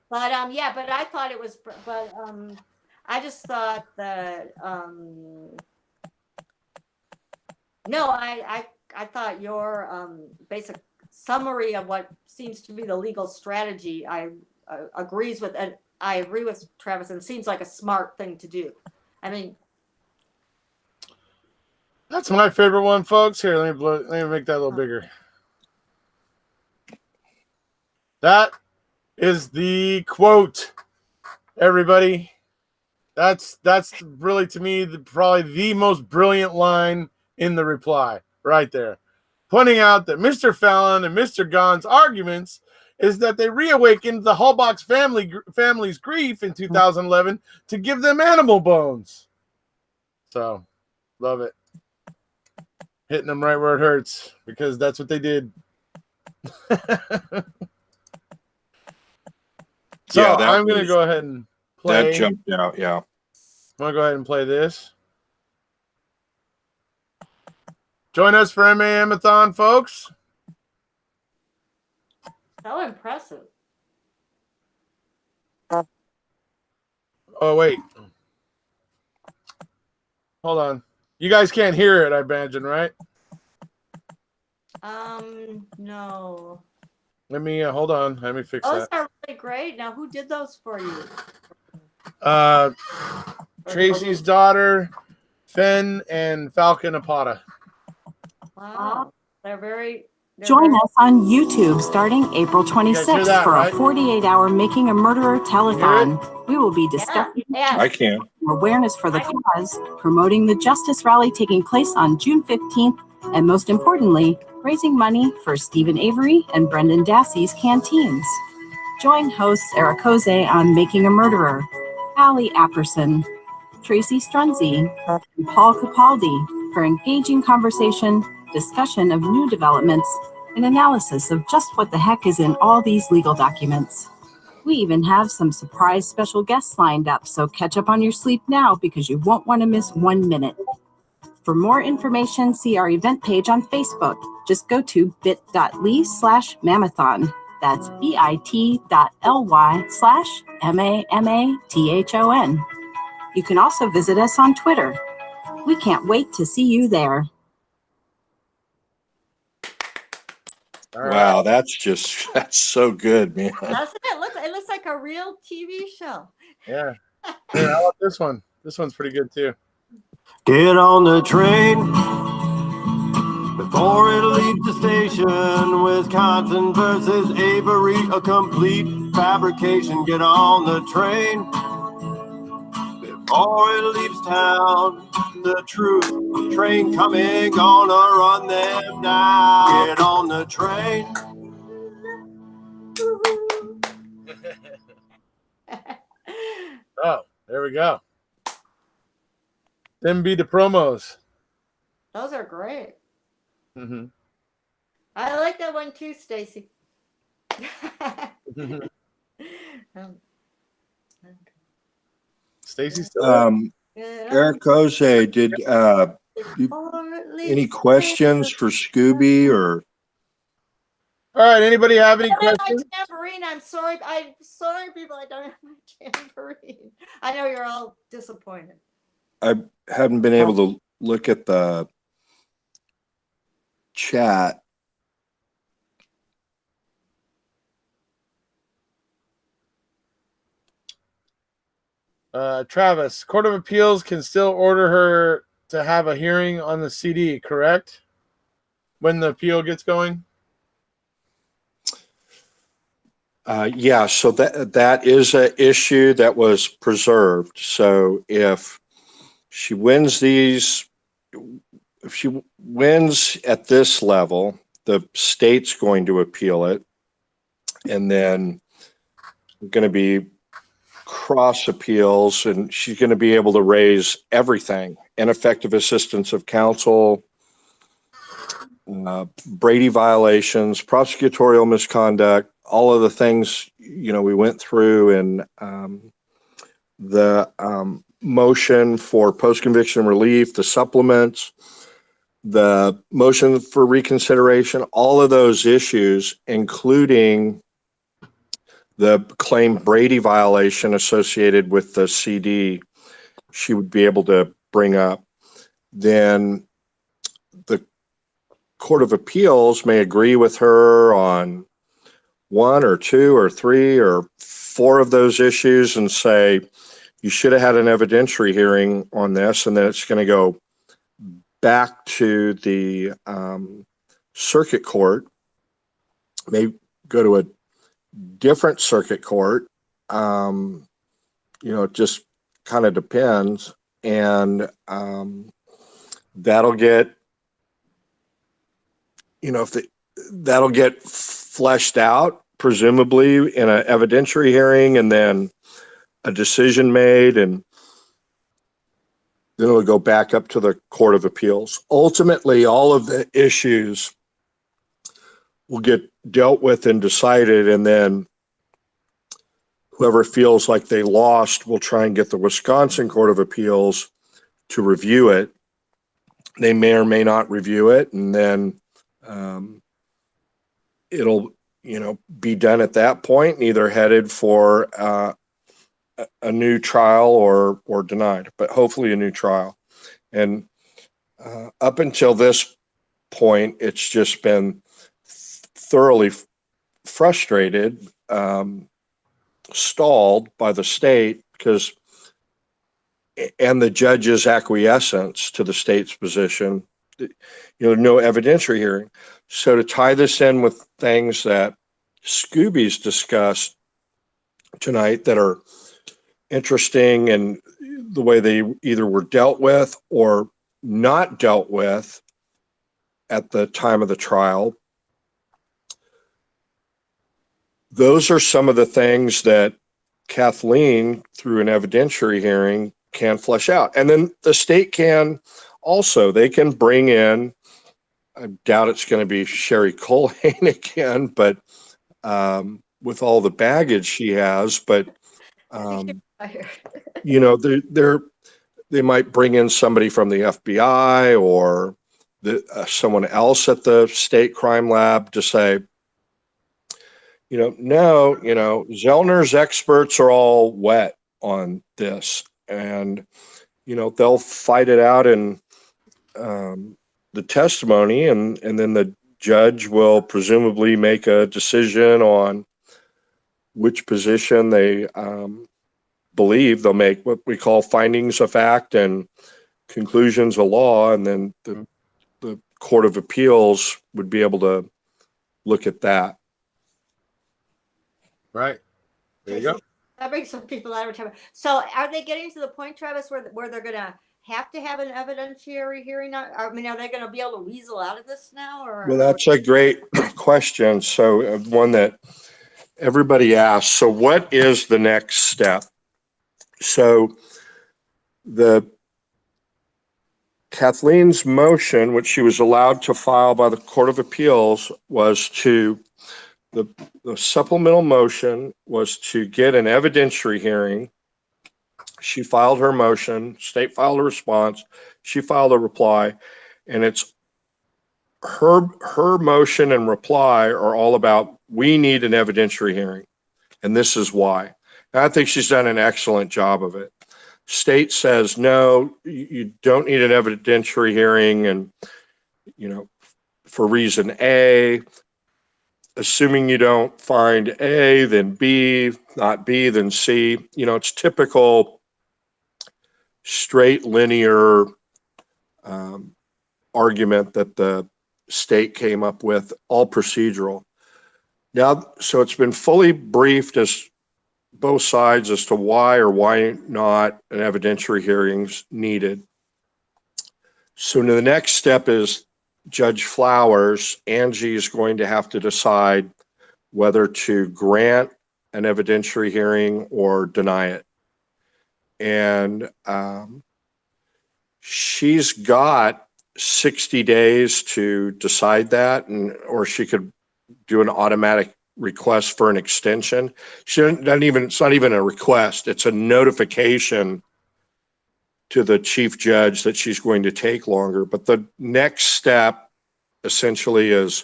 [SPEAKER 3] But I thought it was, I just thought that, no, I thought your basic summary of what seems to be the legal strategy, I agrees with, and I agree with Travis, and seems like a smart thing to do. I mean,
[SPEAKER 1] that's my favorite one, folks. Here, let me make that a little bigger. That is the quote, everybody. That's really, to me, probably the most brilliant line in the reply right there, pointing out that Mr. Fallon and Mr. Gahn's arguments is that they reawakened the Halbach's family's grief in 2011 to give them animal bones. So, love it. Hitting them right where it hurts, because that's what they did. So
[SPEAKER 2] Yeah,
[SPEAKER 1] I'm going to go ahead and play.
[SPEAKER 2] That jumped out, yeah.
[SPEAKER 1] I'm going to go ahead and play this. Join us for MAM-a-thon, folks.
[SPEAKER 3] so impressive.
[SPEAKER 1] Oh, wait. Hold on. You guys can't hear it, I imagine, right?
[SPEAKER 3] No.
[SPEAKER 1] Let me, hold on. Let me fix
[SPEAKER 3] Those
[SPEAKER 1] that.
[SPEAKER 3] are really great. Now, who did those for you?
[SPEAKER 1] Tracy's daughter, Fenn, and Falcon Apata.
[SPEAKER 3] Wow. They're
[SPEAKER 4] Join us on YouTube starting April 26th for a 48-hour Making a Murderer telethon. We will be discussing
[SPEAKER 2] I can.
[SPEAKER 4] awareness for the cause, promoting the justice rally taking place on June 15th, and most importantly, raising money for Stephen Avery and Brendan Dassey's canteens. Join hosts Erekose on Making a Murderer, Allie Apperson, Tracy Strunzi, and Paul Capaldi for engaging conversation, discussion of new developments, and analysis of just what the heck is in all these legal documents. We even have some surprise special guests lined up, so catch up on your sleep now because you won't want to miss 1 minute. For more information, see our event page on Facebook. Just go to bit.ly/mamathon. That's bit.ly/MAMATHON. You can also visit us on Twitter. We can't wait to see you there.
[SPEAKER 2] Wow, that's so good, man.
[SPEAKER 3] Doesn't it look? It looks like a real TV show.
[SPEAKER 1] Yeah. Here, how about this one? This one's pretty good too.
[SPEAKER 5] Get on the train before it leaves the station. Wisconsin versus Avery, a complete fabrication. Get on the train before it leaves town. The truth train coming, gonna run them down. Get on the train.
[SPEAKER 1] Oh, there we we go. Them be the promos.
[SPEAKER 3] Those are great.
[SPEAKER 1] Mm-hmm.
[SPEAKER 3] I like that one too, Stacy.
[SPEAKER 1] Stacy still
[SPEAKER 2] Erekose, did any questions for Scooby or?
[SPEAKER 1] All right. Anybody have any
[SPEAKER 3] I don't have
[SPEAKER 1] questions?
[SPEAKER 3] my tambourine. I'm sorry, people. I don't have my tambourine. I know you're all disappointed.
[SPEAKER 2] I haven't been able to look at the chat.
[SPEAKER 1] Travis, Court of Appeals can still order her to have a hearing on the CD, correct? When the appeal gets going?
[SPEAKER 2] Yeah, so that is an issue that was preserved. So if she wins if she wins at this level, the state's going to appeal it, and then going to be cross appeals, and she's going to be able to raise everything: ineffective assistance of counsel, Brady violations, prosecutorial misconduct, all of the things we went through in the motion for post-conviction relief, the supplements, the motion for reconsideration, all of those issues, including the claimed Brady violation associated with the CD, she would be able to bring up. Then the Court of Appeals may agree with her on one or two or three or four of those issues and say, you should have had an evidentiary hearing on this, and then it's going to go back to the circuit court, may go to a different circuit court. It just kind of depends. And that'll get, that'll get fleshed out, presumably in an evidentiary hearing, and then a decision made, and then it'll go back up to the Court of Appeals. Ultimately, all of the issues will get dealt with and decided, and then whoever feels like they lost will try and get the Wisconsin Court of Appeals to review it. They may or may not review it, and then it'll be done at that point, and either headed for a new trial or denied, but hopefully a new trial. And up until this point, it's just been thoroughly frustrated, stalled by the state and the judge's acquiescence to the state's position, no evidentiary hearing. So to tie this in with things that Scooby's discussed tonight that are interesting, and the way they either were dealt with or not dealt with at the time of the trial, those are some of the things that Kathleen, through an evidentiary hearing, can flesh out. And then the state can also, they can bring in, I doubt it's going to be Sherry Colhane again, but with all the baggage she has, but they might bring in somebody from the FBI or someone else at the state crime lab to say, Zellner's experts are all wet on this, and they'll fight it out in the testimony, and then the judge will presumably make a decision on which position they believe. They'll make what we call findings of fact and conclusions of law, and then the Court of Appeals would be able to look at that.
[SPEAKER 1] Right. There you go.
[SPEAKER 3] That brings some people out of time. So are they getting to the point, Travis, where they're going to have an evidentiary hearing? I mean, are they going to be able to weasel out of this now?
[SPEAKER 2] Well, that's a great question. So one that everybody asks. So what is the next step? So the Kathleen's motion, which she was allowed to file by the Court of Appeals, was to the supplemental motion was to get an evidentiary hearing. She filed her motion, state filed a response, she filed a reply, and it's her motion and reply are all about, we need an evidentiary hearing, and this is why. And I think she's done an excellent job of it. State says, no, you don't need an evidentiary hearing, and, you know, for reason A. Assuming you don't find A, then B, not B, then C. You know, it's typical straight linear argument that the state came up with, all procedural. Now, so it's been fully briefed as both sides as to why or why not an evidentiary hearing's needed. So the next step is Judge Flowers, Angie, is going to have to decide whether to grant an evidentiary hearing or deny it. And she's got 60 days to decide that, or she could do an automatic request for an extension. It's not even a request, it's a notification to the chief judge that she's going to take longer. But the next step essentially is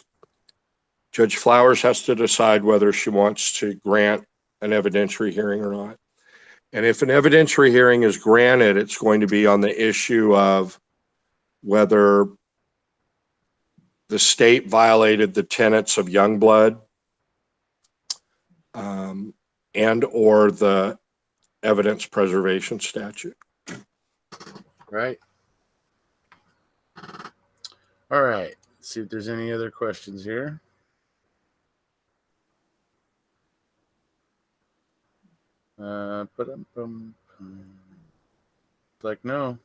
[SPEAKER 2] Judge Flowers has to decide whether she wants to grant an evidentiary hearing or not. And if an evidentiary hearing is granted, it's going to be on the issue of whether the state violated the tenets of Youngblood and or the evidence preservation statute.
[SPEAKER 1] Right. All right. Let's see if there's any other questions here. Like, no.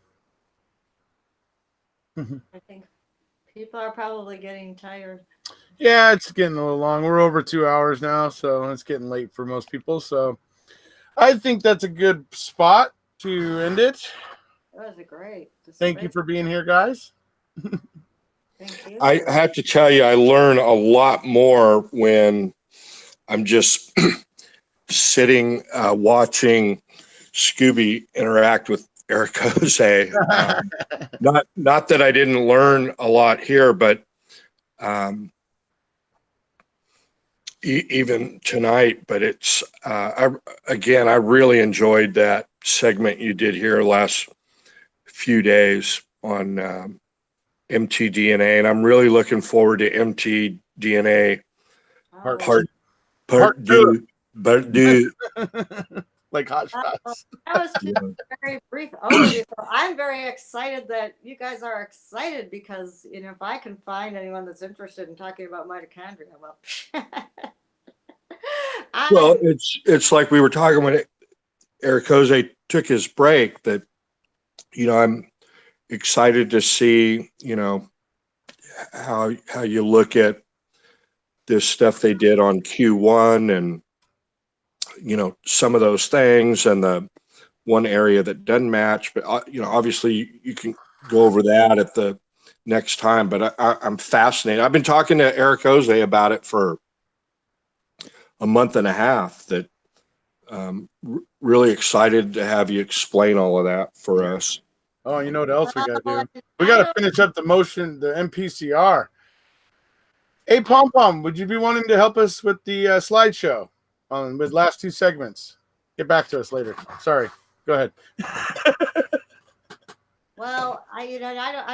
[SPEAKER 3] I think people are probably getting tired.
[SPEAKER 1] Yeah, it's getting a little long. We're over 2 hours now, so it's getting late for most people. So I think that's a good spot to end it.
[SPEAKER 3] That was great.
[SPEAKER 1] Thank you for being here, guys.
[SPEAKER 3] Thank you.
[SPEAKER 2] I have to tell you, I learn a lot more when I'm just sitting watching Scooby interact with Erekose. Not that I didn't learn a lot here, but even tonight. But it's I really enjoyed that segment you did here last few days on mtDNA, and I'm really looking forward to mtDNA part two.
[SPEAKER 1] Like hot shots.
[SPEAKER 3] That was just a very brief overview. So I'm very excited that you guys are excited because, you know, if I can find anyone that's interested in talking about mitochondria, well,
[SPEAKER 2] well, it's like we were talking when Erekose took his break, that, you know, I'm excited to see, you know, how you look at this stuff they did on Q1 and, you know, some of those things and the one area that doesn't match. But, you know, obviously you can go over that at the next time. But I'm fascinated. I've been talking to Erekose about it for a month and a half. That really excited to have you explain all of that for us.
[SPEAKER 1] Oh, you know what else we got to do? We got to finish up the motion, the MPCR. Hey, Pom Pom, would you be wanting to help us with the slideshow with last two segments? Get back to us later. Sorry. Go ahead.
[SPEAKER 3] Well, I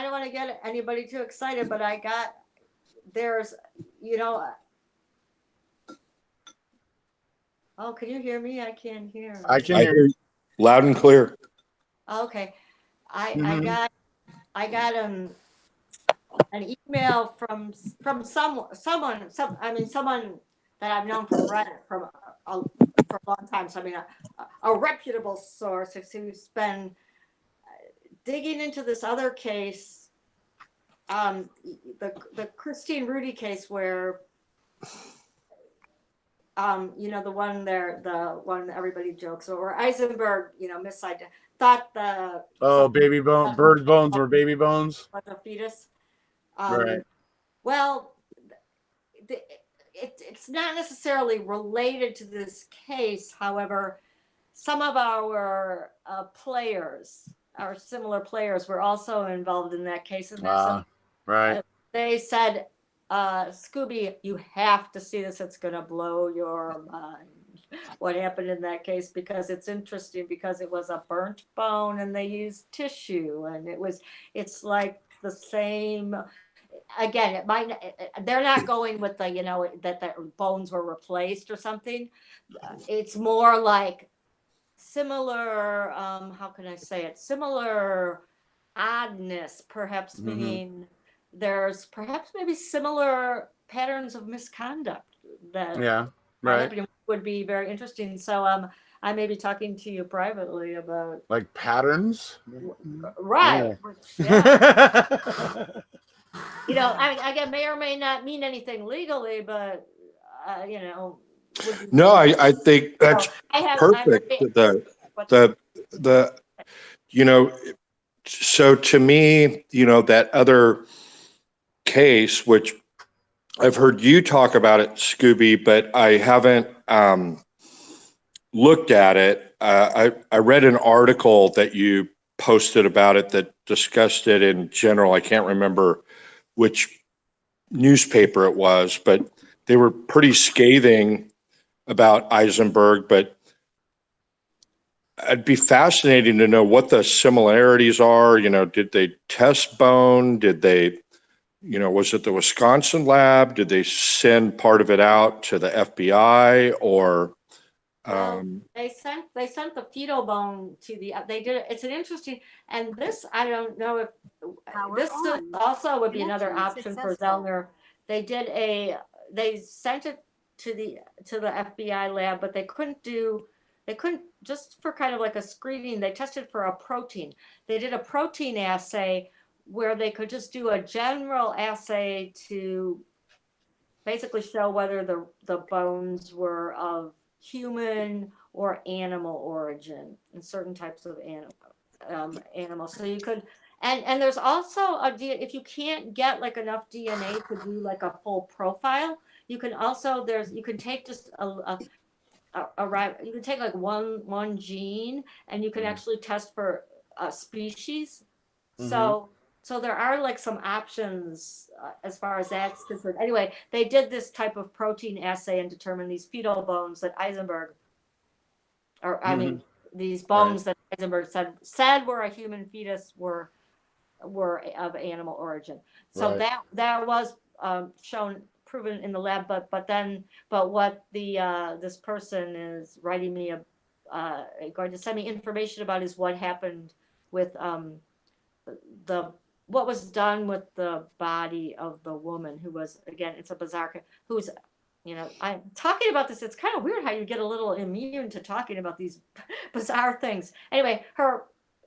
[SPEAKER 3] don't want to get anybody too excited, but there's, you know. Oh, can you hear me? I can't hear.
[SPEAKER 1] I can hear you
[SPEAKER 2] loud and clear.
[SPEAKER 3] Okay. I got an email from someone that I've known from Reddit for a long time. So I mean, a reputable source who's been digging into this other case, the Christine Rudy case where, you know, the one everybody jokes over, Eisenberg, you know, thought the
[SPEAKER 1] baby bone, bird bones were baby bones.
[SPEAKER 3] was a fetus.
[SPEAKER 1] Right.
[SPEAKER 3] Well, it's not necessarily related to this case. However, some of our players, our similar players, were also involved in that case, and there's some.
[SPEAKER 1] Right.
[SPEAKER 3] They said, Scooby, you have to see this. It's going to blow your mind. What happened in that case, because it's interesting, because it was a burnt bone and they used tissue, and it's like the same. Again, it might, they're not going with the, that the bones were replaced or something. It's more like similar, how can I say it? Similar oddness, perhaps, meaning there's perhaps maybe similar patterns of misconduct that happening, would be very interesting. So I may be talking to you privately about
[SPEAKER 1] like patterns,
[SPEAKER 3] right?
[SPEAKER 1] Yeah.
[SPEAKER 3] I again, may or may not mean anything legally, but
[SPEAKER 2] No, I think that's perfect. The so to me, that other case, which I've heard you talk about it, Scooby, but I haven't looked at it. I read an article that you posted about it that discussed it in general. I can't remember which newspaper it was, but they were pretty scathing about Eisenberg. But it'd be fascinating to know what the similarities are. Did they test bone? Did they, was it the Wisconsin lab? Did they send part of it out to the FBI, or?
[SPEAKER 3] They sent the fetal bone to they did. It's an interesting, and this, I don't know if this also would be another option for Zellner. They sent it to the FBI lab, but they couldn't just for kind of like a screening. They tested for a protein. They did a protein assay where they could just do a general assay to basically show whether the bones were of human or animal origin in certain types of animals. So you could, and there's also if you can't get like enough DNA to do like a full profile, you can also you can take just you can take like one gene, and you can actually test for a species. So there are like some options as far as that's concerned. Anyway, they did this type of protein assay and determined these fetal bones that Eisenberg, or I mean, these bones that Eisenberg said were a human fetus were of animal origin. So that was proven in the lab. But what this person is writing me going to send me information about is what happened with what was done with the body of the woman who was, again, it's a bizarre, who's, I'm talking about this. It's kind of weird how you get a little immune to talking about these bizarre things. Anyway, her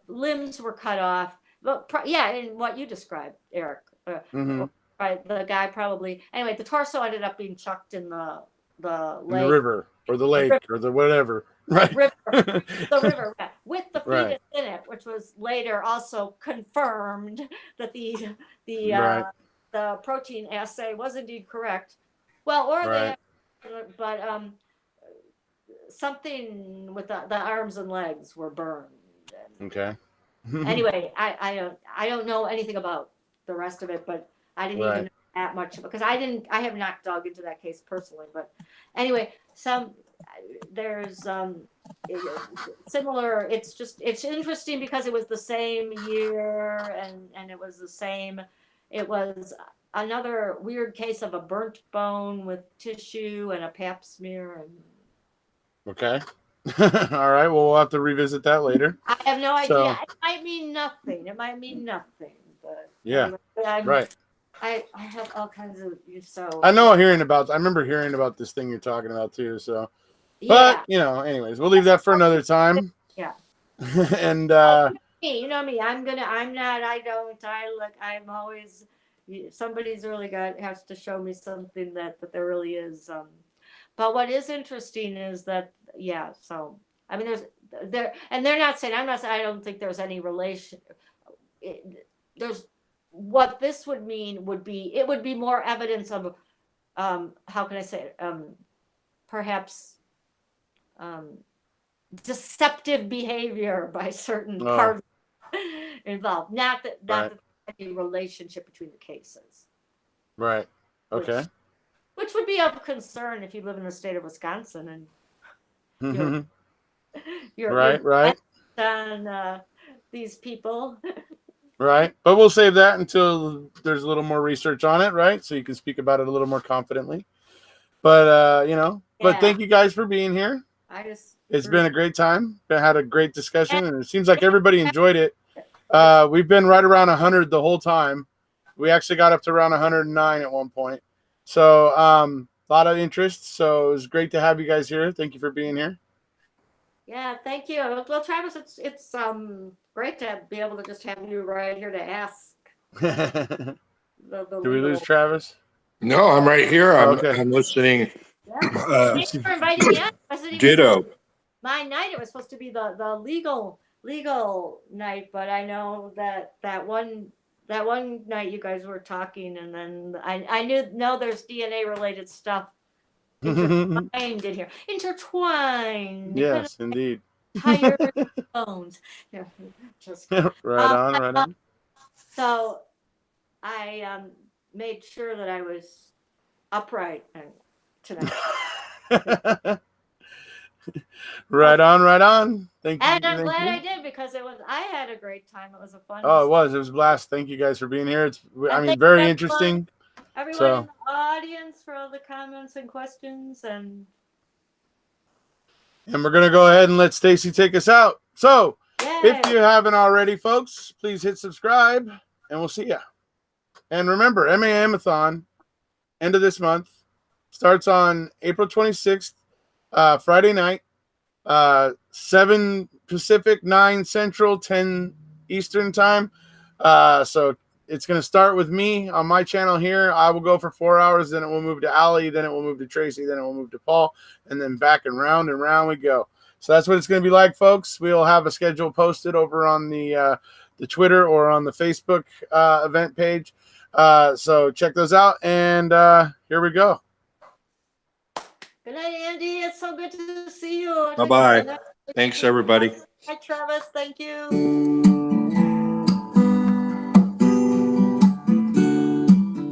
[SPEAKER 3] limbs were cut off. But in what you described, Eric, right? The guy probably, anyway, the torso ended up being chucked in the lake.
[SPEAKER 1] In the river or the lake or the whatever. Right.
[SPEAKER 3] The river with the fetus in it, which was later also confirmed that the protein assay was indeed correct. Well, but something with the arms and legs were burned.
[SPEAKER 1] Okay.
[SPEAKER 3] Anyway, I don't know anything about the rest of it, but I didn't even know that much, because I have not dug into that case personally. But anyway, there's similar. It's interesting because it was the same year, and it was the same. It was another weird case of a burnt bone with tissue and a pap smear.
[SPEAKER 1] Okay. All right. Well, we'll have to revisit that later.
[SPEAKER 3] I have no idea. It might mean nothing. But
[SPEAKER 1] anyway,
[SPEAKER 3] I have all kinds of
[SPEAKER 1] I remember hearing about this thing you're talking about too. So, but anyways, we'll leave that for another time.
[SPEAKER 3] Yeah.
[SPEAKER 1] And
[SPEAKER 3] you know me. I'm always. Somebody's really has to show me something that there really is. But what is interesting is that so I mean, they're not saying, I don't think there's any relation. There's what this would mean would be, it would be more evidence of, how can I say it? Perhaps deceptive behavior by certain parties involved. Not that any relationship between the cases.
[SPEAKER 1] Right. Okay.
[SPEAKER 3] Which would be of concern if you live in the state of Wisconsin and you're
[SPEAKER 1] right
[SPEAKER 3] on these people.
[SPEAKER 1] Right. But we'll save that until there's a little more research on it, right? So you can speak about it a little more confidently. But but thank you guys for being here. It's been a great time. I had a great discussion, and it seems like everybody enjoyed it. We've been right around 100 the whole time. We actually got up to around 109 at one point. So a lot of interest. So it was great to have you guys here. Thank you for being here.
[SPEAKER 3] Yeah, thank you. Well, Travis, it's great to be able to just have you right here to ask.
[SPEAKER 1] Did we lose Travis?
[SPEAKER 2] No, I'm right here.
[SPEAKER 1] Okay.
[SPEAKER 2] I'm listening.
[SPEAKER 3] Yeah. Thanks for inviting me on.
[SPEAKER 2] Ditto.
[SPEAKER 3] My night, it was supposed to be the legal night, but I know that one night you guys were talking, and then I know there's DNA related stuff intertwined in here. Intertwined.
[SPEAKER 1] Yes, indeed.
[SPEAKER 3] Tired bones. Yeah, just
[SPEAKER 1] right on.
[SPEAKER 3] So I made sure that I was upright tonight.
[SPEAKER 1] Right on. Thank you.
[SPEAKER 3] And I'm glad I did, because I had a great time. It was a fun.
[SPEAKER 1] Oh, it was a blast. Thank you guys for being here. It's very interesting.
[SPEAKER 3] Everyone in the audience for all the comments and questions, and
[SPEAKER 1] we're gonna go ahead and let Stacy take us out. So if you haven't already, folks, please hit subscribe, and we'll see ya. And remember, MAMathon, end of this month, starts on April 26th, Friday night, 7 Pacific, 9 Central, 10 Eastern time. So it's going to start with me on my channel here. I will go for 4 hours, then it will move to Allie, then it will move to Tracy, then it will move to Paul, and then back and round we go. So that's what it's going to be like, folks. We'll have a schedule posted over on the Twitter or on the Facebook event page. So check those out, and here we go.
[SPEAKER 3] Good night, Andy. It's so good to see you.
[SPEAKER 2] Bye-bye. Thanks, everybody.
[SPEAKER 3] Hi, Travis. Thank you.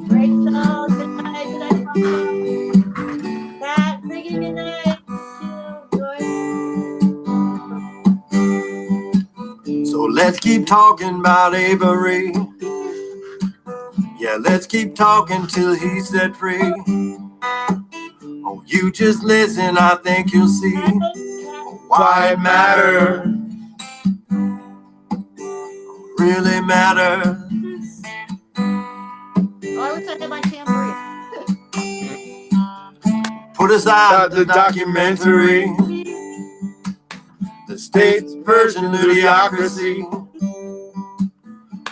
[SPEAKER 3] Great show. Good night. Good night, Pat, Ziggy, good night.
[SPEAKER 5] So let's keep talking about Avery. Yeah, let's keep talking till he's set free. Oh, you just listen, I think you'll see why it matters. Really matters.
[SPEAKER 3] Oh, I wish I had my tambourine.
[SPEAKER 5] Put aside the documentary, the state's version of idiocracy.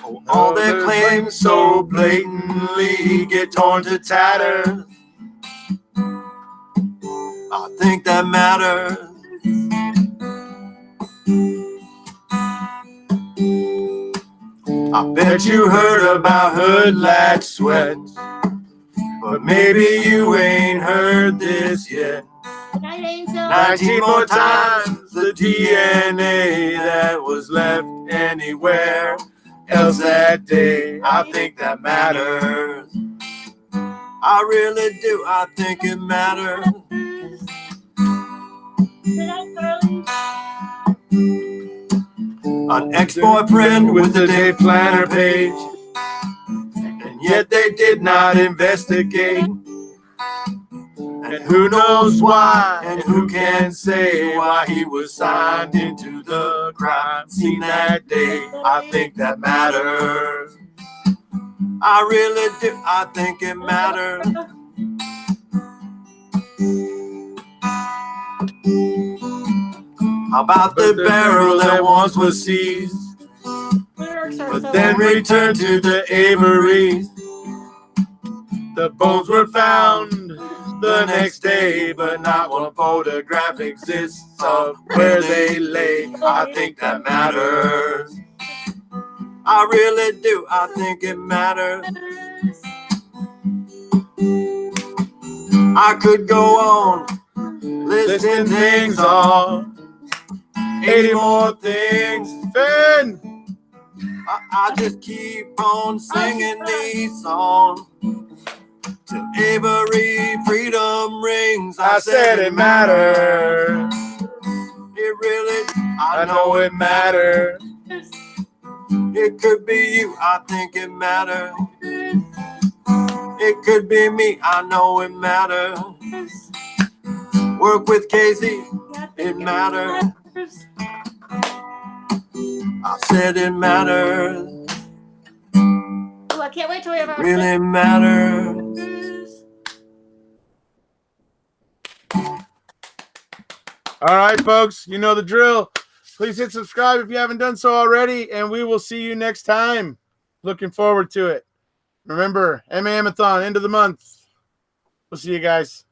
[SPEAKER 5] Oh, all their claims so blatantly get torn to tatters. I think that matters. I bet you heard about hood latch sweats, but maybe you ain't heard this yet. 19 more times the DNA that was left anywhere else that day. I think that matters. I really do. I think it matters. An ex-boyfriend with a day planner page, and yet they did not investigate. And who knows why, and who can say why he was signed into the crime scene that day. I think that matters. I really do. I think it matters. How about the barrel that once was seized, but then returned to the Averys? The bones were found, the next day, but not one photograph exists of where they lay. I think that matters. I really do. I think it matters. I could go on listing things off. 80 more things.
[SPEAKER 1] Finn!
[SPEAKER 5] I just keep on singing these songs till every freedom rings.
[SPEAKER 1] I said it matters.
[SPEAKER 5] It really,
[SPEAKER 1] I know it matters.
[SPEAKER 5] it could be you, I think it matters. It could be me, I know it matters. Work with Casey, it matters. I said it matters.
[SPEAKER 3] Oh, I can't wait till we have our
[SPEAKER 5] Really matters.
[SPEAKER 1] All right, folks, you know the drill. Please hit subscribe if you haven't done so already, and we will see you next time. Looking forward to it. Remember, MAMathon, end of the month. We'll see you guys.